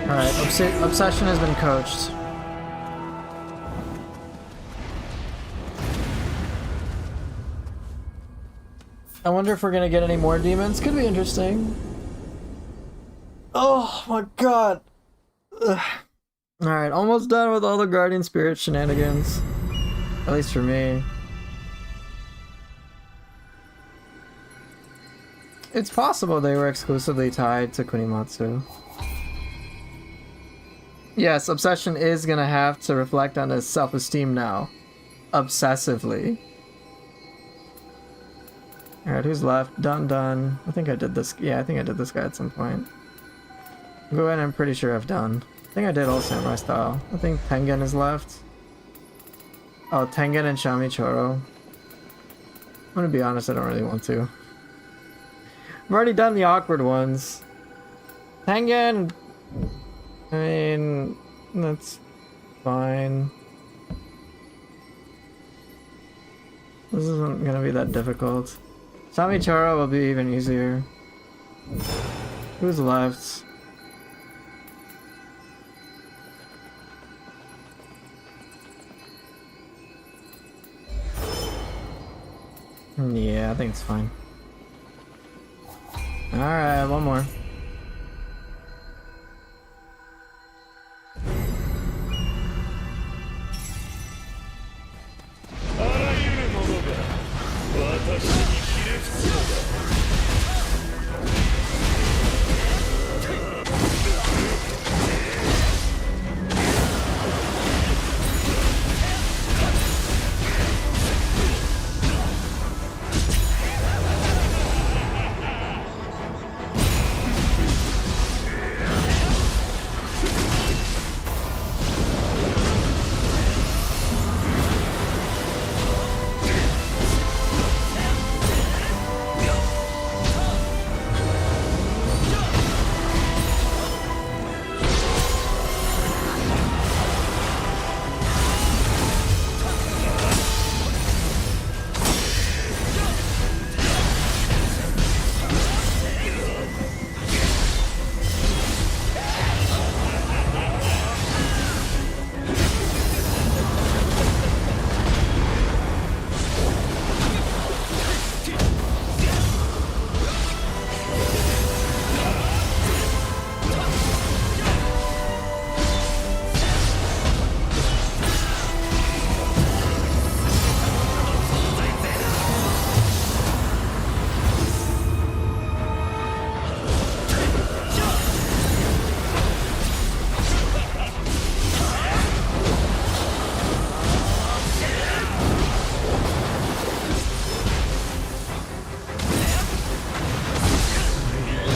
Alright, Obsession has been coached. I wonder if we're gonna get any more demons. Could be interesting. Oh my god! Alright, almost done with all the Guardian Spirit shenanigans. At least for me. It's possible they were exclusively tied to Kunimatsu. Yes, Obsession is gonna have to reflect on his self-esteem now. Obsessively. Alright, who's left? Done. I think I did this. Yeah, I think I did this guy at some point. Go ahead, I'm pretty sure I've done. I think I did all Samurai style. I think Tengen is left. Oh, Tengen and Shami Choro. I'm gonna be honest, I don't really want to. I've already done the awkward ones. Tengen! I mean, that's fine. This isn't gonna be that difficult. Shami Choro will be even easier. Who's left? Yeah, I think it's fine. Alright, one more.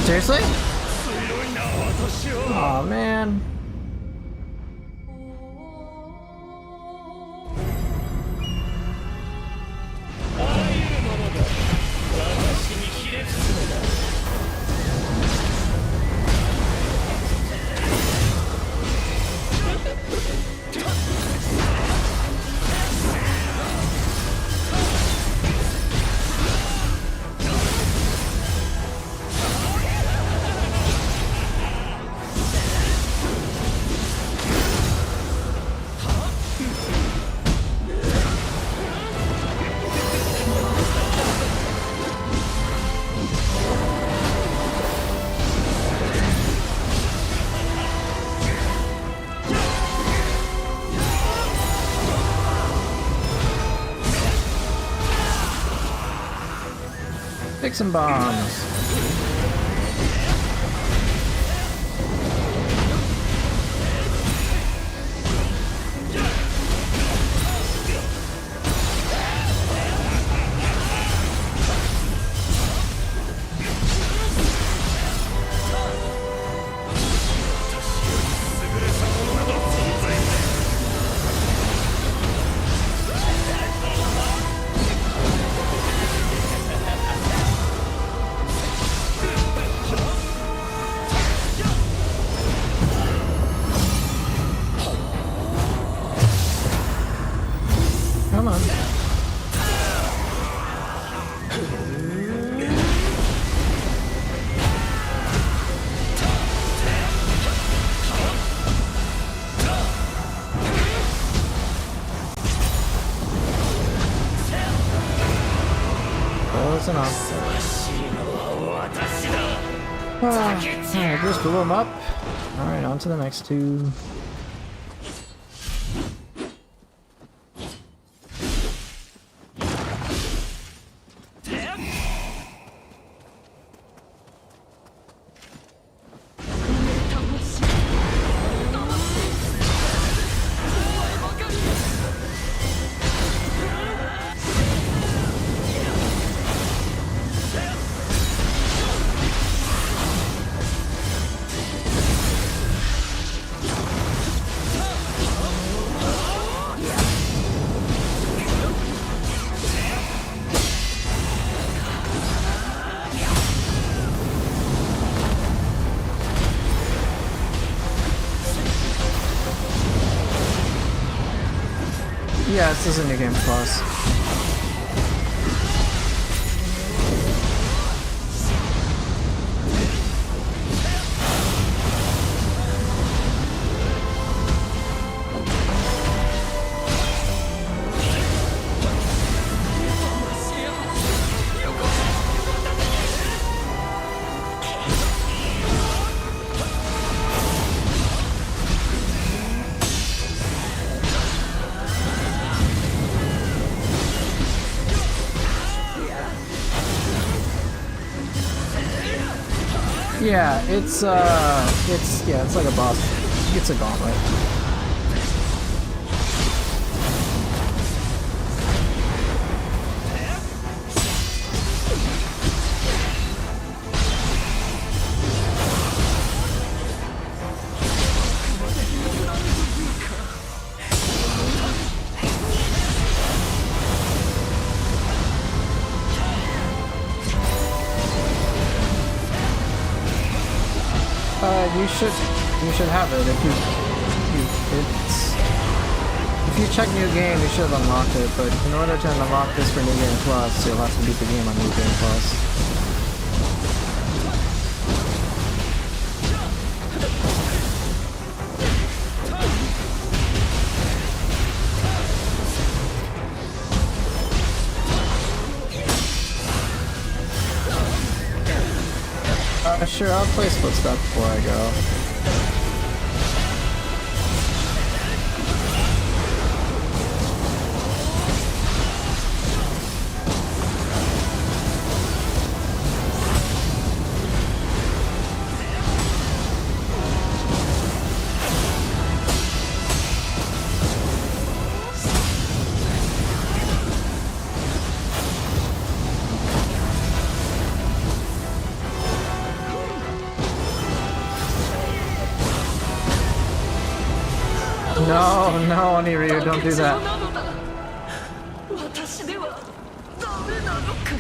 Seriously? Aw, man. Pick some bombs. Come on. Close enough. Alright, just blew him up. Alright, on to the next two. Yeah, this is a New Game Plus. Yeah, it's like a boss. It's a gauntlet. You should have it if if you check New Game, you should have unlocked it. But in order to unlock this for New Game Plus, you'll have to beat the game on New Game Plus. Sure, I'll play Split Stuff before I go. No, Oniryu, don't do that. 私ではダメなのか。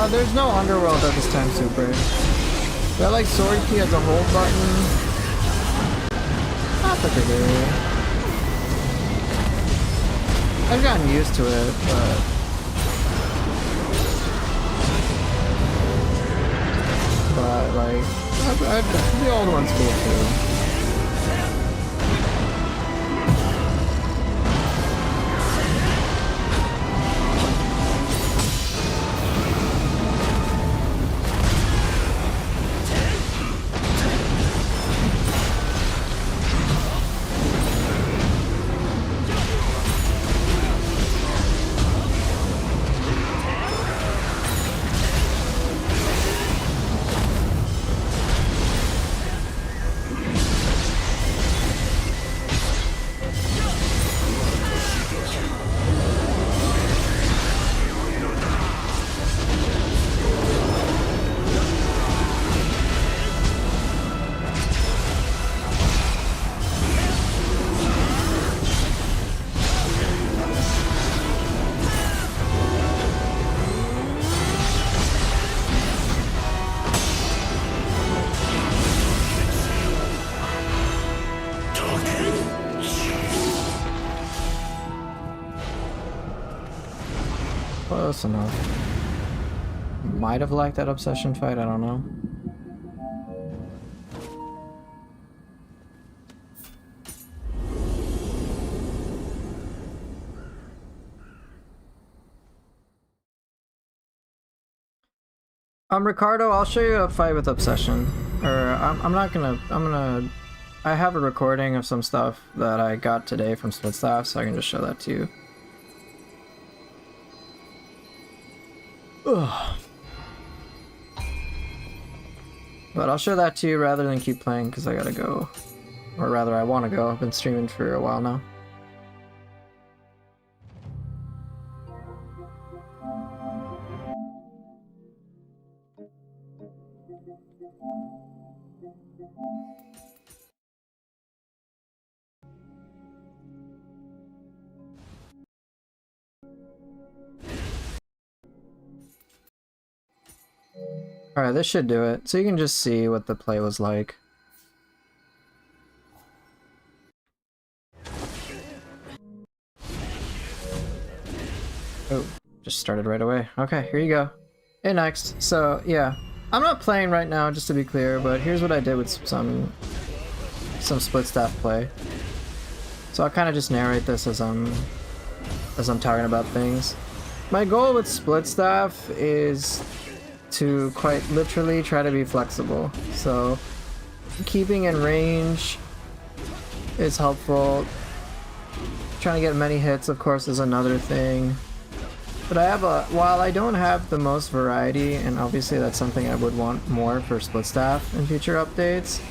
There's no underworld at this time, Super. But like sword key as a hold button. Not particularly. I've gotten used to it, but like the old one's cool too. Close enough. Might have liked that obsession fight, I don't know. Ricardo, I'll show you a fight with Obsession. Or, I have a recording of some stuff that I got today from Split Staff, so I can just show that to you. Ugh. But I'll show that to you rather than keep playing because I gotta go. Or rather, I want to go. I've been streaming for a while now. Alright, this should do it. So you can just see what the play was like. Oh, just started right away. Okay, here you go. And next. So, yeah. I'm not playing right now, just to be clear, but here's what I did with some split staff play. So I'll kind of just narrate this as I'm talking about things. My goal with split staff is to quite literally try to be flexible. So keeping in range is helpful. Trying to get many hits, of course, is another thing. But while I don't have the most variety, and obviously that's something I would want more for split staff in future updates,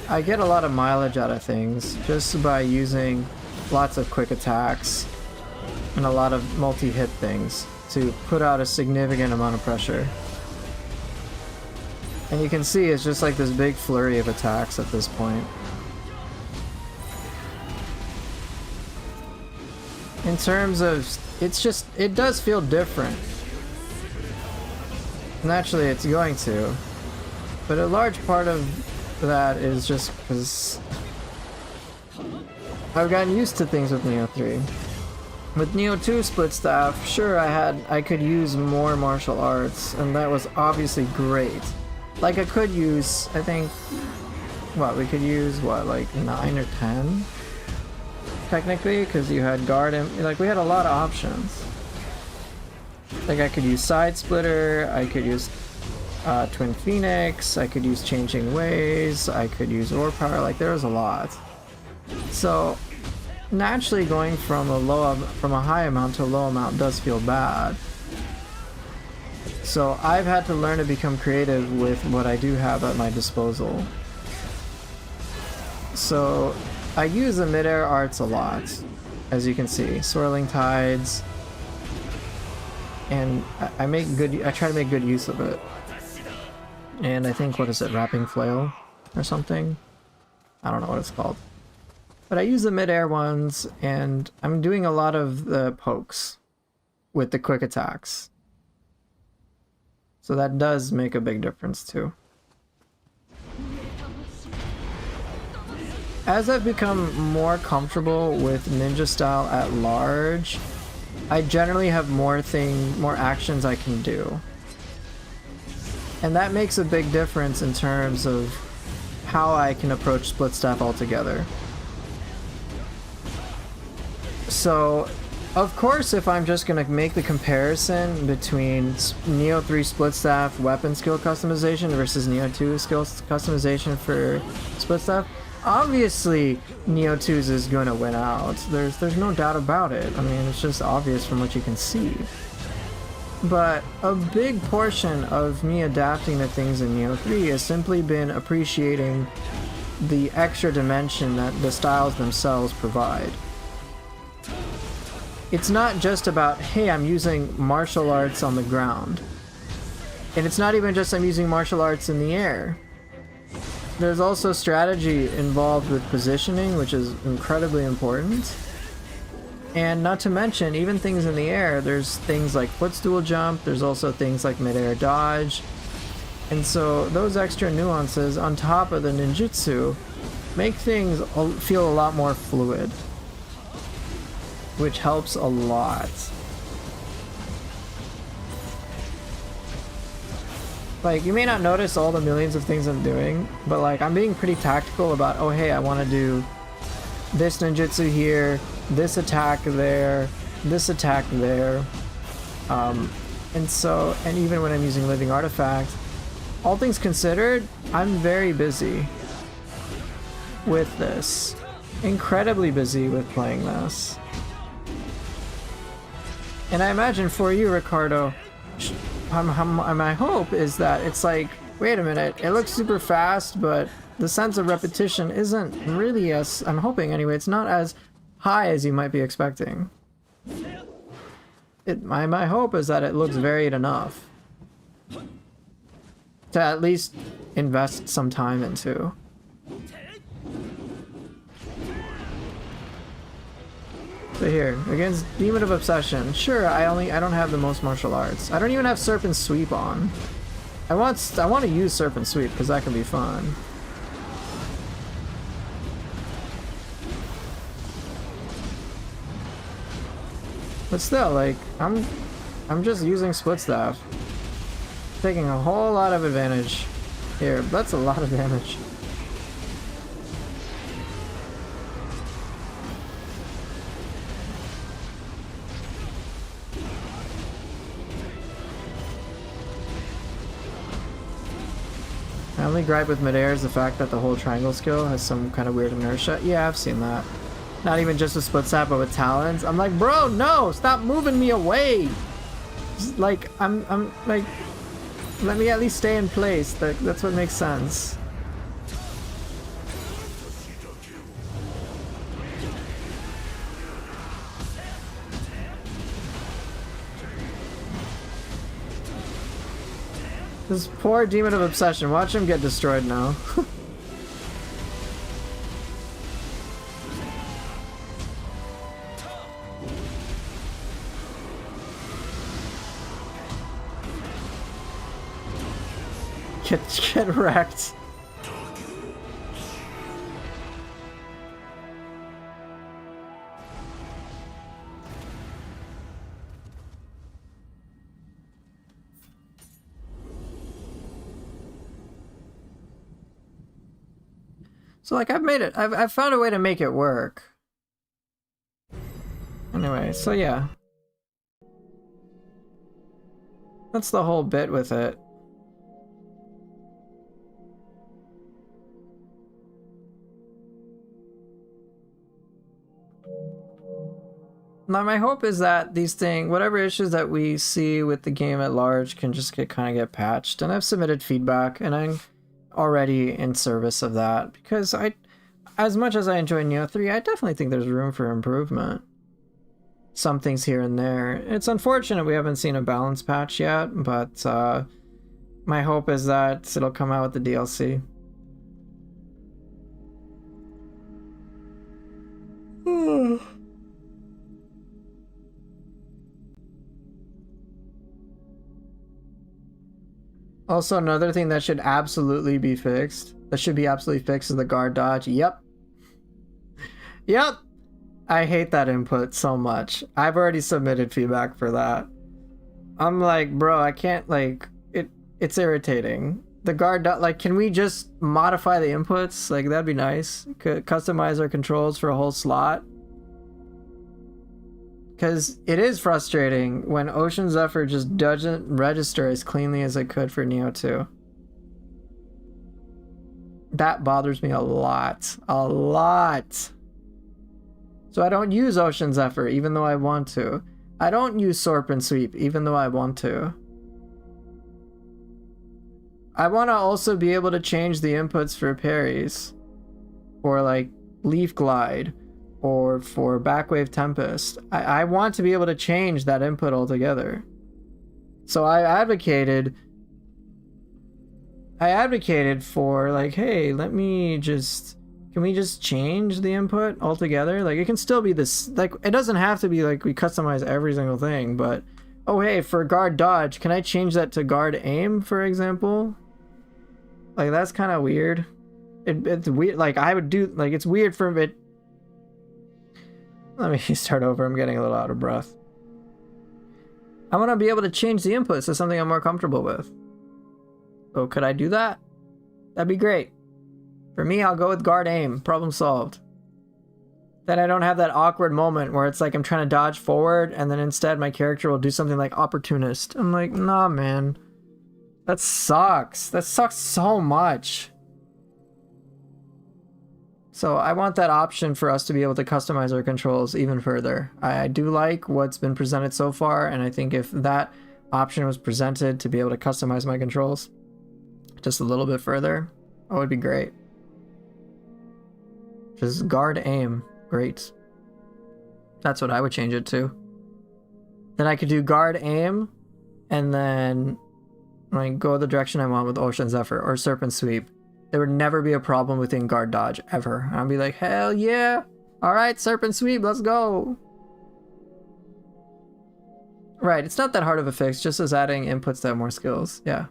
I get a lot of mileage out of things just by using lots of quick attacks and a lot of multi-hit things to put out a significant amount of pressure. And you can see it's just like this big flurry of attacks at this point. In terms of, it does feel different. Naturally it's going to. But a large part of that is just because I've gotten used to things with Neo 3. With Neo 2 split staff, sure I could use more martial arts, and that was obviously great. Like I could use, I think, we could use like 9 or 10? Technically, because you had guard and like we had a lot of options. Like I could use Side Splitter, I could use Twin Phoenix, I could use Changing Ways, I could use Ore Power, like there was a lot. So naturally going from a high amount to a low amount does feel bad. So I've had to learn to become creative with what I do have at my disposal. So I use the mid-air arts a lot, as you can see. Swirling Tides, and I try to make good use of it. And I think, what is it, Wrapping Flail or something? I don't know what it's called. But I use the mid-air ones, and I'm doing a lot of the pokes with the quick attacks. So that does make a big difference too. As I've become more comfortable with ninja style at large, I generally have more actions I can do. And that makes a big difference in terms of how I can approach split staff altogether. So, of course, if I'm just going to make the comparison between Neo 3 split staff weapon skill customization versus Neo 2 skill customization for split staff, obviously Neo 2's is going to win out. There's no doubt about it. I mean, it's just obvious from what you can see. But a big portion of me adapting to things in Neo 3 has simply been appreciating the extra dimension that the styles themselves provide. It's not just about, hey, I'm using martial arts on the ground. And it's not even just I'm using martial arts in the air. There's also strategy involved with positioning, which is incredibly important. And not to mention, even things in the air, there's things like footstool jump, there's also things like mid-air dodge. And so those extra nuances on top of the ninjutsu make things feel a lot more fluid, which helps a lot. Like, you may not notice all the millions of things I'm doing, but like, I'm being pretty tactical about, oh hey, I want to do this ninjutsu here, this attack there, this attack there. And even when I'm using Living Artifact, all things considered, I'm very busy with this. Incredibly busy with playing this. And I imagine for you, Ricardo, my hope is that it's like, wait a minute, it looks super fast, but the sense of repetition isn't really as, I'm hoping anyway, it's not as high as you might be expecting. My hope is that it looks varied enough to at least invest some time into. So here, against Demon of Obsession, sure, I don't have the most martial arts. I don't even have Serpent Sweep on. I want to use Serpent Sweep because that can be fun. But still, like, I'm just using Split Staff. Taking a whole lot of advantage here. That's a lot of damage. My only gripe with midair is the fact that the whole triangle skill has some kind of weird inertia. Yeah, I've seen that. Not even just with split sap, but with talons. I'm like, bro, no, stop moving me away. Just like, I'm like, let me at least stay in place. That's what makes sense. This poor Demon of Obsession. Watch him get destroyed now. Get wrecked. So like I've found a way to make it work. Anyway, so yeah. That's the whole bit with it. Now my hope is that these whatever issues that we see with the game at large can just get patched, and I've submitted feedback and I'm already in service of that because as much as I enjoy Neo 3, I definitely think there's room for improvement. Some things here and there. It's unfortunate we haven't seen a balance patch yet, but my hope is that it'll come out with the DLC. Also, another thing that should absolutely be fixed, is the guard dodge. Yep. Yep. I hate that input so much. I've already submitted feedback for that. I'm like, bro, I can't, like, it's irritating. The guard, like, can we just modify the inputs? Like, that'd be nice. Could customize our controls for a whole slot. Because it is frustrating when Ocean Zephyr just doesn't register as cleanly as it could for Neo 2. That bothers me a lot. A lot. So I don't use Ocean Zephyr even though I want to. I don't use Serpent Sweep even though I want to. I want to also be able to change the inputs for parries. Or like Leaf Glide. Or for Backwave Tempest. I want to be able to change that input altogether. So I advocated for like, hey, can we just change the input altogether? Like it can still be this, like it doesn't have to be like we customize every single thing, but oh hey, for guard dodge, can I change that to guard aim, for example? Like that's kind of weird. It's weird, like I would do, like it's weird for it. Let me start over, I'm getting a little out of breath. I want to be able to change the inputs to something I'm more comfortable with. So could I do that? That'd be great. For me, I'll go with guard aim, problem solved. Then I don't have that awkward moment where it's like I'm trying to dodge forward and then instead my character will do something like opportunist. I'm like, nah man. That sucks. That sucks so much. So I want that option for us to be able to customize our controls even further. I do like what's been presented so far, and I think if that option was presented to be able to customize my controls just a little bit further, that would be great. Just guard aim, great. That's what I would change it to. Then I could do guard aim, and then like go the direction I want with Ocean Zephyr or Serpent Sweep. There would never be a problem within guard dodge ever. I'd be like, hell yeah! All right, Serpent Sweep, let's go. Right, it's not that hard of a fix, just as adding inputs that have more skills. Yeah.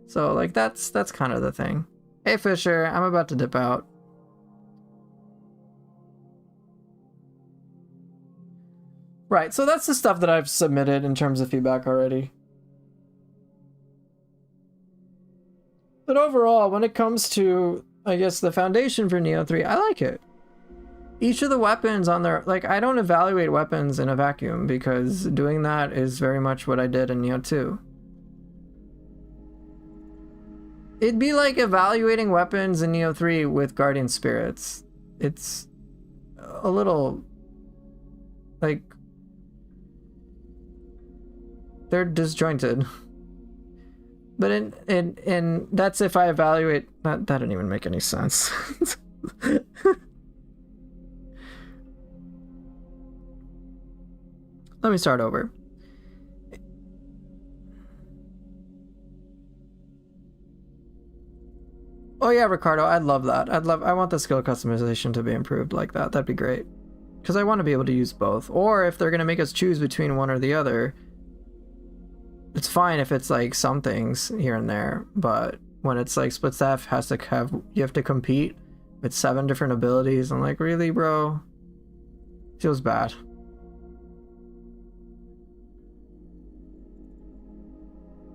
So like that's kind of the thing. Hey Fisher, I'm about to dip out. Right, so that's the stuff that I've submitted in terms of feedback already. But overall, when it comes to, I guess, the foundation for Neo 3, I like it. Each of the weapons on there, like, I don't evaluate weapons in a vacuum because doing that is very much what I did in Neo 2. It'd be like evaluating weapons in Neo 3 with Guardian Spirits. It's a little, like, they're disjointed. But in that's if I evaluate, that didn't even make any sense. Let me start over. Oh yeah, Ricardo, I'd love that. I want the skill customization to be improved like that. That'd be great. Because I want to be able to use both. Or if they're going to make us choose between one or the other, it's fine if it's like some things here and there, but when it's like split staff you have to compete with 7 different abilities, I'm like, really, bro? Feels bad.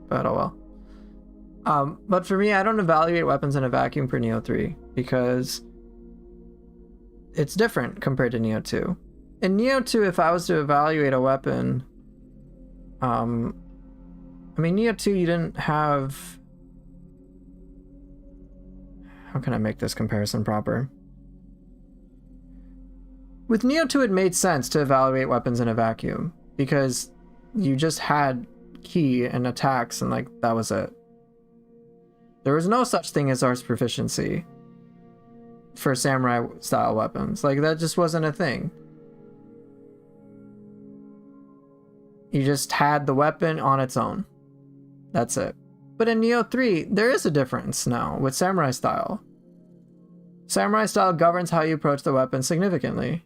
But oh well. But for me, I don't evaluate weapons in a vacuum for Neo 3 because it's different compared to Neo 2. In Neo 2, if I was to evaluate a weapon, I mean, Neo 2, you didn't have... How can I make this comparison proper? With Neo 2, it made sense to evaluate weapons in a vacuum because you just had key and attacks and like that was it. There was no such thing as arts proficiency for samurai style weapons. Like that just wasn't a thing. You just had the weapon on its own. That's it. But in Neo 3, there is a difference now with Samurai Style. Samurai Style governs how you approach the weapon significantly,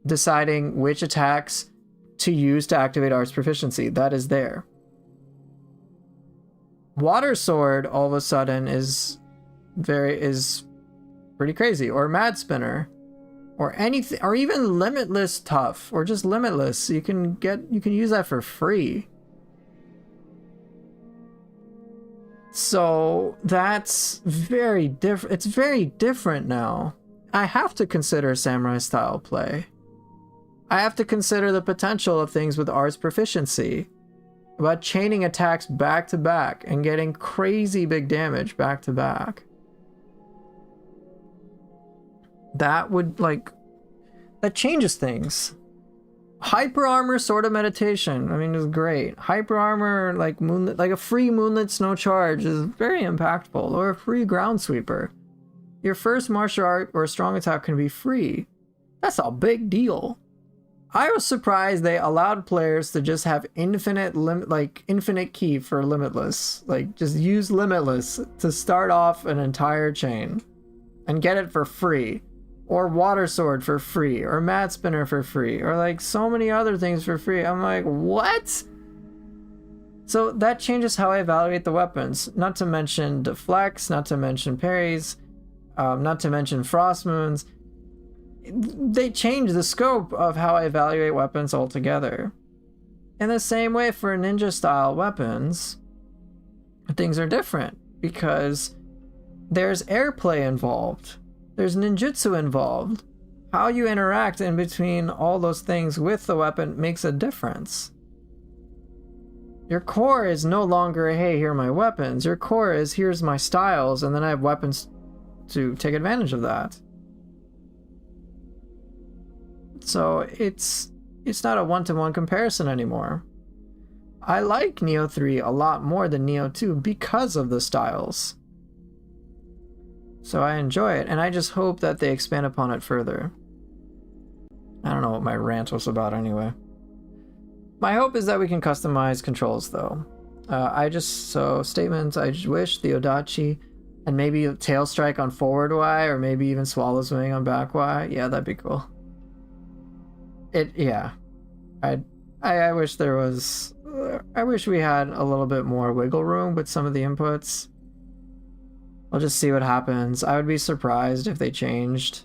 deciding which attacks to use to activate arts proficiency. That is there. Water Sword all of a sudden is pretty crazy, or Mad Spinner, or anything, or even Limitless Tough, or just Limitless. You can use that for free. So that's very different. It's very different now. I have to consider samurai style play. I have to consider the potential of things with arts proficiency, about chaining attacks back to back and getting crazy big damage back to back. That would that changes things. Hyper armor, Sword of Meditation, I mean, is great. Hyper armor, like Moonlit, like a free Moonlit Snow Charge is very impactful, or a free Ground Sweeper. Your first martial art or strong attack can be free. That's a big deal. I was surprised they allowed players to just have infinite key for Limitless. Like, just use Limitless to start off an entire chain and get it for free. Or Water Sword for free, or Mad Spinner for free, or like so many other things for free. I'm like, what? So that changes how I evaluate the weapons. Not to mention deflects, not to mention parries, not to mention frost moons. They change the scope of how I evaluate weapons altogether. In the same way for ninja style weapons, things are different because there's airplay involved. There's ninjutsu involved. How you interact in between all those things with the weapon makes a difference. Your core is no longer, hey, here are my weapons. Your core is, here's my styles, and then I have weapons to take advantage of that. So it's not a one-to-one comparison anymore. I like Neo 3 a lot more than Neo 2 because of the styles. So I enjoy it, and I just hope that they expand upon it further. I don't know what my rant was about anyway. My hope is that we can customize controls though. Statements, I just wish the Odachi and maybe Tail Strike on forward Y, or maybe even Swallow's Wing on back Y. Yeah, that'd be cool. I wish there was... I wish we had a little bit more wiggle room with some of the inputs. We'll just see what happens. I would be surprised if they changed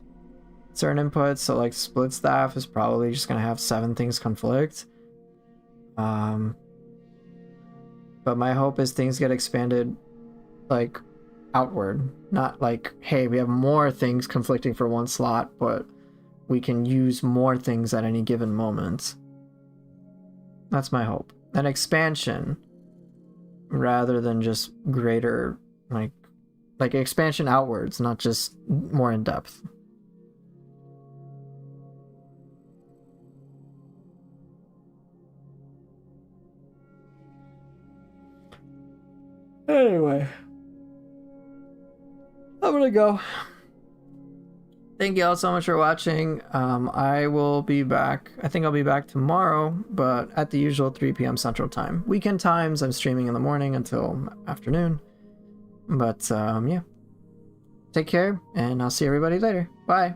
certain inputs, so like split staff is probably just gonna have 7 things conflict. But my hope is things get expanded like outward, not like, hey, we have more things conflicting for one slot, but we can use more things at any given moment. That's my hope. An expansion rather than just greater, like expansion outwards, not just more in depth. Anyway, I'm gonna go. Thank you all so much for watching. I will be back. I think I'll be back tomorrow, but at the usual 3 p.m. Central Time. Weekend times, I'm streaming in the morning until afternoon. But yeah. Take care, and I'll see everybody later. Bye.